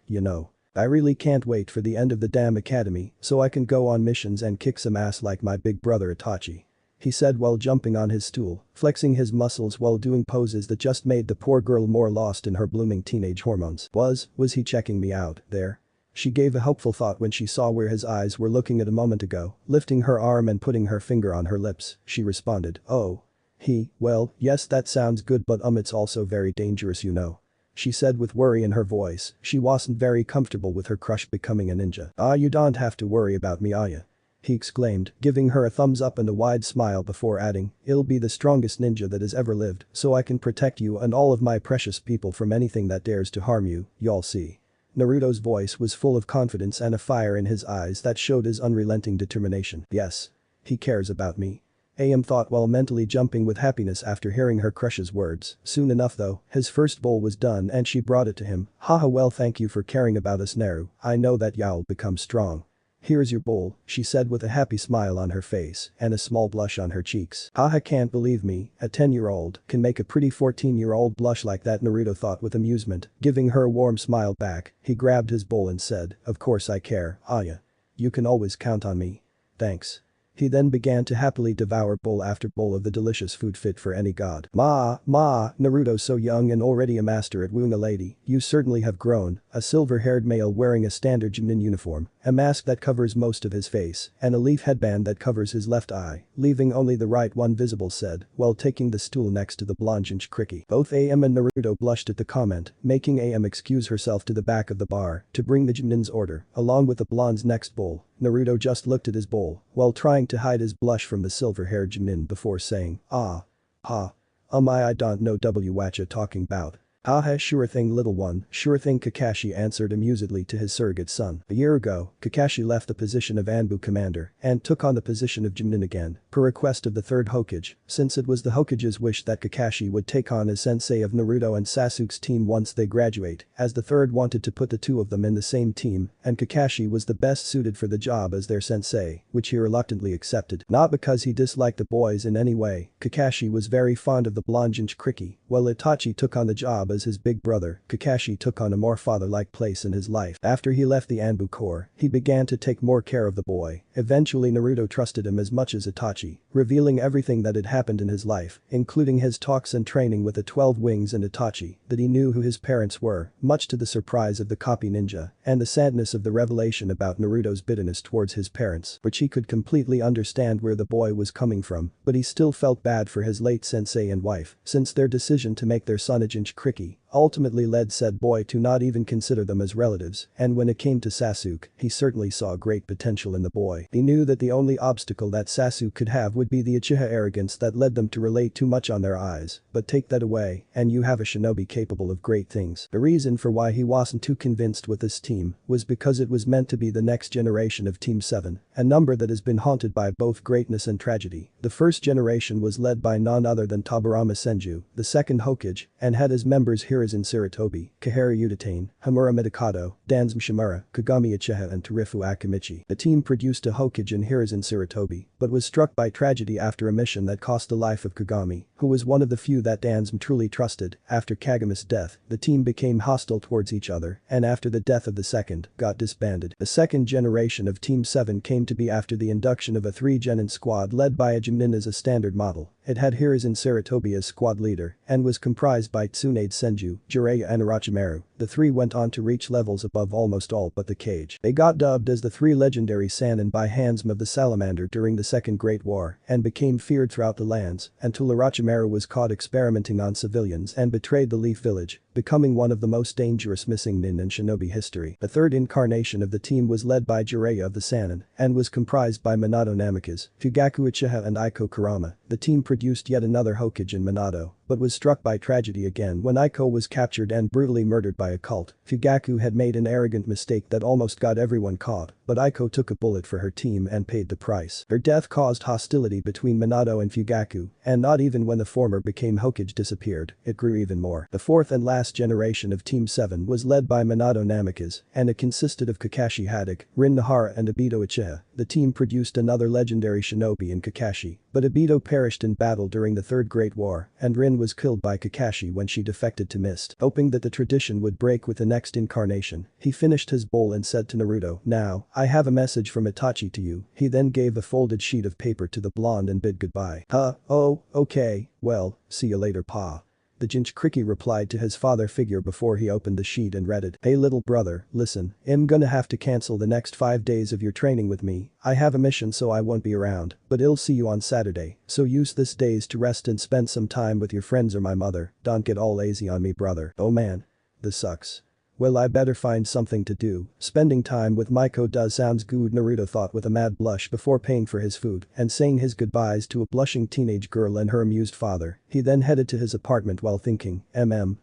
Speaker 1: I really can't wait for the end of the damn academy so I can go on missions and kick some ass like my big brother Itachi. He said while jumping on his stool, flexing his muscles while doing poses that just made the poor girl more lost in her blooming teenage hormones. Was he checking me out, there? She gave a hopeful thought when she saw where his eyes were looking at a moment ago, lifting her arm and putting her finger on her lips, she responded, oh. Well, yes that sounds good but it's also very dangerous she said with worry in her voice, she wasn't very comfortable with her crush becoming a ninja. You don't have to worry about me ya? He exclaimed, giving her a thumbs up and a wide smile before adding, I'll be the strongest ninja that has ever lived so I can protect you and all of my precious people from anything that dares to harm you, y'all see. Naruto's voice was full of confidence and a fire in his eyes that showed his unrelenting determination. Yes. He cares about me. Am thought while mentally jumping with happiness after hearing her crush's words. Soon enough though, his first bowl was done and she brought it to him. Haha, well thank you for caring about us Naru, I know that you'll become strong. Here's your bowl, she said with a happy smile on her face and a small blush on her cheeks. Haha, can't believe me, a 10-year-old can make a pretty 14-year-old blush like that, Naruto thought with amusement, giving her a warm smile back. He grabbed his bowl and said, of course I care, Aya. You can always count on me. Thanks. He then began to happily devour bowl after bowl of the delicious food fit for any god. Ma, Naruto so young and already a master at wooing a lady, you certainly have grown, a silver-haired male wearing a standard Junin uniform, a mask that covers most of his face, and a leaf headband that covers his left eye, leaving only the right one visible said, while taking the stool next to the blonde Jinchuriki. Both Am and Naruto blushed at the comment, making Am excuse herself to the back of the bar to bring the Junin's order, along with the blonde's next bowl. Naruto just looked at his bowl, while trying to hide his blush from the silver-haired Junin before saying, I don't know what you're talking about. Haha, sure thing little one, sure thing, Kakashi answered amusedly to his surrogate son. A year ago, Kakashi left the position of Anbu commander and took on the position of Junin again, per request of the third Hokage, since it was the Hokage's wish that Kakashi would take on as sensei of Naruto and Sasuke's team once they graduate, as the third wanted to put the two of them in the same team, and Kakashi was the best suited for the job as their sensei, which he reluctantly accepted. Not because he disliked the boys in any way, Kakashi was very fond of the blonde Jinchuriki. While Itachi took on the job as his big brother, Kakashi took on a more father-like place in his life. After he left the Anbu Corps, he began to take more care of the boy. Eventually Naruto trusted him as much as Itachi, revealing everything that had happened in his life, including his talks and training with the 12 Wings and Itachi, that he knew who his parents were, much to the surprise of the copy ninja, and the sadness of the revelation about Naruto's bitterness towards his parents, which he could completely understand where the boy was coming from, but he still felt bad for his late sensei and wife, since their decision to make their son a Jinchuriki ultimately led said boy to not even consider them as relatives, and when it came to Sasuke, he certainly saw great potential in the boy. He knew that the only obstacle that Sasuke could have would be the Uchiha arrogance that led them to relate too much on their eyes, but take that away, and you have a shinobi capable of great things. The reason for why he wasn't too convinced with this team was because it was meant to be the next generation of Team 7, a number that has been haunted by both greatness and tragedy. The first generation was led by none other than Tobirama Senju, the second Hokage, and had as members Hiruzen Sarutobi, Kaharu Udatane, Hamura Midokado, Danzum Shimura, Kagami Uchiha and Torifu Akamichi. The team produced a Hokage in Hiruzen Sarutobi, but was struck by tragedy after a mission that cost the life of Kagami, who was one of the few that Danzum truly trusted. After Kagami's death, the team became hostile towards each other, and after the death of the second, got disbanded. The second generation of Team 7 came to be after the induction of a 3-genin squad led by a Junin as a standard model. It had Hiruzen Sarutobi as squad leader, and was comprised by Tsunade Senju, Jiraiya and Orochimaru. The three went on to reach levels above almost all but the Cage. They got dubbed as the three legendary Sannin by Handsome of the Salamander during the Second Great War, and became feared throughout the lands, until Orochimaru was caught experimenting on civilians and betrayed the Leaf Village, becoming one of the most dangerous missing nin in shinobi history. The third incarnation of the team was led by Jiraiya of the Sannin, and was comprised by Minato Namikaze, Fugaku Uchiha and Aiko Kurama. The team produced yet another Hokage in Minato, but was struck by tragedy again when Aiko was captured and brutally murdered by a cult. Fugaku had made an arrogant mistake that almost got everyone caught, but Aiko took a bullet for her team and paid the price. Her death caused hostility between Minato and Fugaku, and not even when the former became Hokage disappeared, it grew even more. The fourth and last generation of Team 7 was led by Minato Namikaze, and it consisted of Kakashi Haddock, Rin Nahara and Obito Uchiha. The team produced another legendary shinobi in Kakashi, but Obito perished in battle during the Third Great War, and Rin was killed by Kakashi when she defected to Mist. Hoping that the tradition would break with the next incarnation, he finished his bowl and said to Naruto, "Now, I have a message from Itachi to you." He then gave a folded sheet of paper to the blonde and bid goodbye. Oh, okay, well, see you later pa. The Jinchuriki replied to his father figure before he opened the sheet and read it. "Hey little brother, listen, I'm gonna have to cancel the next 5 days of your training with me. I have a mission so I won't be around, but I'll see you on Saturday, so use this days to rest and spend some time with your friends or my mother. Don't get all lazy on me brother." Oh man. This sucks. Well, I better find something to do. Spending time with Maiko does sounds good, Naruto thought with a mad blush before paying for his food and saying his goodbyes to a blushing teenage girl and her amused father. He then headed to his apartment while thinking,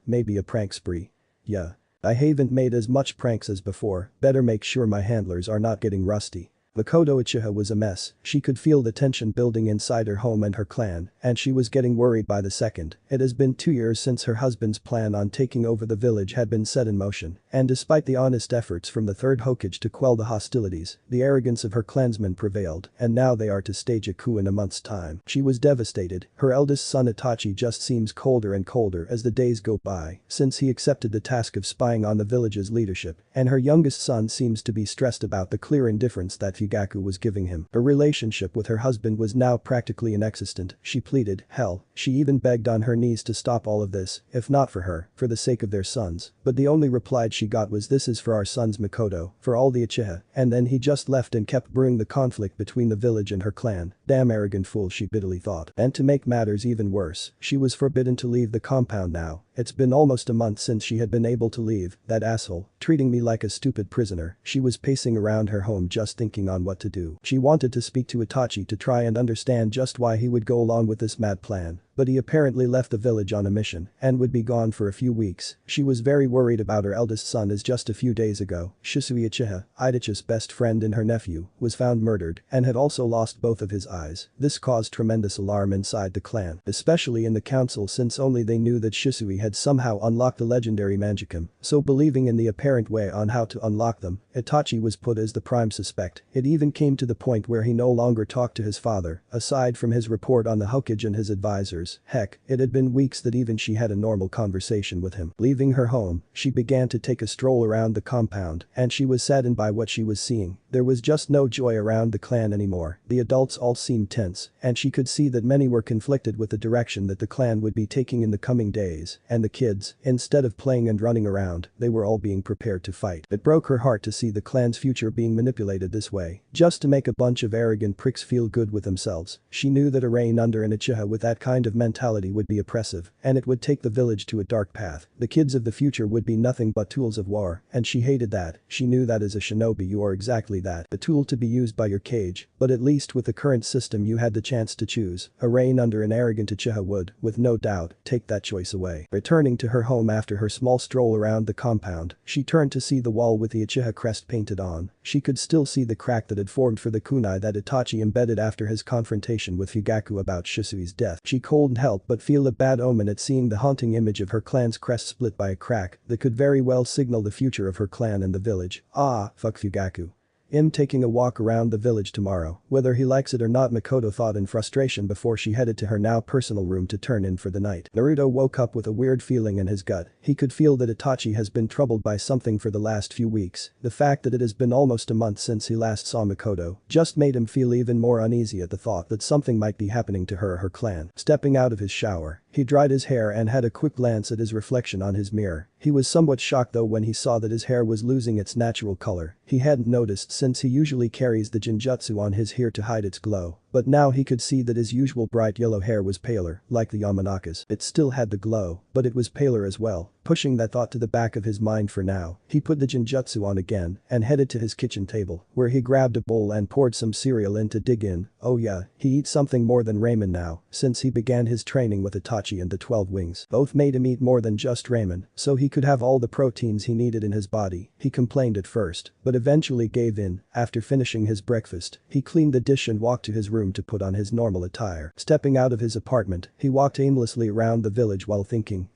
Speaker 1: maybe a prank spree. Yeah. I haven't made as much pranks as before, better make sure my handlers are not getting rusty. Makoto Uchiha was a mess. She could feel the tension building inside her home and her clan, and she was getting worried by the second. It has been 2 years since her husband's plan on taking over the village had been set in motion, and despite the honest efforts from the third Hokage to quell the hostilities, the arrogance of her clansmen prevailed, and now they are to stage a coup in a month's time. She was devastated. Her eldest son Itachi just seems colder and colder as the days go by, since he accepted the task of spying on the village's leadership, and her youngest son seems to be stressed about the clear indifference that Fugaku was giving him. Her relationship with her husband was now practically inexistent. She pleaded, hell, she even begged on her knees to stop all of this, if not for her, for the sake of their sons. But the only reply she got was, "This is for our sons Makoto, for all the Uchiha," and then he just left and kept brewing the conflict between the village and her clan. Damn arrogant fool, she bitterly thought. And to make matters even worse, she was forbidden to leave the compound now. It's been almost a month since she had been able to leave, that asshole, treating me like a stupid prisoner. She was pacing around her home just thinking on what to do. She wanted to speak to Itachi to try and understand just why he would go along with this mad plan, but he apparently left the village on a mission and would be gone for a few weeks. She was very worried about her eldest son as just a few days ago, Shisui Uchiha, Itachi's best friend and her nephew, was found murdered and had also lost both of his eyes. This caused tremendous alarm inside the clan, especially in the council since only they knew that Shisui had somehow unlocked the legendary Manjikam, so believing in the apparent way on how to unlock them, Itachi was put as the prime suspect. It even came to the point where he no longer talked to his father, aside from his report on the Hokage and his advisors. Heck, it had been weeks that even she had a normal conversation with him. Leaving her home, she began to take a stroll around the compound, and she was saddened by what she was seeing. There was just no joy around the clan anymore. The adults all seemed tense, and she could see that many were conflicted with the direction that the clan would be taking in the coming days, and the kids, instead of playing and running around, they were all being prepared to fight. It broke her heart to see the clan's future being manipulated this way, just to make a bunch of arrogant pricks feel good with themselves. She knew that a reign under an Uchiha with that kind of mentality would be oppressive, and it would take the village to a dark path. The kids of the future would be nothing but tools of war, and she hated that. She knew that as a shinobi you are exactly that, a tool to be used by your cage, but at least with the current system you had the chance to choose. A reign under an arrogant Uchiha would, with no doubt, take that choice away. Returning to her home after her small stroll around the compound, she turned to see the wall with the Uchiha crest painted on. She could still see the crack that had formed for the kunai that Itachi embedded after his confrontation with Fugaku about Shisui's death. She couldn't help but feel a bad omen at seeing the haunting image of her clan's crest split by a crack that could very well signal the future of her clan and the village. Ah, fuck Fugaku. I'm taking a walk around the village tomorrow. Whether he likes it or not, Makoto thought in frustration before she headed to her now personal room to turn in for the night. Naruto woke up with a weird feeling in his gut. He could feel that Itachi has been troubled by something for the last few weeks. The fact that it has been almost a month since he last saw Makoto just made him feel even more uneasy at the thought that something might be happening to her or her clan. Stepping out of his shower, he dried his hair and had a quick glance at his reflection on his mirror. He was somewhat shocked though when he saw that his hair was losing its natural color. He hadn't noticed since he usually carries the Jinjutsu on his hair to hide its glow. But now he could see that his usual bright yellow hair was paler, like the Yamanaka's. It still had the glow, but it was paler as well. Pushing that thought to the back of his mind for now, he put the Jinjutsu on again and headed to his kitchen table, where he grabbed a bowl and poured some cereal in to dig in. Oh yeah, he eats something more than ramen now, since he began his training with Itachi and the 12 Wings. Both made him eat more than just ramen, so he could have all the proteins he needed in his body. He complained at first, but eventually gave in. After finishing his breakfast, he cleaned the dish and walked to his room to put on his normal attire. Stepping out of his apartment, he walked aimlessly around the village while thinking,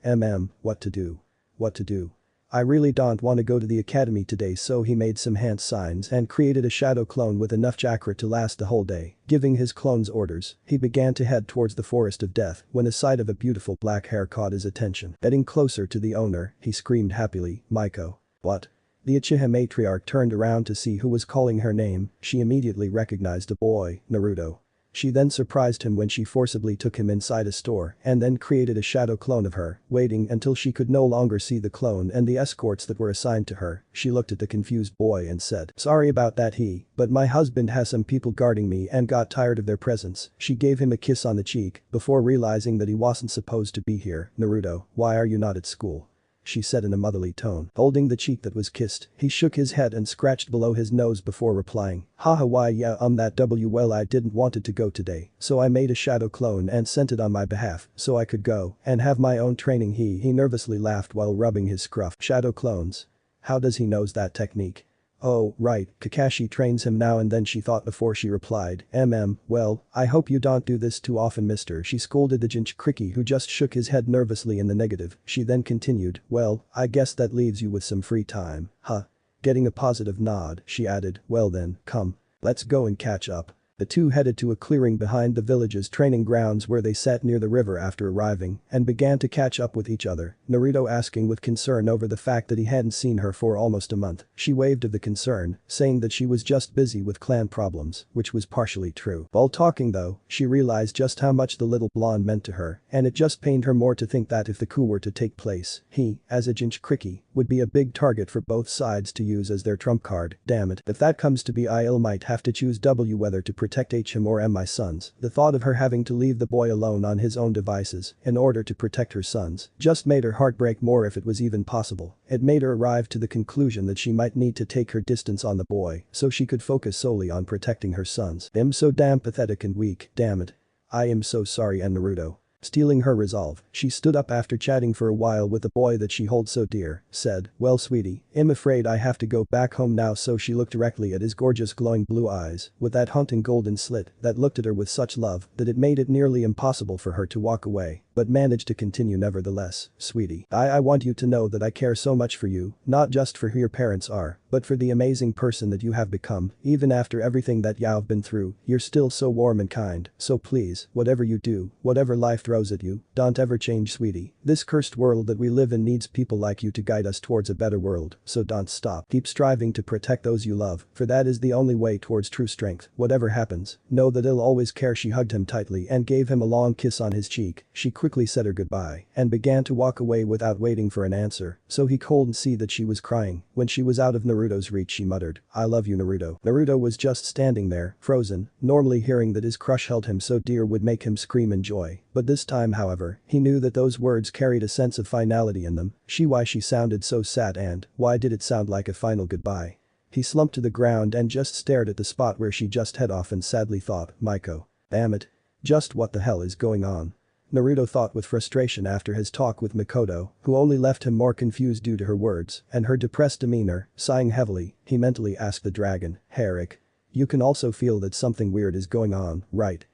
Speaker 1: what to do? What to do? I really don't want to go to the academy today, so he made some hand signs and created a shadow clone with enough chakra to last the whole day. Giving his clones orders, he began to head towards the forest of death when the sight of a beautiful black hair caught his attention. Heading closer to the owner, he screamed happily, Maiko. What? The Uchiha matriarch turned around to see who was calling her name. She immediately recognized a boy, Naruto. She then surprised him when she forcibly took him inside a store and then created a shadow clone of her, waiting until she could no longer see the clone and the escorts that were assigned to her. She looked at the confused boy and said, sorry about that but my husband has some people guarding me and got tired of their presence. She gave him a kiss on the cheek before realizing that he wasn't supposed to be here. Naruto, why are you not at school? She said in a motherly tone. Holding the cheek that was kissed, he shook his head and scratched below his nose before replying, haha why yeah well I didn't want it to go today, so I made a shadow clone and sent it on my behalf so I could go and have my own training. He nervously laughed while rubbing his scruff. Shadow clones? How does he knows that technique? Oh, right, Kakashi trains him now and then, she thought before she replied, well, I hope you don't do this too often, mister. She scolded the Jinchuriki who just shook his head nervously in the negative. She then continued, well, I guess that leaves you with some free time, huh? Getting a positive nod, she added, well then, come. Let's go and catch up. The two headed to a clearing behind the village's training grounds where they sat near the river after arriving and began to catch up with each other, Naruto asking with concern over the fact that he hadn't seen her for almost a month. She waved of the concern, saying that she was just busy with clan problems, which was partially true. While talking though, she realized just how much the little blonde meant to her, and it just pained her more to think that if the coup were to take place, he, as a Jinchuriki, would be a big target for both sides to use as their trump card. Damn it, if that comes to be, I'll might have to choose whether to protect him or my sons. The thought of her having to leave the boy alone on his own devices in order to protect her sons just made her heart break more if it was even possible. It made her arrive to the conclusion that she might need to take her distance on the boy so she could focus solely on protecting her sons. I'm so damn pathetic and weak, damn it. I am so sorry, and Naruto. Stealing her resolve, she stood up after chatting for a while with the boy that she holds so dear, said, "Well sweetie, I'm afraid I have to go back home now." So she looked directly at his gorgeous glowing blue eyes with that haunting golden slit that looked at her with such love that it made it nearly impossible for her to walk away, but managed to continue nevertheless. "Sweetie, I want you to know that I care so much for you, not just for who your parents are, but for the amazing person that you have become. Even after everything that you've been through, you're still so warm and kind, so please, whatever you do, whatever life throws at you, don't ever change, sweetie. This cursed world that we live in needs people like you to guide us towards a better world, so don't stop. Keep striving to protect those you love, for that is the only way towards true strength. Whatever happens, know that I'll always care." She hugged him tightly and gave him a long kiss on his cheek. She quickly said her goodbye and began to walk away without waiting for an answer, so he couldn't see that she was crying. When she was out of Naruto's reach, she muttered, "I love you, Naruto." Naruto was just standing there, frozen. Normally hearing that his crush held him so dear would make him scream in joy, but this time however, he knew that those words carried a sense of finality in them. Why she sounded so sad, and why did it sound like a final goodbye? He slumped to the ground and just stared at the spot where she just head off and sadly thought, "Maiko. Damn it. Just what the hell is going on?" Naruto thought with frustration after his talk with Mikoto, who only left him more confused due to her words and her depressed demeanor. Sighing heavily, he mentally asked the dragon, "Hey Eric. You can also feel that something weird is going on, right?"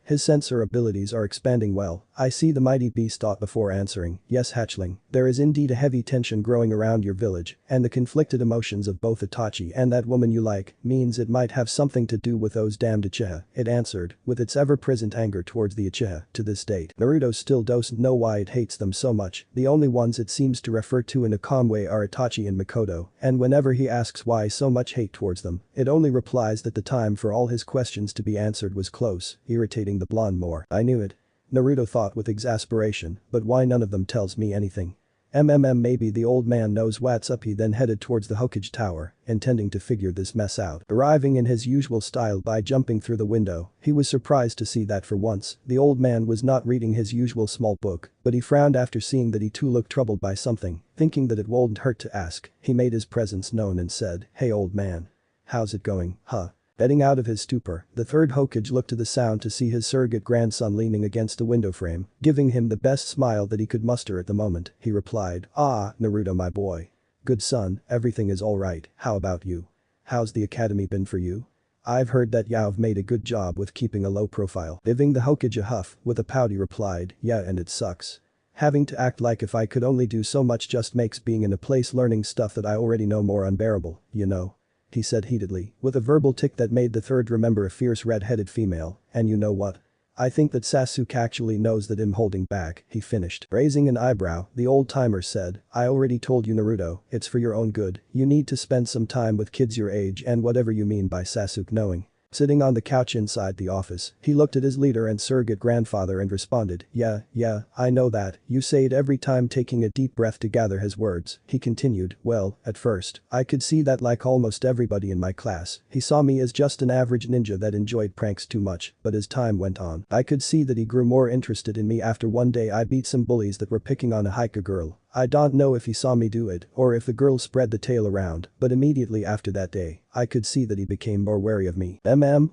Speaker 1: His sensor abilities are expanding well. "I see," the mighty beast thought before answering. "Yes, hatchling. There is indeed a heavy tension growing around your village, and the conflicted emotions of both Itachi and that woman you like means it might have something to do with those damned Uchiha," it answered, with its ever-present anger towards the Uchiha. To this date, Naruto still doesn't know why it hates them so much. The only ones it seems to refer to in a calm way are Itachi and Mikoto, and whenever he asks why so much hate towards them, it only replies that the time for all his questions to be answered was close, irritating the blonde more. "I knew it," Naruto thought with exasperation, "but why none of them tells me anything? Maybe the old man knows what's up." He then headed towards the Hokage tower, intending to figure this mess out. Arriving in his usual style by jumping through the window, he was surprised to see that for once, the old man was not reading his usual small book, but he frowned after seeing that he too looked troubled by something. Thinking that it wouldn't hurt to ask, he made his presence known and said, "Hey old man. How's it going, huh?" Getting out of his stupor, the third Hokage looked to the sound to see his surrogate grandson leaning against the window frame, giving him the best smile that he could muster at the moment. He replied, "Ah, Naruto my boy. Good son, everything is alright. How about you? How's the academy been for you? I've heard that you've made a good job with keeping a low profile." Giving the Hokage a huff, with a pout he replied, "Yeah, and it sucks. Having to act like if I could only do so much just makes being in a place learning stuff that I already know more unbearable, you know," he said heatedly, with a verbal tick that made the third remember a fierce red-headed female. "And you know what? I think that Sasuke actually knows that I'm holding back," he finished. Raising an eyebrow, the old-timer said, "I already told you Naruto, it's for your own good. You need to spend some time with kids your age and whatever you mean by Sasuke knowing." Sitting on the couch inside the office, he looked at his leader and surrogate grandfather and responded, yeah, I know that, you say it every time." Taking a deep breath to gather his words, he continued, "Well, at first, I could see that like almost everybody in my class, he saw me as just an average ninja that enjoyed pranks too much, but as time went on, I could see that he grew more interested in me after one day I beat some bullies that were picking on a Haiku girl. I don't know if he saw me do it or if the girl spread the tale around, but immediately after that day, I could see that he became more wary of me.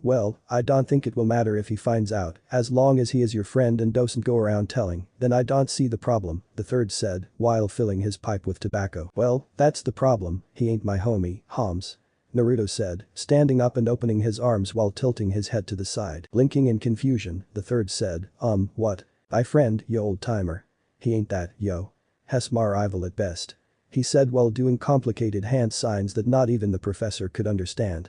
Speaker 1: Well, I don't think it will matter if he finds out, as long as he is your friend and doesn't go around telling, then I don't see the problem," the third said, while filling his pipe with tobacco. "Well, that's the problem, he ain't my homie, Homs," Naruto said, standing up and opening his arms while tilting his head to the side. Blinking in confusion, the third said, What? My friend, yo old timer. He ain't that, yo. He's my rival at best," he said while doing complicated hand signs that not even the professor could understand.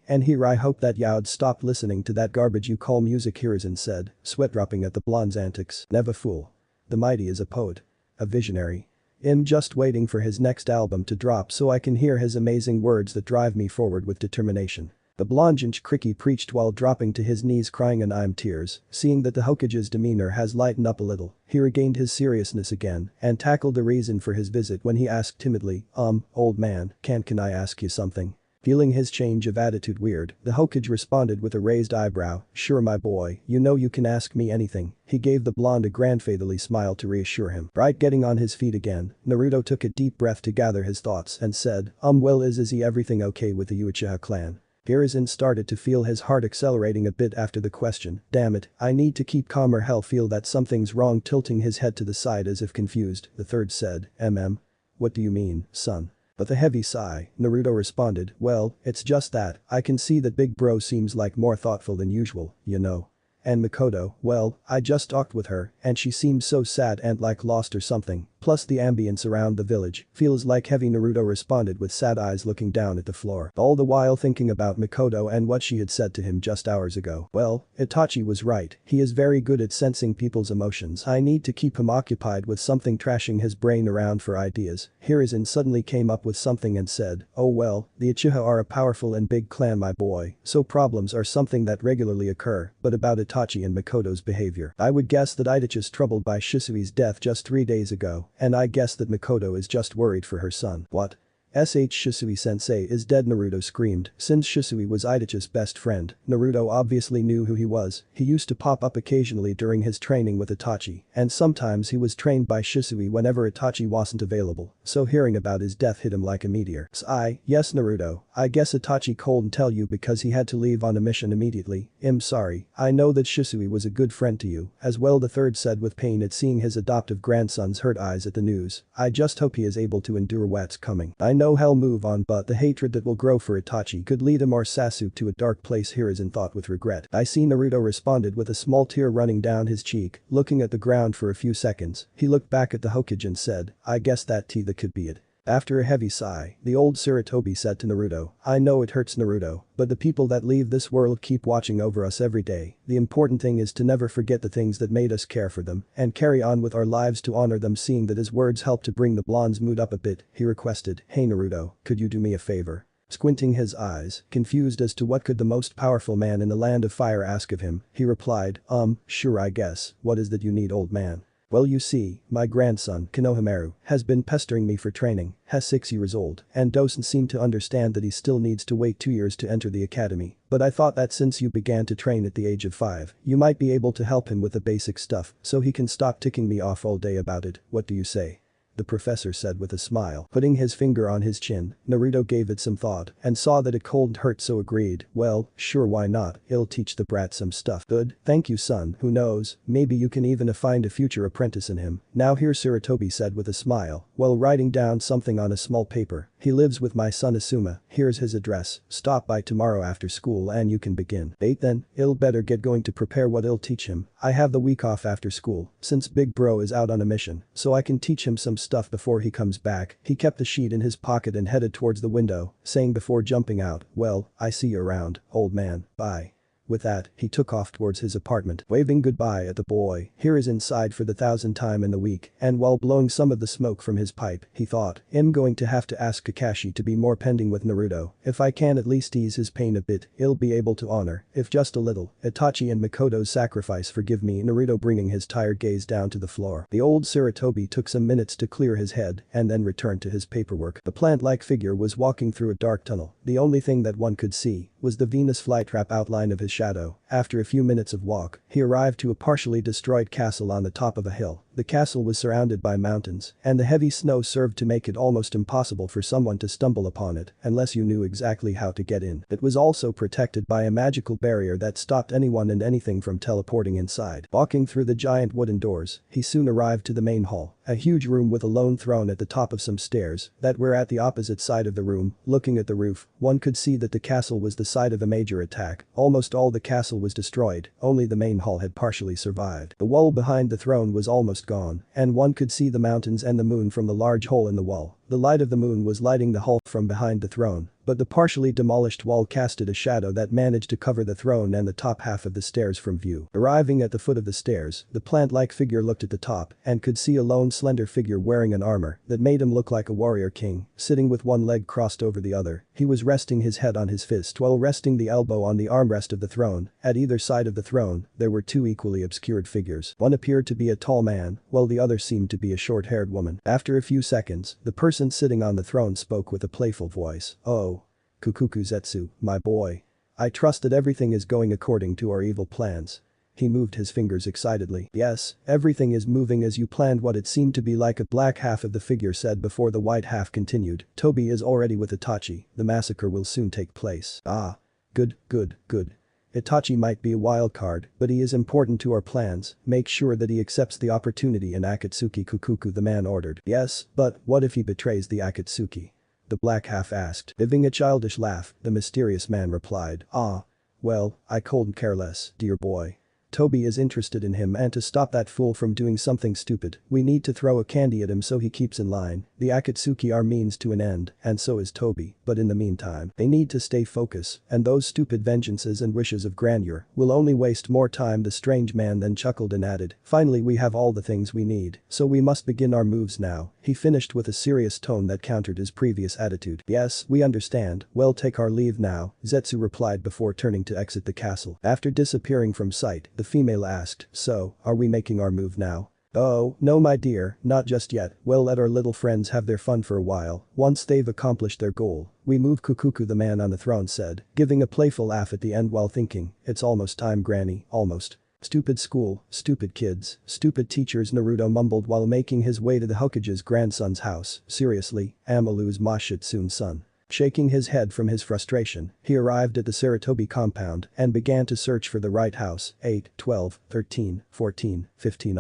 Speaker 1: And here I hope that y'd stop listening to that garbage you call music," Hiruzen said, sweat dropping at the blonde's antics. "Never fool. The mighty is a poet. A visionary. I'm just waiting for his next album to drop so I can hear his amazing words that drive me forward with determination." The blonde Jinchuriki preached while dropping to his knees crying and I'm tears. Seeing that the Hokage's demeanor has lightened up a little, he regained his seriousness again and tackled the reason for his visit when he asked timidly, old man, can I ask you something?" Feeling his change of attitude weird, the Hokage responded with a raised eyebrow, "Sure my boy, you know you can ask me anything." He gave the blonde a grandfatherly smile to reassure him. Right, getting on his feet again, Naruto took a deep breath to gather his thoughts and said, well is he everything okay with the Uchiha clan?" Hiruzen started to feel his heart accelerating a bit after the question. Damn it, I need to keep calm or hell feel that something's wrong, tilting his head to the side as if confused. The third said, What do you mean, son? With a heavy sigh, Naruto responded, well, it's just that, I can see that big bro seems like more thoughtful than usual, you know. And Makoto, well, I just talked with her, and she seems so sad and like lost or something, plus the ambience around the village, feels like heavy. Naruto responded with sad eyes looking down at the floor, all the while thinking about Makoto and what she had said to him just hours ago. Well, Itachi was right, he is very good at sensing people's emotions. I need to keep him occupied with something, trashing his brain around for ideas. Hiruzen suddenly came up with something and said, oh well, the Uchiha are a powerful and big clan my boy, so problems are something that regularly occur, but about Itachi and Makoto's behavior. I would guess that Itachi's troubled by Shisui's death just 3 days ago, and I guess that Makoto is just worried for her son. What? Shisui-sensei is dead, Naruto screamed. Since Shisui was Itachi's best friend, Naruto obviously knew who he was. He used to pop up occasionally during his training with Itachi, and sometimes he was trained by Shisui whenever Itachi wasn't available, so hearing about his death hit him like a meteor. Yes Naruto, I guess Itachi called and tell you because he had to leave on a mission immediately. I'm sorry, I know that Shisui was a good friend to you, as well, the third said with pain at seeing his adoptive grandson's hurt eyes at the news. I just hope he is able to endure what's coming. I know he'll move on, but the hatred that will grow for Itachi could lead him or Sasuke to a dark place, Hiruzen thought with regret. I see, Naruto responded with a small tear running down his cheek, looking at the ground for a few seconds. He looked back at the Hokage and said, I guess that could be it. After a heavy sigh, the old Sarutobi said to Naruto, I know it hurts Naruto, but the people that leave this world keep watching over us every day. The important thing is to never forget the things that made us care for them and carry on with our lives to honor them. Seeing that his words helped to bring the blonde's mood up a bit, he requested, hey Naruto, could you do me a favor? Squinting his eyes, confused as to what could the most powerful man in the land of fire ask of him, he replied, sure I guess, what is that you need, old man? Well, you see, my grandson, Konohamaru, has been pestering me for training, has 6 years old, and doesn't seem to understand that he still needs to wait 2 years to enter the academy. But I thought that since you began to train at the age of 5, you might be able to help him with the basic stuff so he can stop ticking me off all day about it. What do you say? The professor said with a smile. Putting his finger on his chin, Naruto gave it some thought and saw that it cold and hurt, so agreed, well, sure, why not, it'll teach the brat some stuff. Good, thank you son, who knows, maybe you can even find a future apprentice in him. Now here, Sarutobi said with a smile, while writing down something on a small paper. He lives with my son Asuma, here's his address, stop by tomorrow after school and you can begin. Then, I'll better get going to prepare what I'll teach him. I have the week off after school, since big bro is out on a mission, so I can teach him some stuff before he comes back. He kept the sheet in his pocket and headed towards the window, saying before jumping out, well, I see you around, old man, bye. With that, he took off towards his apartment, waving goodbye at the boy. Here is inside for the 1000th time in the week, and while blowing some of the smoke from his pipe, he thought, I'm going to have to ask Kakashi to be more pending with Naruto. If I can at least ease his pain a bit, he'll be able to honor, if just a little, Itachi and Makoto's sacrifice. Forgive me, Naruto, bringing his tired gaze down to the floor. The old Sarutobi took some minutes to clear his head and then returned to his paperwork. The plant-like figure was walking through a dark tunnel. The only thing that one could see was the Venus flytrap outline of his shadow. After a few minutes of walk, he arrived to a partially destroyed castle on the top of a hill. The castle was surrounded by mountains, and the heavy snow served to make it almost impossible for someone to stumble upon it unless you knew exactly how to get in. It was also protected by a magical barrier that stopped anyone and anything from teleporting inside. Walking through the giant wooden doors, he soon arrived to the main hall, a huge room with a lone throne at the top of some stairs that were at the opposite side of the room. Looking at the roof, one could see that the castle was the site of a major attack. Almost all the castle was destroyed, only the main hall had partially survived. The wall behind the throne was almost gone, and one could see the mountains and the moon from the large hole in the wall. The light of the moon was lighting the hall from behind the throne, but the partially demolished wall casted a shadow that managed to cover the throne and the top half of the stairs from view. Arriving at the foot of the stairs, the plant-like figure looked at the top and could see a lone slender figure wearing an armor that made him look like a warrior king, sitting with one leg crossed over the other. He was resting his head on his fist while resting the elbow on the armrest of the throne. At either side of the throne, there were two equally obscured figures. One appeared to be a tall man, while the other seemed to be a short-haired woman. After a few seconds, the person sitting on the throne spoke with a playful voice. Oh. Kukuku Zetsu, my boy. I trust that everything is going according to our evil plans. He moved his fingers excitedly. Yes, everything is moving as you planned. What it seemed to be like a black half of the figure said before the white half continued. Toby is already with Itachi, the massacre will soon take place. Ah. Good, good, good. Itachi might be a wild card, but he is important to our plans, make sure that he accepts the opportunity in Akatsuki Kukuku, the man ordered. Yes, but what if he betrays the Akatsuki? The black half asked. Giving a childish laugh, the mysterious man replied, ah. Well, I couldn't care less, dear boy. Toby is interested in him, and to stop that fool from doing something stupid, we need to throw a candy at him so he keeps in line. The Akatsuki are means to an end, and so is Toby, but in the meantime, they need to stay focused, and those stupid vengeances and wishes of grandeur will only waste more time. The strange man then chuckled and added, finally we have all the things we need, so we must begin our moves now. He finished with a serious tone that countered his previous attitude. Yes, we understand, well take our leave now, Zetsu replied before turning to exit the castle. After disappearing from sight, the female asked, so, are we making our move now? Oh, no my dear, not just yet, we'll let our little friends have their fun for a while, once they've accomplished their goal. We move Kukuku, the man on the throne said, giving a playful laugh at the end while thinking, it's almost time granny, almost. Stupid school, stupid kids, stupid teachers, Naruto mumbled while making his way to the Hokage's grandson's house. Seriously, I'ma lose my shit soon son. Shaking his head from his frustration, he arrived at the Sarutobi compound and began to search for the right house. 8, 12, 13, 14, 15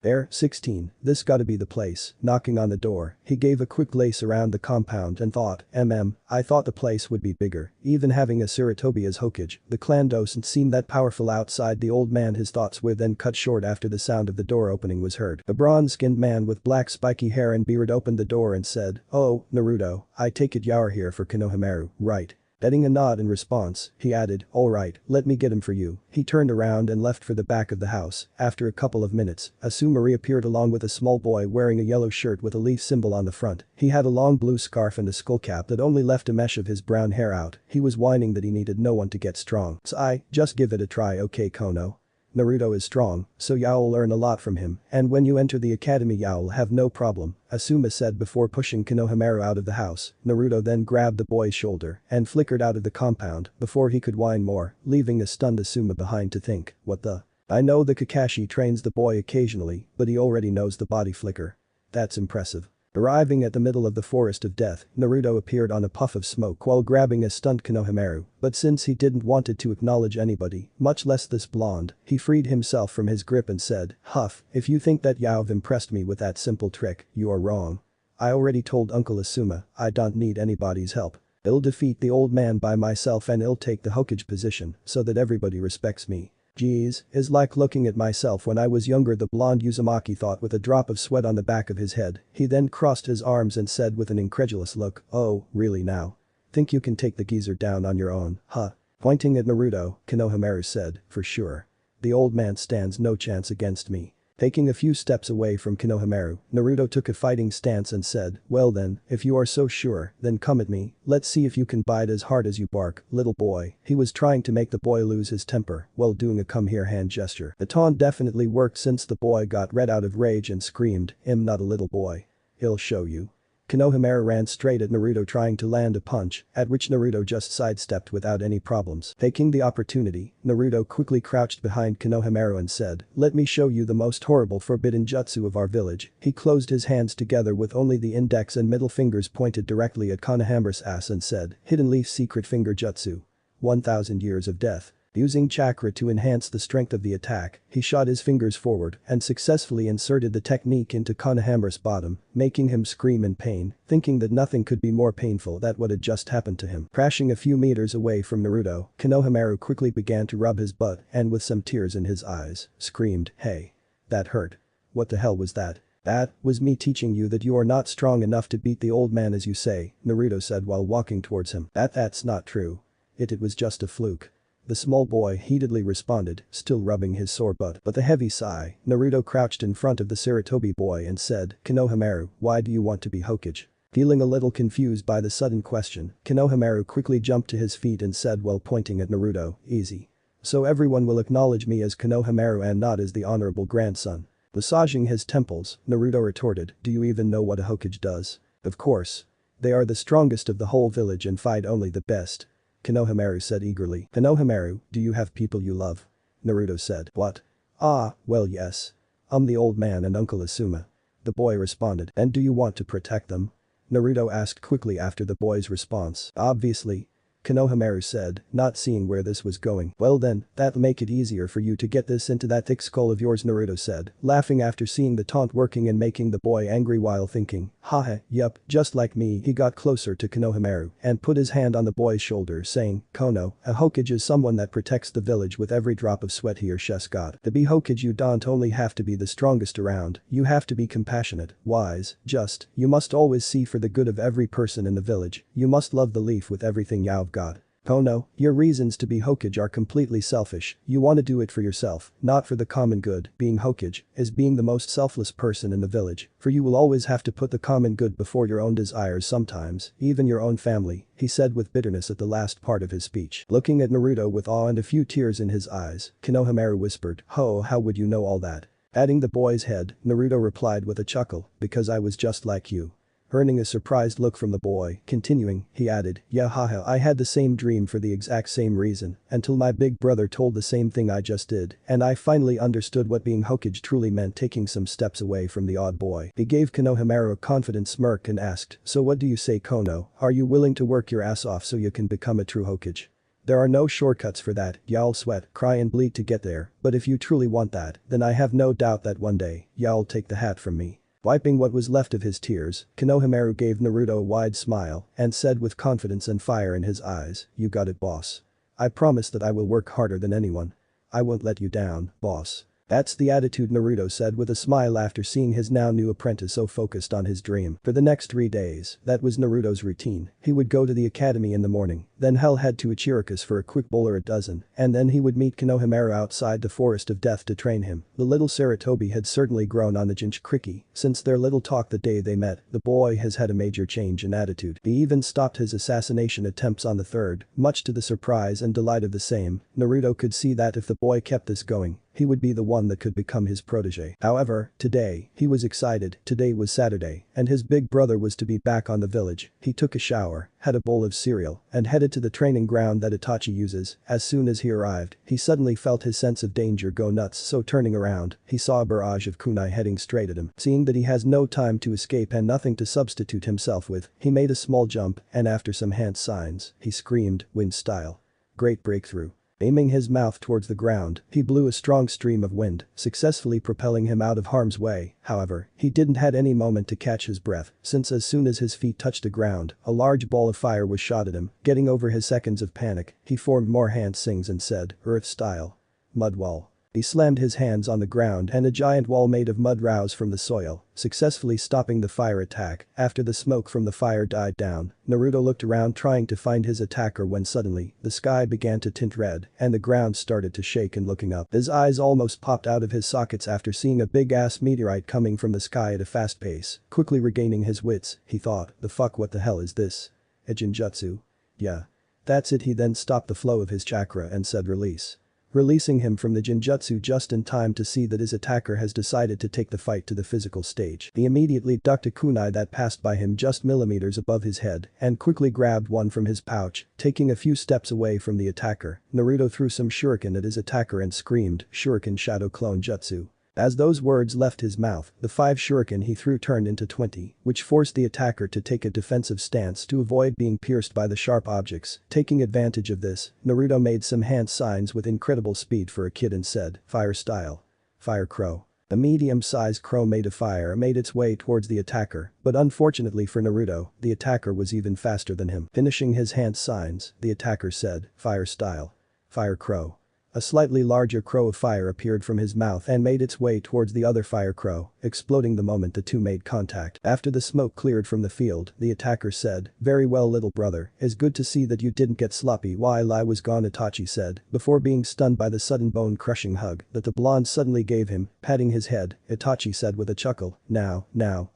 Speaker 1: There, 16, this gotta be the place. Knocking on the door, he gave a quick lace around the compound and thought, I thought the place would be bigger, even having a Sarutobi as Hokage. The clan doesn't seem that powerful outside the old man his thoughts were then cut short after the sound of the door opening was heard. The bronze-skinned man with black spiky hair and beard opened the door and said, oh, Naruto, I take it you're here for Konohamaru, right? Getting a nod in response, he added, alright, let me get him for you. He turned around and left for the back of the house. After a couple of minutes, Asuma reappeared along with a small boy wearing a yellow shirt with a leaf symbol on the front. He had a long blue scarf and a skullcap that only left a mesh of his brown hair out. He was whining that he needed no one to get strong. So just give it a try, okay Kono? Naruto is strong, so you'll learn a lot from him, and when you enter the academy you'll have no problem, Asuma said before pushing Konohamaru out of the house. Naruto then grabbed the boy's shoulder and flickered out of the compound before he could whine more, leaving a stunned Asuma behind to think, what the? I know the Kakashi trains the boy occasionally, but he already knows the body flicker. That's impressive. Arriving at the middle of the forest of death, Naruto appeared on a puff of smoke while grabbing a stunned Konohamaru, but since he didn't wanted to acknowledge anybody, much less this blonde, he freed himself from his grip and said, huff, if you think that you've impressed me with that simple trick, you are wrong. I already told Uncle Asuma, I don't need anybody's help. I'll defeat the old man by myself and I'll take the Hokage position so that everybody respects me. Geez, is like looking at myself when I was younger, the blonde Uzumaki thought with a drop of sweat on the back of his head. He then crossed his arms and said with an incredulous look, oh, really now? Think you can take the geezer down on your own, huh? Pointing at Naruto, Konohamaru said, for sure. The old man stands no chance against me. Taking a few steps away from Konohamaru, Naruto took a fighting stance and said, well then, if you are so sure, then come at me, let's see if you can bite as hard as you bark, little boy. He was trying to make the boy lose his temper while doing a come here hand gesture. The taunt definitely worked since the boy got red out of rage and screamed, I'm not a little boy. He'll show you. Konohamaru ran straight at Naruto trying to land a punch, at which Naruto just sidestepped without any problems. Taking the opportunity, Naruto quickly crouched behind Konohamaru and said, let me show you the most horrible forbidden jutsu of our village. He closed his hands together with only the index and middle fingers pointed directly at Konohamaru's ass and said, Hidden Leaf Secret Finger Jutsu. 1000 years of death. Using chakra to enhance the strength of the attack, he shot his fingers forward and successfully inserted the technique into Konohamaru's bottom, making him scream in pain, thinking that nothing could be more painful than what had just happened to him. Crashing a few meters away from Naruto, Konohamaru quickly began to rub his butt and with some tears in his eyes, screamed, hey. That hurt. What the hell was that? That was me teaching you that you are not strong enough to beat the old man as you say, Naruto said while walking towards him. That's not true. It was just a fluke. The small boy heatedly responded, still rubbing his sore butt. With a heavy sigh, Naruto crouched in front of the Sarutobi boy and said, Konohamaru, why do you want to be Hokage? Feeling a little confused by the sudden question, Konohamaru quickly jumped to his feet and said while pointing at Naruto, easy. So everyone will acknowledge me as Konohamaru and not as the honorable grandson. Massaging his temples, Naruto retorted, do you even know what a Hokage does? Of course. They are the strongest of the whole village and fight only the best. Konohamaru said eagerly. Konohamaru, do you have people you love? Naruto said. What? Well yes. The old man and Uncle Asuma. The boy responded. And do you want to protect them? Naruto asked quickly after the boy's response. Obviously. Konohamaru said, not seeing where this was going. Well then, that'll make it easier for you to get this into that thick skull of yours, Naruto said, laughing after seeing the taunt working and making the boy angry while thinking, haha, yup, just like me. He got closer to Konohamaru and put his hand on the boy's shoulder saying, Kono, a Hokage is someone that protects the village with every drop of sweat he or she's got. To be Hokage you don't only have to be the strongest around, you have to be compassionate, wise, just, you must always see for the good of every person in the village, you must love the leaf with everything you've got. Kono, your reasons to be Hokage are completely selfish, you want to do it for yourself, not for the common good. Being Hokage is being the most selfless person in the village, for you will always have to put the common good before your own desires sometimes, even your own family, he said with bitterness at the last part of his speech. Looking at Naruto with awe and a few tears in his eyes, Konohamaru whispered, "Ho, how would you know all that?" Patting the boy's head, Naruto replied with a chuckle, "Because I was just like you." Earning a surprised look from the boy, continuing, he added, "Yeah haha, I had the same dream for the exact same reason, until my big brother told the same thing I just did, and I finally understood what being Hokage truly meant, taking some steps away from the odd boy." He gave Konohamaru a confident smirk and asked, "So what do you say, Kono, are you willing to work your ass off so you can become a true Hokage? There are no shortcuts for that, y'all sweat, cry and bleed to get there, but if you truly want that, then I have no doubt that one day, y'all take the hat from me." Wiping what was left of his tears, Konohamaru gave Naruto a wide smile and said with confidence and fire in his eyes, "You got it, boss. I promise that I will work harder than anyone. I won't let you down, boss." That's the attitude, Naruto said with a smile after seeing his now new apprentice so focused on his dream. For the next 3 days, that was Naruto's routine. He would go to the academy in the morning, then head to Ichiraku's for a quick bowl or a dozen, and then he would meet Konohamaru outside the Forest of Death to train him. The little Sarutobi had certainly grown on the Jinchuriki since their little talk the day they met. The boy has had a major change in attitude. He even stopped his assassination attempts on the third, much to the surprise and delight of the same. Naruto could see that if the boy kept this going, he would be the one that could become his protege. However, today, he was excited. Today was Saturday, and his big brother was to be back on the village. He took a shower, had a bowl of cereal, and headed to the training ground that Itachi uses. As soon as he arrived, he suddenly felt his sense of danger go nuts, so turning around, he saw a barrage of kunai heading straight at him. Seeing that he has no time to escape and nothing to substitute himself with, he made a small jump, and after some hand signs, he screamed, wind style. Great breakthrough. Aiming his mouth towards the ground, he blew a strong stream of wind, successfully propelling him out of harm's way. However, he didn't had any moment to catch his breath, since as soon as his feet touched the ground, a large ball of fire was shot at him. Getting over his seconds of panic, he formed more hand sings and said, "Earth style. Mud wall." He slammed his hands on the ground and a giant wall made of mud rose from the soil, successfully stopping the fire attack. After the smoke from the fire died down, Naruto looked around trying to find his attacker when suddenly, the sky began to tint red and the ground started to shake, and looking up, his eyes almost popped out of his sockets after seeing a big-ass meteorite coming from the sky at a fast pace. Quickly regaining his wits, he thought, "The fuck, what the hell is this? A Jinjutsu? Yeah. That's it." He then stopped the flow of his chakra and said release. Releasing him from the Jinjutsu just in time to see that his attacker has decided to take the fight to the physical stage. He immediately ducked a kunai that passed by him just millimeters above his head and quickly grabbed one from his pouch. Taking a few steps away from the attacker, Naruto threw some shuriken at his attacker and screamed, "Shuriken Shadow Clone Jutsu." As those words left his mouth, the 5 shuriken he threw turned into 20, which forced the attacker to take a defensive stance to avoid being pierced by the sharp objects. Taking advantage of this, Naruto made some hand signs with incredible speed for a kid and said, "Fire style. Fire crow." A medium-sized crow made of fire made its way towards the attacker, but unfortunately for Naruto, the attacker was even faster than him. Finishing his hand signs, the attacker said, "Fire style. Fire crow." A slightly larger crow of fire appeared from his mouth and made its way towards the other fire crow, exploding the moment the two made contact. After the smoke cleared from the field, the attacker said, "Very well, little brother, it's good to see that you didn't get sloppy while I was gone," Itachi said, before being stunned by the sudden bone-crushing hug that the blonde suddenly gave him. Patting his head, Itachi said with a chuckle, Now,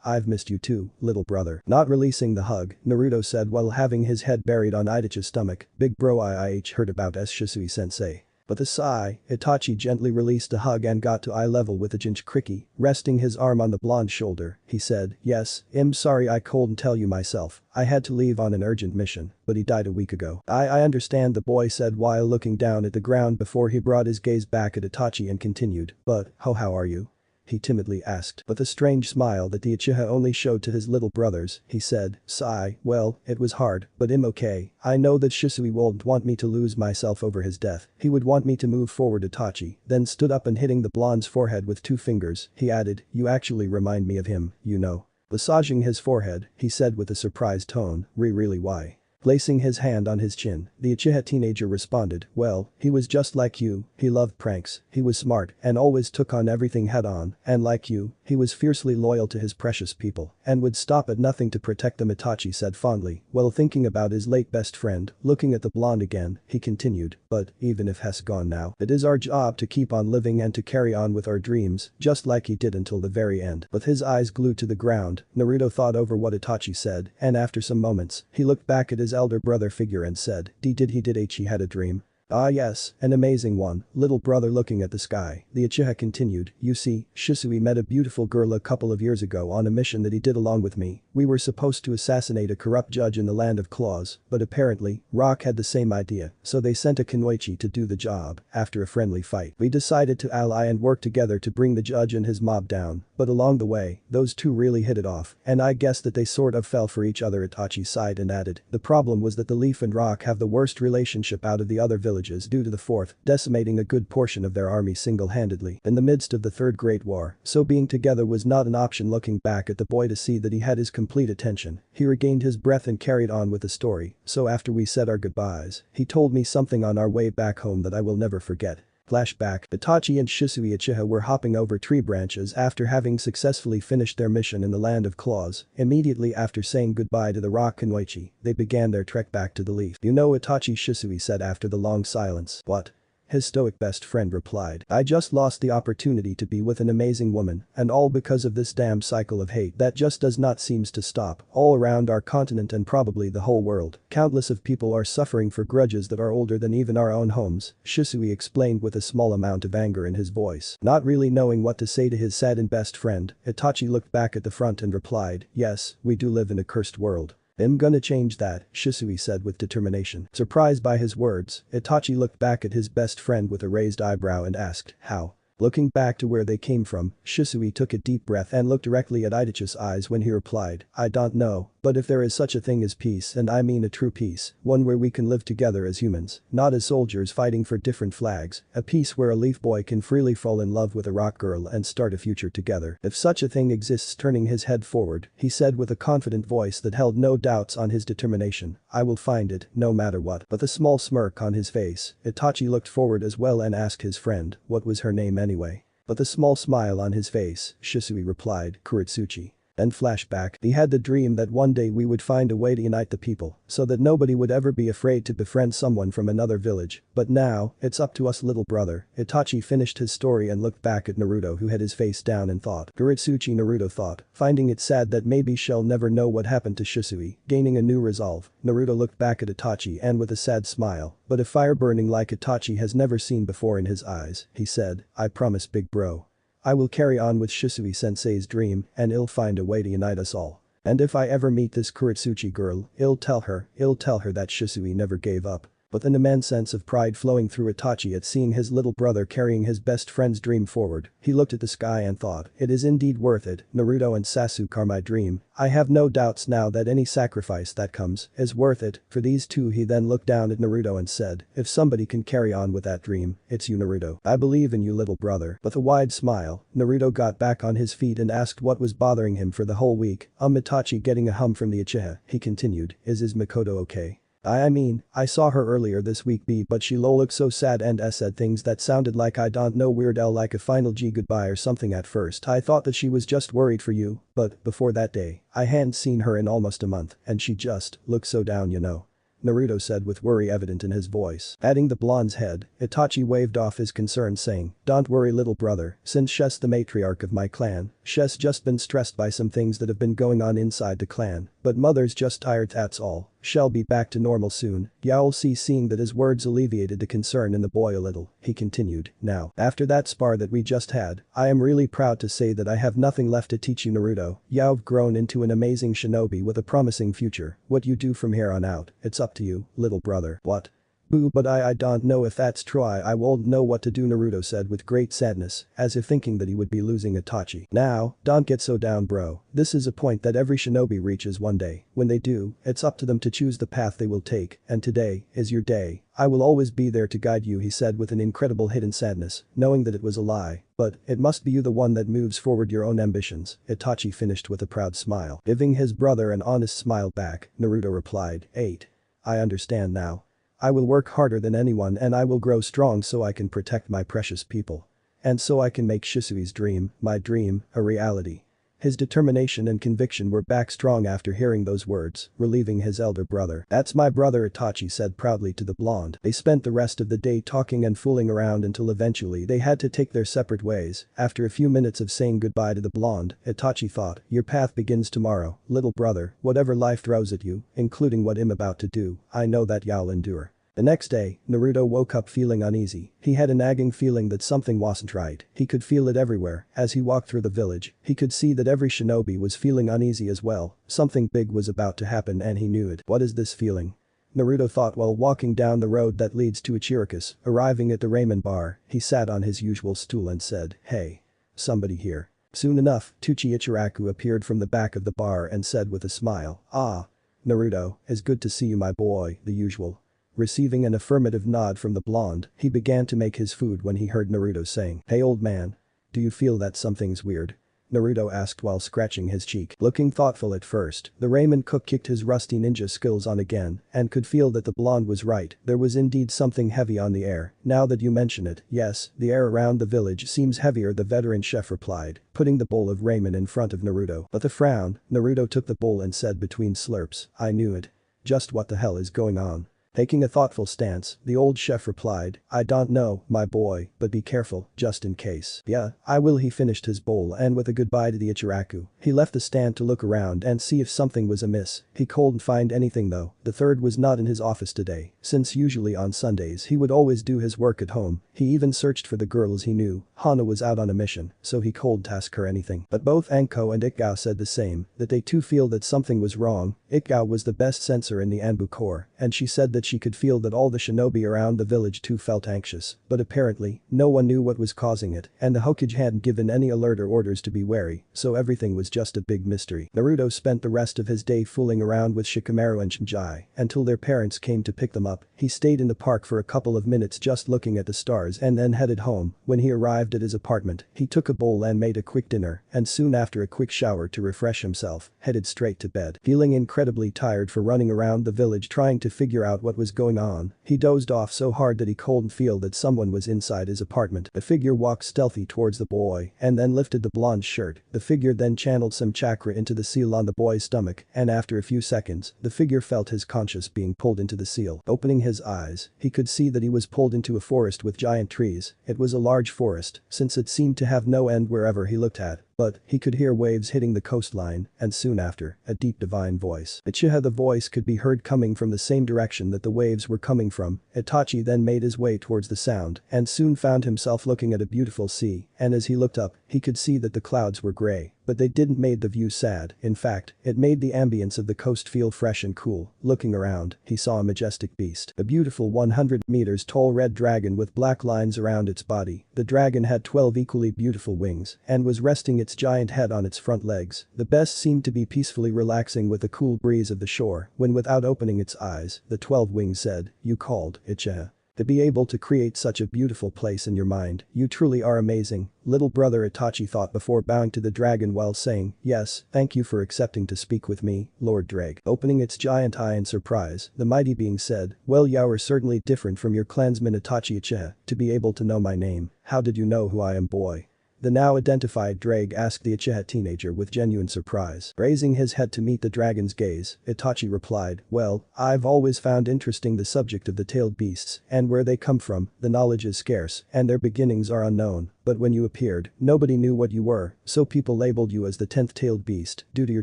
Speaker 1: I've missed you too, little brother." Not releasing the hug, Naruto said while having his head buried on Itachi's stomach, "Big bro, I heard about Shisui-sensei." With a sigh, Itachi gently released a hug and got to eye level with the Jinchuriki, resting his arm on the blonde's shoulder. He said, "Yes, I'm sorry I couldn't tell you myself. I had to leave on an urgent mission, but he died a week ago." I understand," the boy said while looking down at the ground before he brought his gaze back at Itachi and continued, "But, how are you?" he timidly asked. With a strange smile that the Uchiha only showed to his little brothers, he said, sigh, well, it was hard, but I'm okay. I know that Shisui won't want me to lose myself over his death. He would want me to move forward. Itachi then stood up and hitting the blonde's forehead with 2 fingers, he added, you actually remind me of him, you know. Massaging his forehead, he said with a surprised tone, really why? Placing his hand on his chin, the Uchiha teenager responded, well, he was just like you, he loved pranks, he was smart and always took on everything head on, and like you, he was fiercely loyal to his precious people and would stop at nothing to protect them. Itachi said fondly, while thinking about his late best friend. Looking at the blonde again, he continued, but even if he's gone now, it is our job to keep on living and to carry on with our dreams, just like he did until the very end. With his eyes glued to the ground, Naruto thought over what Itachi said, and after some moments, he looked back at his elder brother figure and said, he had a dream. Ah yes, an amazing one, little brother. Looking at the sky, the Uchiha continued, you see, Shisui met a beautiful girl a couple of years ago on a mission that he did along with me. We were supposed to assassinate a corrupt judge in the land of claws, but apparently, Rock had the same idea, so they sent a Kunoichi to do the job. After a friendly fight, we decided to ally and work together to bring the judge and his mob down, but along the way, those two really hit it off, and I guess that they sort of fell for each other. Itachi sighed and added, the problem was that the Leaf and Rock have the worst relationship out of the other villages due to the fourth, decimating a good portion of their army single-handedly in the midst of the Third Great War, so being together was not an option. Looking back at the boy to see that he had his complete attention, he regained his breath and carried on with the story, so after we said our goodbyes, he told me something on our way back home that I will never forget. Flashback, Itachi and Shisui Uchiha were hopping over tree branches after having successfully finished their mission in the land of claws. Immediately after saying goodbye to the Rock Kunoichi, they began their trek back to the Leaf. You know, Itachi, Shisui said after the long silence. What? His stoic best friend replied, I just lost the opportunity to be with an amazing woman, and all because of this damn cycle of hate that just does not seems to stop. All around our continent and probably the whole world, countless of people are suffering for grudges that are older than even our own homes, Shisui explained with a small amount of anger in his voice. Not really knowing what to say to his saddened best friend, Itachi looked back at the front and replied, yes, we do live in a cursed world. I'm gonna change that, Shisui said with determination. Surprised by his words, Itachi looked back at his best friend with a raised eyebrow and asked, how? Looking back to where they came from, Shisui took a deep breath and looked directly at Itachi's eyes when he replied, I don't know, but if there is such a thing as peace, and I mean a true peace, one where we can live together as humans, not as soldiers fighting for different flags, a peace where a leaf boy can freely fall in love with a rock girl and start a future together. If such a thing exists. Turning his head forward, he said with a confident voice that held no doubts on his determination, I will find it, no matter what. With a small smirk on his face, Itachi looked forward as well and asked his friend, what was her name anyway? With a small smile on his face, Shisui replied, Kuretsuchi. Then flashback, he had the dream that one day we would find a way to unite the people, so that nobody would ever be afraid to befriend someone from another village, but now, it's up to us, little brother. Itachi finished his story and looked back at Naruto, who had his face down in thought. Kuretsuchi, Naruto thought, finding it sad that maybe she'll never know what happened to Shisui. Gaining a new resolve, Naruto looked back at Itachi and with a sad smile, but a fire burning like Itachi has never seen before in his eyes, he said, I promise, big bro. I will carry on with Shisui-sensei's dream and I'll find a way to unite us all. And if I ever meet this Kuretsuchi girl, I'll tell her that Shisui never gave up. With an immense sense of pride flowing through Itachi at seeing his little brother carrying his best friend's dream forward, he looked at the sky and thought, it is indeed worth it. Naruto and Sasuke are my dream. I have no doubts now that any sacrifice that comes is worth it for these two. He then looked down at Naruto and said, if somebody can carry on with that dream, it's you, Naruto. I believe in you, little brother. With a wide smile, Naruto got back on his feet and asked what was bothering him for the whole week. Itachi getting a hum from the Uchiha, he continued, is Makoto okay? I mean, I saw her earlier this week but she looked so sad and said things that sounded like I don't know, Weird L, like a final G goodbye or something. At first I thought that she was just worried for you, but before that day, I hadn't seen her in almost a month and she just looked so down, you know. Naruto said with worry evident in his voice. Patting the blonde's head, Itachi waved off his concern saying, don't worry, little brother, since she's the matriarch of my clan, she's just been stressed by some things that have been going on inside the clan, but mother's just tired, that's all. She'll be back to normal soon. You'll see. Seeing that his words alleviated the concern in the boy a little, he continued, now, after that spar that we just had, I am really proud to say that I have nothing left to teach you, Naruto. You've grown into an amazing shinobi with a promising future. What you do from here on out, it's up to you, little brother. What? Boo, but I don't know if that's true. I won't know what to do, Naruto said with great sadness, as if thinking that he would be losing Itachi. Now, don't get so down, bro. This is a point that every shinobi reaches one day. When they do, it's up to them to choose the path they will take, and today is your day. I will always be there to guide you, he said with an incredible hidden sadness, knowing that it was a lie. But, it must be you the one that moves forward your own ambitions, Itachi finished with a proud smile. Giving his brother an honest smile back, Naruto replied, 8. I understand now. I will work harder than anyone and I will grow strong so I can protect my precious people. And so I can make Shisui's dream, my dream, a reality. His determination and conviction were back strong after hearing those words, relieving his elder brother. That's my brother, Itachi said proudly to the blonde. They spent the rest of the day talking and fooling around until eventually they had to take their separate ways. After a few minutes of saying goodbye to the blonde, Itachi thought, your path begins tomorrow, little brother, whatever life throws at you, including what I'm about to do, I know that you'll endure. The next day, Naruto woke up feeling uneasy. He had a nagging feeling that something wasn't right. He could feel it everywhere. As he walked through the village, he could see that every shinobi was feeling uneasy as well. Something big was about to happen and he knew it. What is this feeling? Naruto thought while walking down the road that leads to Ichiraku's. Arriving at the ramen bar, he sat on his usual stool and said, hey. Somebody here. Soon enough, Tuchi Ichiraku appeared from the back of the bar and said with a smile, ah. Naruto, it's good to see you, my boy, the usual. Receiving an affirmative nod from the blonde, he began to make his food when he heard Naruto saying, hey old man. Do you feel that something's weird? Naruto asked while scratching his cheek. Looking thoughtful at first, the ramen cook kicked his rusty ninja skills on again and could feel that the blonde was right. There was indeed something heavy on the air. Now that you mention it, yes, the air around the village seems heavier, the veteran chef replied, putting the bowl of ramen in front of Naruto. With a frown, Naruto took the bowl and said between slurps, I knew it. Just what the hell is going on? Taking a thoughtful stance, the old chef replied, I don't know, my boy, but be careful, just in case. Yeah, I will. He finished his bowl and with a goodbye to the Ichiraku, he left the stand to look around and see if something was amiss. He couldn't find anything though. The third was not in his office today, since usually on Sundays he would always do his work at home. He even searched for the girls he knew. Hana was out on a mission, so he couldn't task her anything. But both Anko and Ikgao said the same, that they too feel that something was wrong. Ikgao was the best sensor in the Anbu Corps, and she said that she could feel that all the shinobi around the village too felt anxious, but apparently, no one knew what was causing it, and the Hokage hadn't given any alert or orders to be wary, so everything was just a big mystery. Naruto spent the rest of his day fooling around with Shikamaru and Shinji until their parents came to pick them up. He stayed in the park for a couple of minutes just looking at the stars and then headed home. When he arrived at his apartment, he took a bowl and made a quick dinner, and soon after a quick shower to refresh himself, headed straight to bed. Feeling incredibly tired for running around the village trying to figure out what was going on, he dozed off so hard that he couldn't feel that someone was inside his apartment. The figure walked stealthy towards the boy and then lifted the blonde's shirt. The figure then channeled some chakra into the seal on the boy's stomach, and after a few seconds, the figure felt his conscious being pulled into the seal. Opening his eyes, he could see that he was pulled into a forest with giant trees. It was a large forest, since it seemed to have no end wherever he looked at. But, he could hear waves hitting the coastline, and soon after, a deep divine voice. Uchiha, the voice could be heard coming from the same direction that the waves were coming from. Itachi then made his way towards the sound, and soon found himself looking at a beautiful sea, and as he looked up, he could see that the clouds were grey. But they didn't made the view sad. In fact, it made the ambience of the coast feel fresh and cool. Looking around, he saw a majestic beast. A beautiful 100 meters tall red dragon with black lines around its body. The dragon had 12 equally beautiful wings and was resting its giant head on its front legs. The beast seemed to be peacefully relaxing with the cool breeze of the shore when, without opening its eyes, the 12 wings said, you called, Uchiha. To be able to create such a beautiful place in your mind, you truly are amazing, little brother, Itachi thought before bowing to the dragon while saying, yes, thank you for accepting to speak with me, Lord Drake. Opening its giant eye in surprise, the mighty being said, well, you are certainly different from your clansman Itachi Uchiha, to be able to know my name. How did you know who I am, boy? The now identified Drake asked the Uchiha teenager with genuine surprise. Raising his head to meet the dragon's gaze, Itachi replied, well, I've always found interesting the subject of the tailed beasts and where they come from. The knowledge is scarce and their beginnings are unknown. But when you appeared, nobody knew what you were, so people labeled you as the 10th tailed beast due to your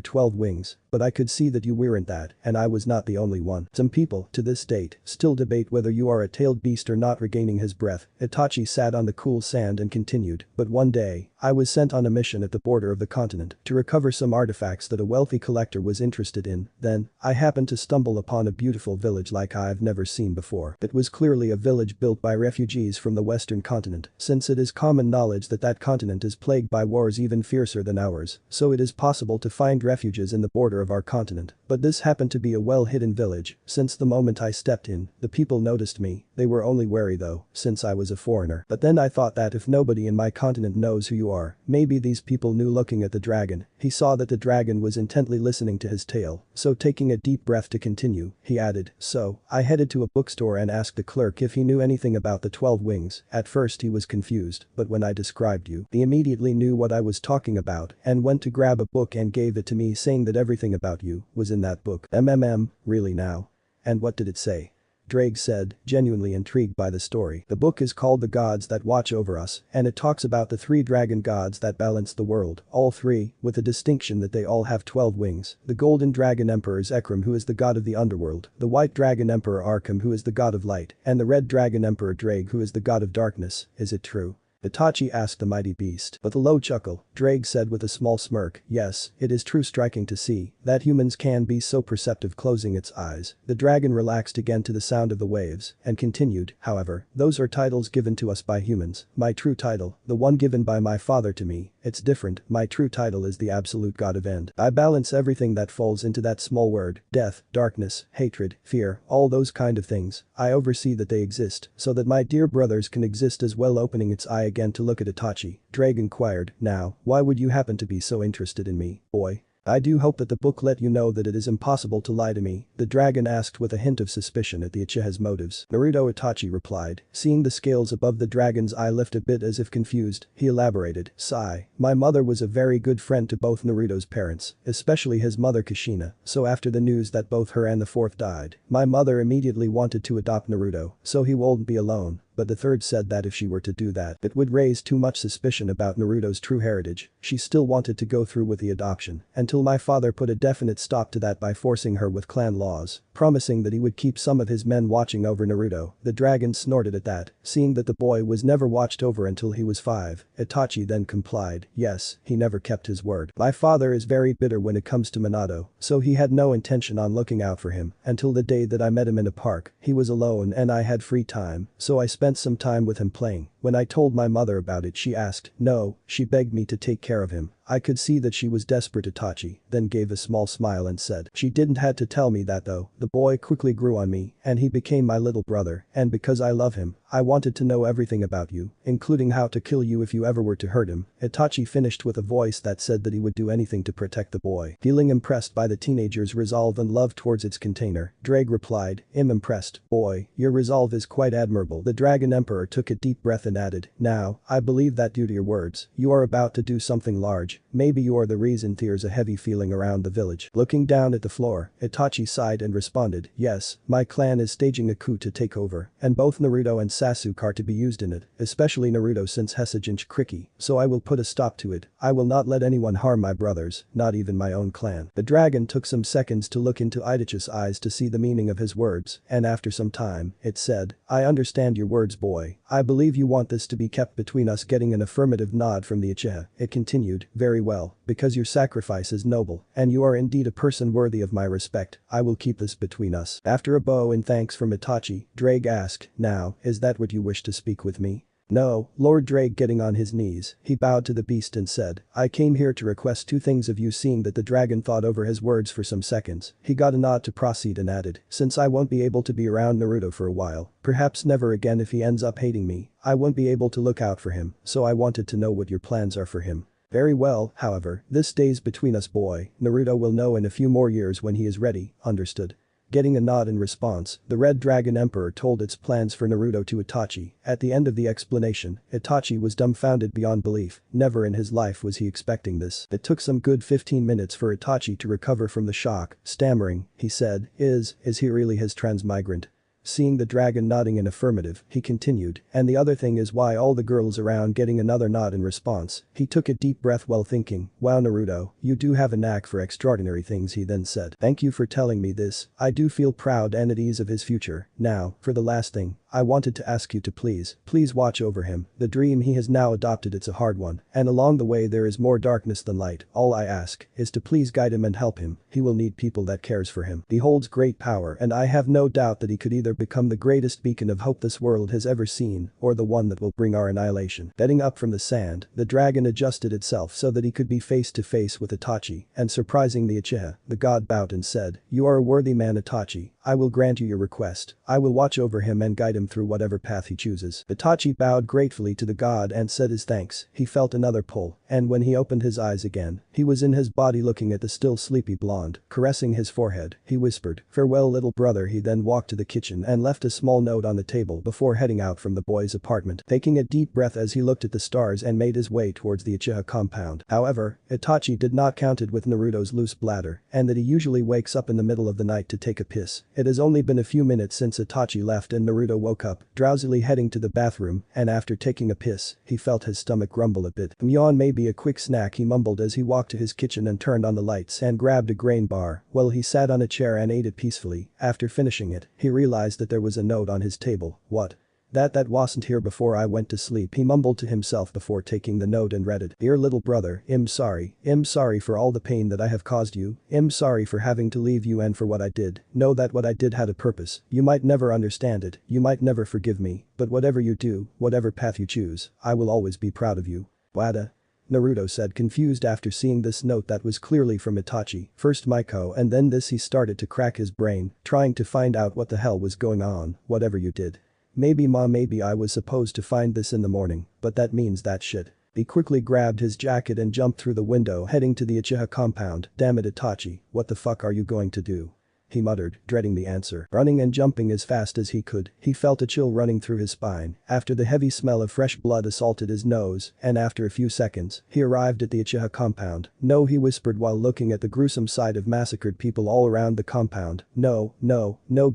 Speaker 1: 12 wings. But I could see that you weren't that, and I was not the only one. Some people, to this date, still debate whether you are a tailed beast or not. Regaining his breath, Itachi sat on the cool sand and continued, but one day, I was sent on a mission at the border of the continent to recover some artifacts that a wealthy collector was interested in. Then, I happened to stumble upon a beautiful village like I've never seen before. It was clearly a village built by refugees from the western continent, since it is common knowledge that that continent is plagued by wars even fiercer than ours, so it is possible to find refuges in the border of our continent. But this happened to be a well-hidden village. Since the moment I stepped in, the people noticed me. They were only wary though, since I was a foreigner. But then I thought that if nobody in my continent knows who you are, maybe these people knew. Looking at the dragon, he saw that the dragon was intently listening to his tale, so taking a deep breath to continue, he added, "So, I headed to a bookstore and asked the clerk if he knew anything about the 12 wings. At first he was confused, but when I described you, he immediately knew what I was talking about and went to grab a book and gave it to me, saying that everything about you was in that book." Really now? And what did it say? Drake said, genuinely intrigued by the story. The book is called The Gods That Watch Over Us, and it talks about the 3 dragon gods that balance the world, all 3, with the distinction that they all have 12 wings. The golden dragon emperor is Ekram, who is the god of the underworld, the white dragon emperor Arkham, who is the god of light, and the red dragon emperor Drake, who is the god of darkness. Is it true? Itachi asked the mighty beast. With a low chuckle, Drake said with a small smirk, "Yes, it is true. Striking to see that humans can be so perceptive." Closing its eyes, the dragon relaxed again to the sound of the waves and continued, "However, those are titles given to us by humans. My true title, the one given by my father to me, it's different. My true title is the absolute god of end. I balance everything that falls into that small word, death, darkness, hatred, fear, all those kind of things. I oversee that they exist so that my dear brothers can exist as well." Opening its eye again to look at Itachi, Drake inquired, "Now, why would you happen to be so interested in me, boy?" "I do hope that the book let you know that it is impossible to lie to me," the dragon asked with a hint of suspicion at the Uchiha's motives. "Naruto," Itachi replied, seeing the scales above the dragon's eye lift a bit as if confused, he elaborated, "Sigh. My mother was a very good friend to both Naruto's parents, especially his mother Kushina, so after the news that both her and the fourth died, my mother immediately wanted to adopt Naruto, so he won't be alone. But the third said that if she were to do that, it would raise too much suspicion about Naruto's true heritage. She still wanted to go through with the adoption, until my father put a definite stop to that by forcing her with clan laws, promising that he would keep some of his men watching over Naruto." The dragon snorted at that, seeing that the boy was never watched over until he was 5. Itachi then complied, "Yes, he never kept his word. My father is very bitter when it comes to Minato, so he had no intention on looking out for him until the day that I met him in a park. He was alone and I had free time, so I spent some time with him playing. When I told my mother about it, she asked, no, she begged me to take care of him. I could see that she was desperate." Itachi then gave a small smile and said, "She didn't had to tell me that though. The boy quickly grew on me and he became my little brother, and because I love him, I wanted to know everything about you, including how to kill you if you ever were to hurt him." Itachi finished with a voice that said that he would do anything to protect the boy. Feeling impressed by the teenager's resolve and love towards its container, Drake replied, "I'm impressed, boy, your resolve is quite admirable." The Dragon Emperor took a deep breath and added, "Now, I believe that due to your words, you are about to do something large. Maybe you are the reason there's a heavy feeling around the village." Looking down at the floor, Itachi sighed and responded, "Yes, my clan is staging a coup to take over, and both Naruto and Sasuke are to be used in it, especially Naruto since Hesajinch Kriki, so I will put a stop to it. I will not let anyone harm my brothers, not even my own clan." The dragon took some seconds to look into Itachi's eyes to see the meaning of his words, and after some time, it said, "I understand your words, boy. I believe you want this to be kept between us." Getting an affirmative nod from the Uchiha, it continued, "Very well, because your sacrifice is noble, and you are indeed a person worthy of my respect, I will keep this between us." After a bow and thanks from Itachi, Drake asked, "Now, is that what you wish to speak with me?" "No." Lord Drake getting on his knees, he bowed to the beast and said, "I came here to request 2 things of you." Seeing that the dragon thought over his words for some seconds, he got a nod to proceed and added, "Since I won't be able to be around Naruto for a while, perhaps never again if he ends up hating me, I won't be able to look out for him, so I wanted to know what your plans are for him." "Very well, however, this stays between us, boy. Naruto will know in a few more years when he is ready, understood?" Getting a nod in response, the Red Dragon Emperor told its plans for Naruto to Itachi. At the end of the explanation, Itachi was dumbfounded beyond belief. Never in his life was he expecting this. It took some good 15 minutes for Itachi to recover from the shock. Stammering, he said, Is he really his transmigrant?" Seeing the dragon nodding in affirmative, he continued, and the other thing is why all the girls around getting another nod in response. He took a deep breath while thinking, wow Naruto, you do have a knack for extraordinary things, he then said. Thank you for telling me this, I do feel proud and at ease of his future. Now, for the last thing, I wanted to ask you to please watch over him. The dream he has now adopted, it's a hard one, and along the way there is more darkness than light. All I ask is to please guide him and help him. He will need people that cares for him. He holds great power and I have no doubt that he could either become the greatest beacon of hope this world has ever seen or the one that will bring our annihilation. Getting up from the sand, the dragon adjusted itself so that he could be face to face with Itachi, and surprising the Uchiha, the god bowed and said, "You are a worthy man Itachi. I will grant you your request. I will watch over him and guide him through whatever path he chooses." Itachi bowed gratefully to the god and said his thanks. He felt another pull, and when he opened his eyes again, he was in his body looking at the still sleepy blonde, caressing his forehead. He whispered, "Farewell little brother." He then walked to the kitchen and left a small note on the table before heading out from the boy's apartment. Taking a deep breath as he looked at the stars and made his way towards the Uchiha compound. However, Itachi did not count it with Naruto's loose bladder, and that he usually wakes up in the middle of the night to take a piss. It has only been a few minutes since Itachi left and Naruto woke up, drowsily heading to the bathroom, and after taking a piss, he felt his stomach grumble a bit. Yawn may be a quick snack, he mumbled as he walked to his kitchen and turned on the lights and grabbed a grain bar. Well, he sat on a chair and ate it peacefully. After finishing it, he realized that there was a note on his table. What? That wasn't here before I went to sleep, he mumbled to himself before taking the note and read it. "Dear little brother, I'm sorry for all the pain that I have caused you. I'm sorry for having to leave you and for what I did. Know that what I did had a purpose. You might never understand it, you might never forgive me, but whatever you do, whatever path you choose, I will always be proud of you. Wada?" Naruto said, confused after seeing this note that was clearly from Itachi. First Maiko and then this. He started to crack his brain, trying to find out what the hell was going on. "Whatever you did. Maybe ma, maybe I was supposed to find this in the morning, but that means that shit." He quickly grabbed his jacket and jumped through the window heading to the Uchiha compound. "Damn it Itachi, what the fuck are you going to do?" he muttered, dreading the answer. Running and jumping as fast as he could, he felt a chill running through his spine after the heavy smell of fresh blood assaulted his nose, and after a few seconds, he arrived at the Uchiha compound. "No," he whispered while looking at the gruesome sight of massacred people all around the compound. No.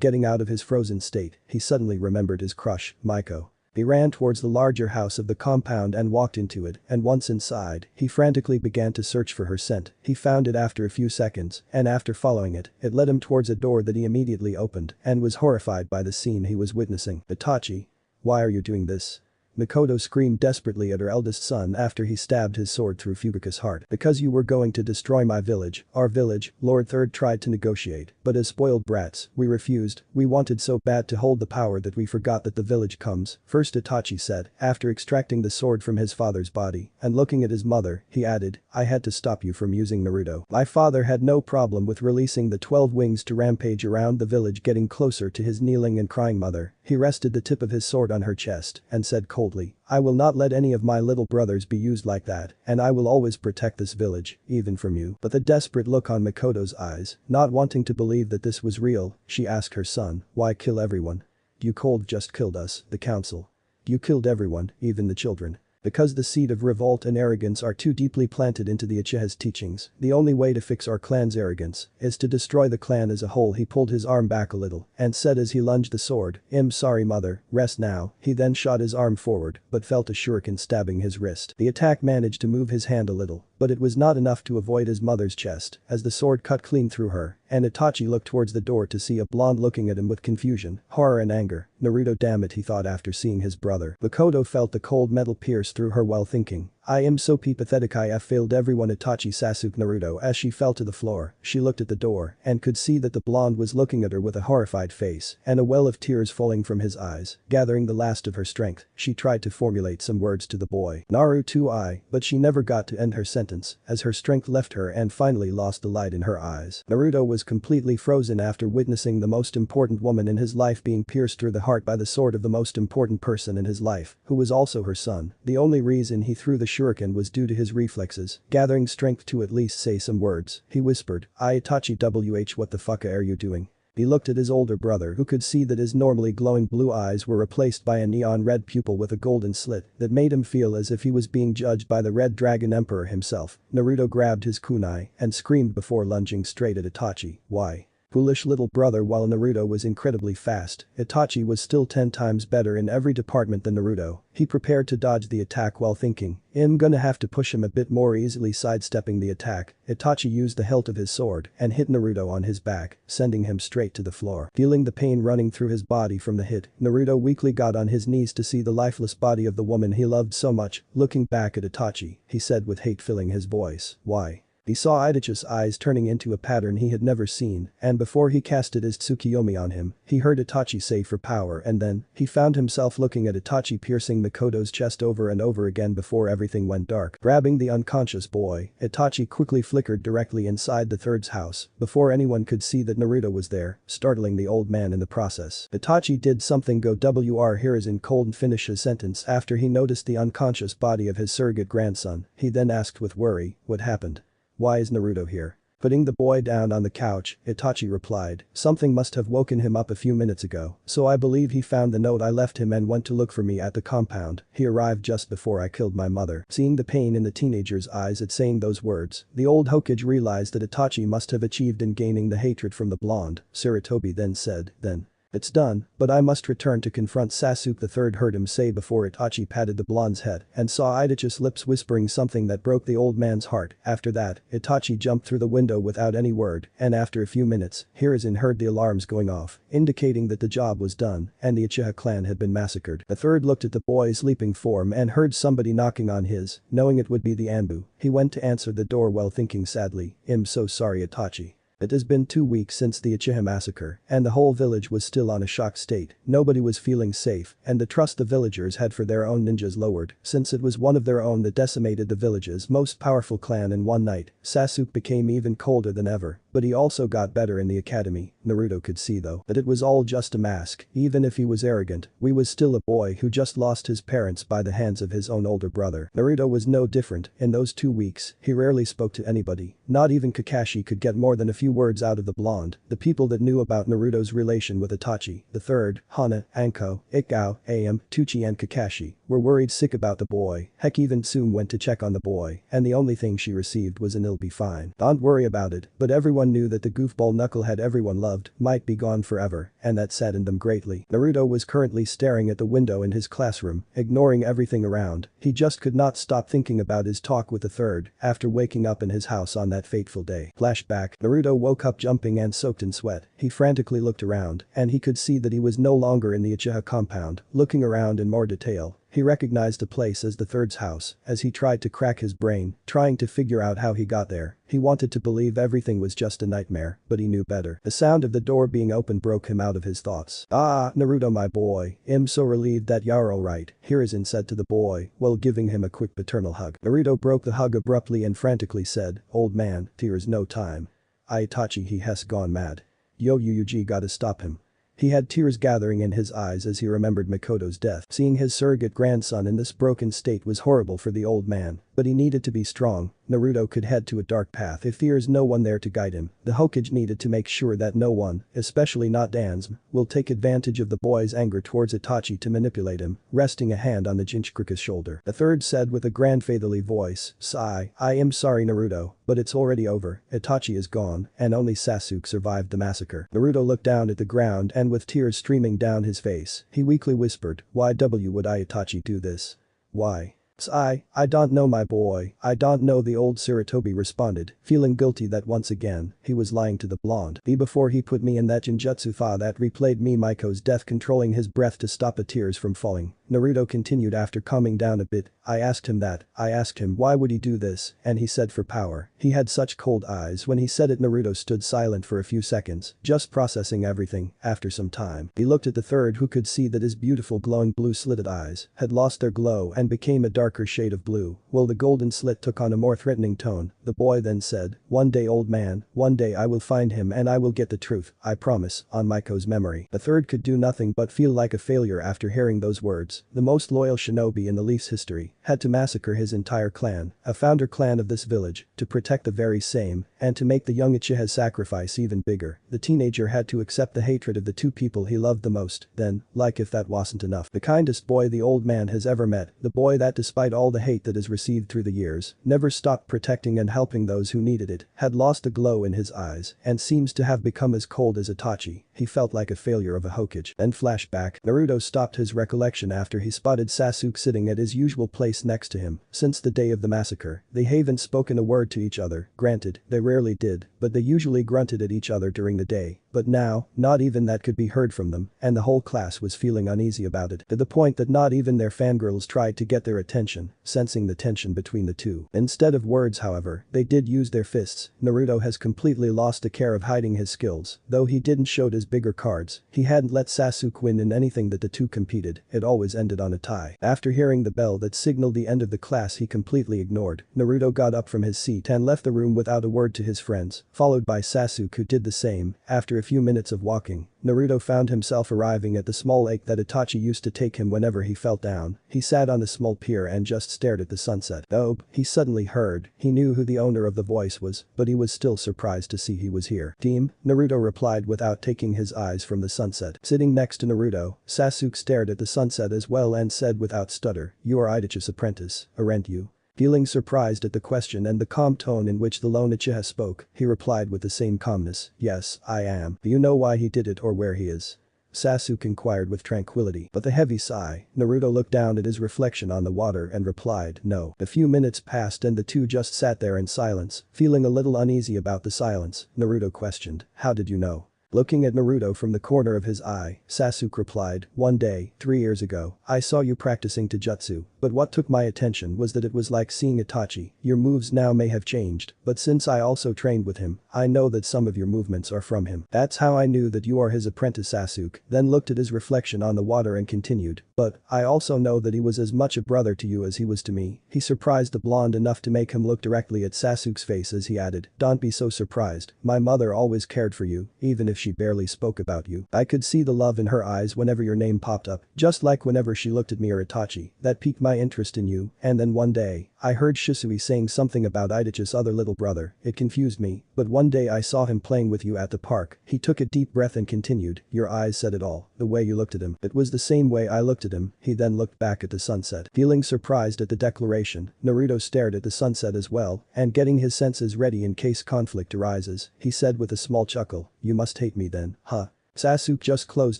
Speaker 1: Getting out of his frozen state, he suddenly remembered his crush, Maiko. He ran towards the larger house of the compound and walked into it, and once inside, he frantically began to search for her scent. He found it after a few seconds, and after following it, it led him towards a door that he immediately opened and was horrified by the scene he was witnessing. "Itachi, why are you doing this?" Mikoto screamed desperately at her eldest son after he stabbed his sword through Fugaku's heart. "Because you were going to destroy my village, our village." Lord Third tried to negotiate, but as spoiled brats, we refused. We wanted so bad to hold the power that we forgot that the village comes first, Itachi said, after extracting the sword from his father's body, and looking at his mother, he added, "I had to stop you from using Naruto. My father had no problem with releasing the 12 wings to rampage around the village, getting closer to his kneeling and crying mother. He rested the tip of his sword on her chest and said coldly, I will not let any of my little brothers be used like that, and I will always protect this village, even from you." But the desperate look on Mikoto's eyes, not wanting to believe that this was real, she asked her son, "Why kill everyone? You cold just killed us, the council. You killed everyone, even the children." Because the seed of revolt and arrogance are too deeply planted into the Uchiha's teachings, the only way to fix our clan's arrogance is to destroy the clan as a whole. He pulled his arm back a little and said as he lunged the sword, "I'm sorry mother, rest now." He then shot his arm forward but felt a shuriken stabbing his wrist. The attack managed to move his hand a little, but it was not enough to avoid his mother's chest as the sword cut clean through her, and Itachi looked towards the door to see a blonde looking at him with confusion, horror and anger. Naruto, damn it, he thought after seeing his brother. Mikoto felt the cold metal pierce through her while thinking, I am so pathetic, I have failed everyone. Itachi Sasuke Naruto. As she fell to the floor, she looked at the door and could see that the blonde was looking at her with a horrified face and a well of tears falling from his eyes. Gathering the last of her strength, she tried to formulate some words to the boy. Naruto, but she never got to end her sentence as her strength left her and finally lost the light in her eyes. Naruto was completely frozen after witnessing the most important woman in his life being pierced through the heart by the sword of the most important person in his life, who was also her son. The only reason he threw the shuriken was due to his reflexes. Gathering strength to at least say some words, he whispered, Itachi WH, what the fuck are you doing? He looked at his older brother who could see that his normally glowing blue eyes were replaced by a neon red pupil with a golden slit that made him feel as if he was being judged by the Red Dragon Emperor himself. Naruto grabbed his kunai and screamed before lunging straight at Itachi. Why? Foolish little brother. While Naruto was incredibly fast, Itachi was still 10 times better in every department than Naruto. He prepared to dodge the attack while thinking, I'm gonna have to push him a bit more. Easily sidestepping the attack, Itachi used the hilt of his sword and hit Naruto on his back, sending him straight to the floor. Feeling the pain running through his body from the hit, Naruto weakly got on his knees to see the lifeless body of the woman he loved so much. Looking back at Itachi, he said with hate filling his voice, why? He saw Itachi's eyes turning into a pattern he had never seen, and before he casted his Tsukiyomi on him, he heard Itachi say for power, and then, he found himself looking at Itachi piercing Makoto's chest over and over again before everything went dark. Grabbing the unconscious boy, Itachi quickly flickered directly inside the third's house, before anyone could see that Naruto was there, startling the old man in the process. Itachi did something go WR Hiruzen cold and finish his sentence after he noticed the unconscious body of his surrogate grandson. He then asked with worry, what happened? Why is Naruto here? Putting the boy down on the couch, Itachi replied, something must have woken him up a few minutes ago, so I believe he found the note I left him and went to look for me at the compound. He arrived just before I killed my mother. Seeing the pain in the teenager's eyes at saying those words, the old Hokage realized that Itachi must have achieved in gaining the hatred from the blonde. Sarutobi then said, then. It's done, but I must return to confront Sasuke. The third heard him say before Itachi patted the blonde's head and saw Itachi's lips whispering something that broke the old man's heart. After that, Itachi jumped through the window without any word, and after a few minutes, Hiruzen heard the alarms going off, indicating that the job was done and the Uchiha clan had been massacred. The third looked at the boy's sleeping form and heard somebody knocking on his, knowing it would be the Anbu. He went to answer the door while thinking sadly, I'm so sorry Itachi. It has been 2 weeks since the Uchiha massacre, and the whole village was still on a shock state. Nobody was feeling safe, and the trust the villagers had for their own ninjas lowered, since it was one of their own that decimated the village's most powerful clan in one night. Sasuke became even colder than ever, but he also got better in the academy. Naruto could see though that it was all just a mask. Even if he was arrogant, he was still a boy who just lost his parents by the hands of his own older brother. Naruto was no different. In those 2 weeks, he rarely spoke to anybody. Not even Kakashi could get more than a few words out of the blonde. The people that knew about Naruto's relation with Itachi, the third, Hana, Anko, Ikao, Am, Tuchi and Kakashi, were worried sick about the boy. Heck, even Tsume went to check on the boy, and the only thing she received was an "It'll be fine. Don't worry about it," but everyone knew that the goofball knucklehead everyone loved might be gone forever, and that saddened them greatly. Naruto was currently staring at the window in his classroom, ignoring everything around. He just could not stop thinking about his talk with the third after waking up in his house on that fateful day. Flashback, Naruto woke up jumping and soaked in sweat. He frantically looked around, and he could see that he was no longer in the Uchiha compound. Looking around in more detail, he recognized the place as the third's house. As he tried to crack his brain, trying to figure out how he got there, he wanted to believe everything was just a nightmare, but he knew better. The sound of the door being opened broke him out of his thoughts. "Ah, Naruto my boy, I'm so relieved that you're alright," Hiruzen said to the boy while giving him a quick paternal hug. Naruto broke the hug abruptly and frantically said, "Old man, there's no time. Itachi he has gone mad. Yo Yuji gotta stop him." He had tears gathering in his eyes as he remembered Makoto's death. Seeing his surrogate grandson in this broken state was horrible for the old man, but he needed to be strong. Naruto could head to a dark path if there's no one there to guide him. The Hokage needed to make sure that no one, especially not Danzm, will take advantage of the boy's anger towards Itachi to manipulate him, resting a hand on the Jinchurika's shoulder. The third said with a grandfatherly voice, "Sigh, I am sorry Naruto, but it's already over. Itachi is gone, and only Sasuke survived the massacre." Naruto looked down at the ground and with tears streaming down his face, he weakly whispered, "Why would Itachi do this? Why?" I don't know my boy, I don't know," the old Sarutobi responded, feeling guilty that once again, he was lying to the blonde. Before he put me in that Jinjutsu fa that replayed me Maiko's death, controlling his breath to stop the tears from falling. Naruto continued after calming down a bit, I asked him why would he do this, and he said for power. He had such cold eyes when he said it. Naruto stood silent for a few seconds, just processing everything. After some time, he looked at the third who could see that his beautiful glowing blue slitted eyes had lost their glow and became a darker shade of blue, while the golden slit took on a more threatening tone. The boy then said, "One day old man, one day I will find him and I will get the truth, I promise, on Maiko's memory." The third could do nothing but feel like a failure after hearing those words. The most loyal shinobi in the Leaf's history had to massacre his entire clan, a founder clan of this village, to protect the very same and to make the young Uchiha's sacrifice even bigger, the teenager had to accept the hatred of the two people he loved the most. Then, like if that wasn't enough, the kindest boy the old man has ever met, the boy that despite all the hate that is received through the years, never stopped protecting and helping those who needed it, had lost the glow in his eyes and seems to have become as cold as Itachi. He felt like a failure of a Hokage. Then flashback, Naruto stopped his recollection after he spotted Sasuke sitting at his usual place next to him. Since the day of the massacre, they haven't spoken a word to each other. Granted, they rarely did, but they usually grunted at each other during the day. But now, not even that could be heard from them, and the whole class was feeling uneasy about it, to the point that not even their fangirls tried to get their attention, sensing the tension between the two. Instead of words, however, they did use their fists. Naruto has completely lost the care of hiding his skills, though he didn't show his bigger cards. He hadn't let Sasuke win in anything that the two competed, it always ended on a tie. After hearing the bell that signaled the end of the class he completely ignored, Naruto got up from his seat and left the room without a word to his friends, followed by Sasuke who did the same. After a few minutes of walking, Naruto found himself arriving at the small lake that Itachi used to take him whenever he felt down. He sat on the small pier and just stared at the sunset. Though, he suddenly heard, he knew who the owner of the voice was, but he was still surprised to see he was here. "Team," Naruto replied without taking his eyes from the sunset. Sitting next to Naruto, Sasuke stared at the sunset as well and said without stutter, "You are Itachi's apprentice, aren't you?" Feeling surprised at the question and the calm tone in which the lone Uchiha spoke, he replied with the same calmness, "Yes, I am. Do you know why he did it or where he is?" Sasuke inquired with tranquility. With a heavy sigh, Naruto looked down at his reflection on the water and replied, "No." A few minutes passed and the two just sat there in silence. Feeling a little uneasy about the silence, Naruto questioned, "How did you know?" Looking at Naruto from the corner of his eye, Sasuke replied, "One day, 3 years ago, I saw you practicing taijutsu, but what took my attention was that it was like seeing Itachi. Your moves now may have changed, but since I also trained with him, I know that some of your movements are from him. That's how I knew that you are his apprentice." Sasuke then looked at his reflection on the water and continued, "But I also know that he was as much a brother to you as he was to me." He surprised the blonde enough to make him look directly at Sasuke's face as he added, "Don't be so surprised, my mother always cared for you, even if she barely spoke about you. I could see the love in her eyes whenever your name popped up, just like whenever she looked at me or Itachi. That piqued my interest in you, and then one day, I heard Shisui saying something about Itachi's other little brother. It confused me, but one day I saw him playing with you at the park." He took a deep breath and continued, "Your eyes said it all, the way you looked at him. It was the same way I looked at him." He then looked back at the sunset. Feeling surprised at the declaration, Naruto stared at the sunset as well, and getting his senses ready in case conflict arises, he said with a small chuckle, "You must hate me then, huh?" Sasuke just closed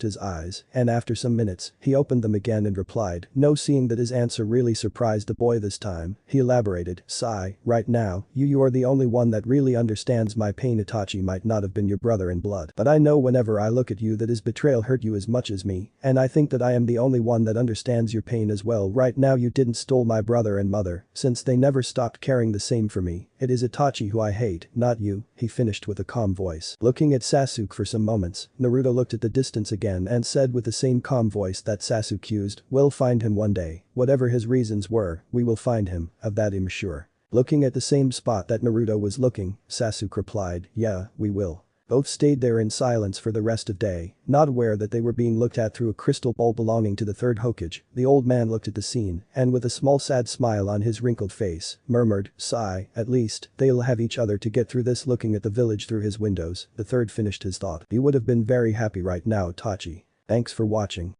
Speaker 1: his eyes, and after some minutes, he opened them again and replied, "No." Seeing that his answer really surprised the boy this time, he elaborated, "Sai, right now, you are the only one that really understands my pain. Itachi might not have been your brother in blood, but I know whenever I look at you that his betrayal hurt you as much as me, and I think that I am the only one that understands your pain as well. Right now you didn't stole my brother and mother, since they never stopped caring the same for me. It is Itachi who I hate, not you," he finished with a calm voice. Looking at Sasuke for some moments, Naruto looked at the distance again and said with the same calm voice that Sasuke used, "We'll find him one day. Whatever his reasons were, we will find him, of that I'm sure." Looking at the same spot that Naruto was looking, Sasuke replied, "Yeah, we will." Both stayed there in silence for the rest of the day, not aware that they were being looked at through a crystal ball belonging to the third Hokage. The old man looked at the scene, and with a small sad smile on his wrinkled face, murmured, "Sigh, at least, they'll have each other to get through this." Looking at the village through his windows, the third finished his thought. "You would have been very happy right now, Itachi." Thanks for watching.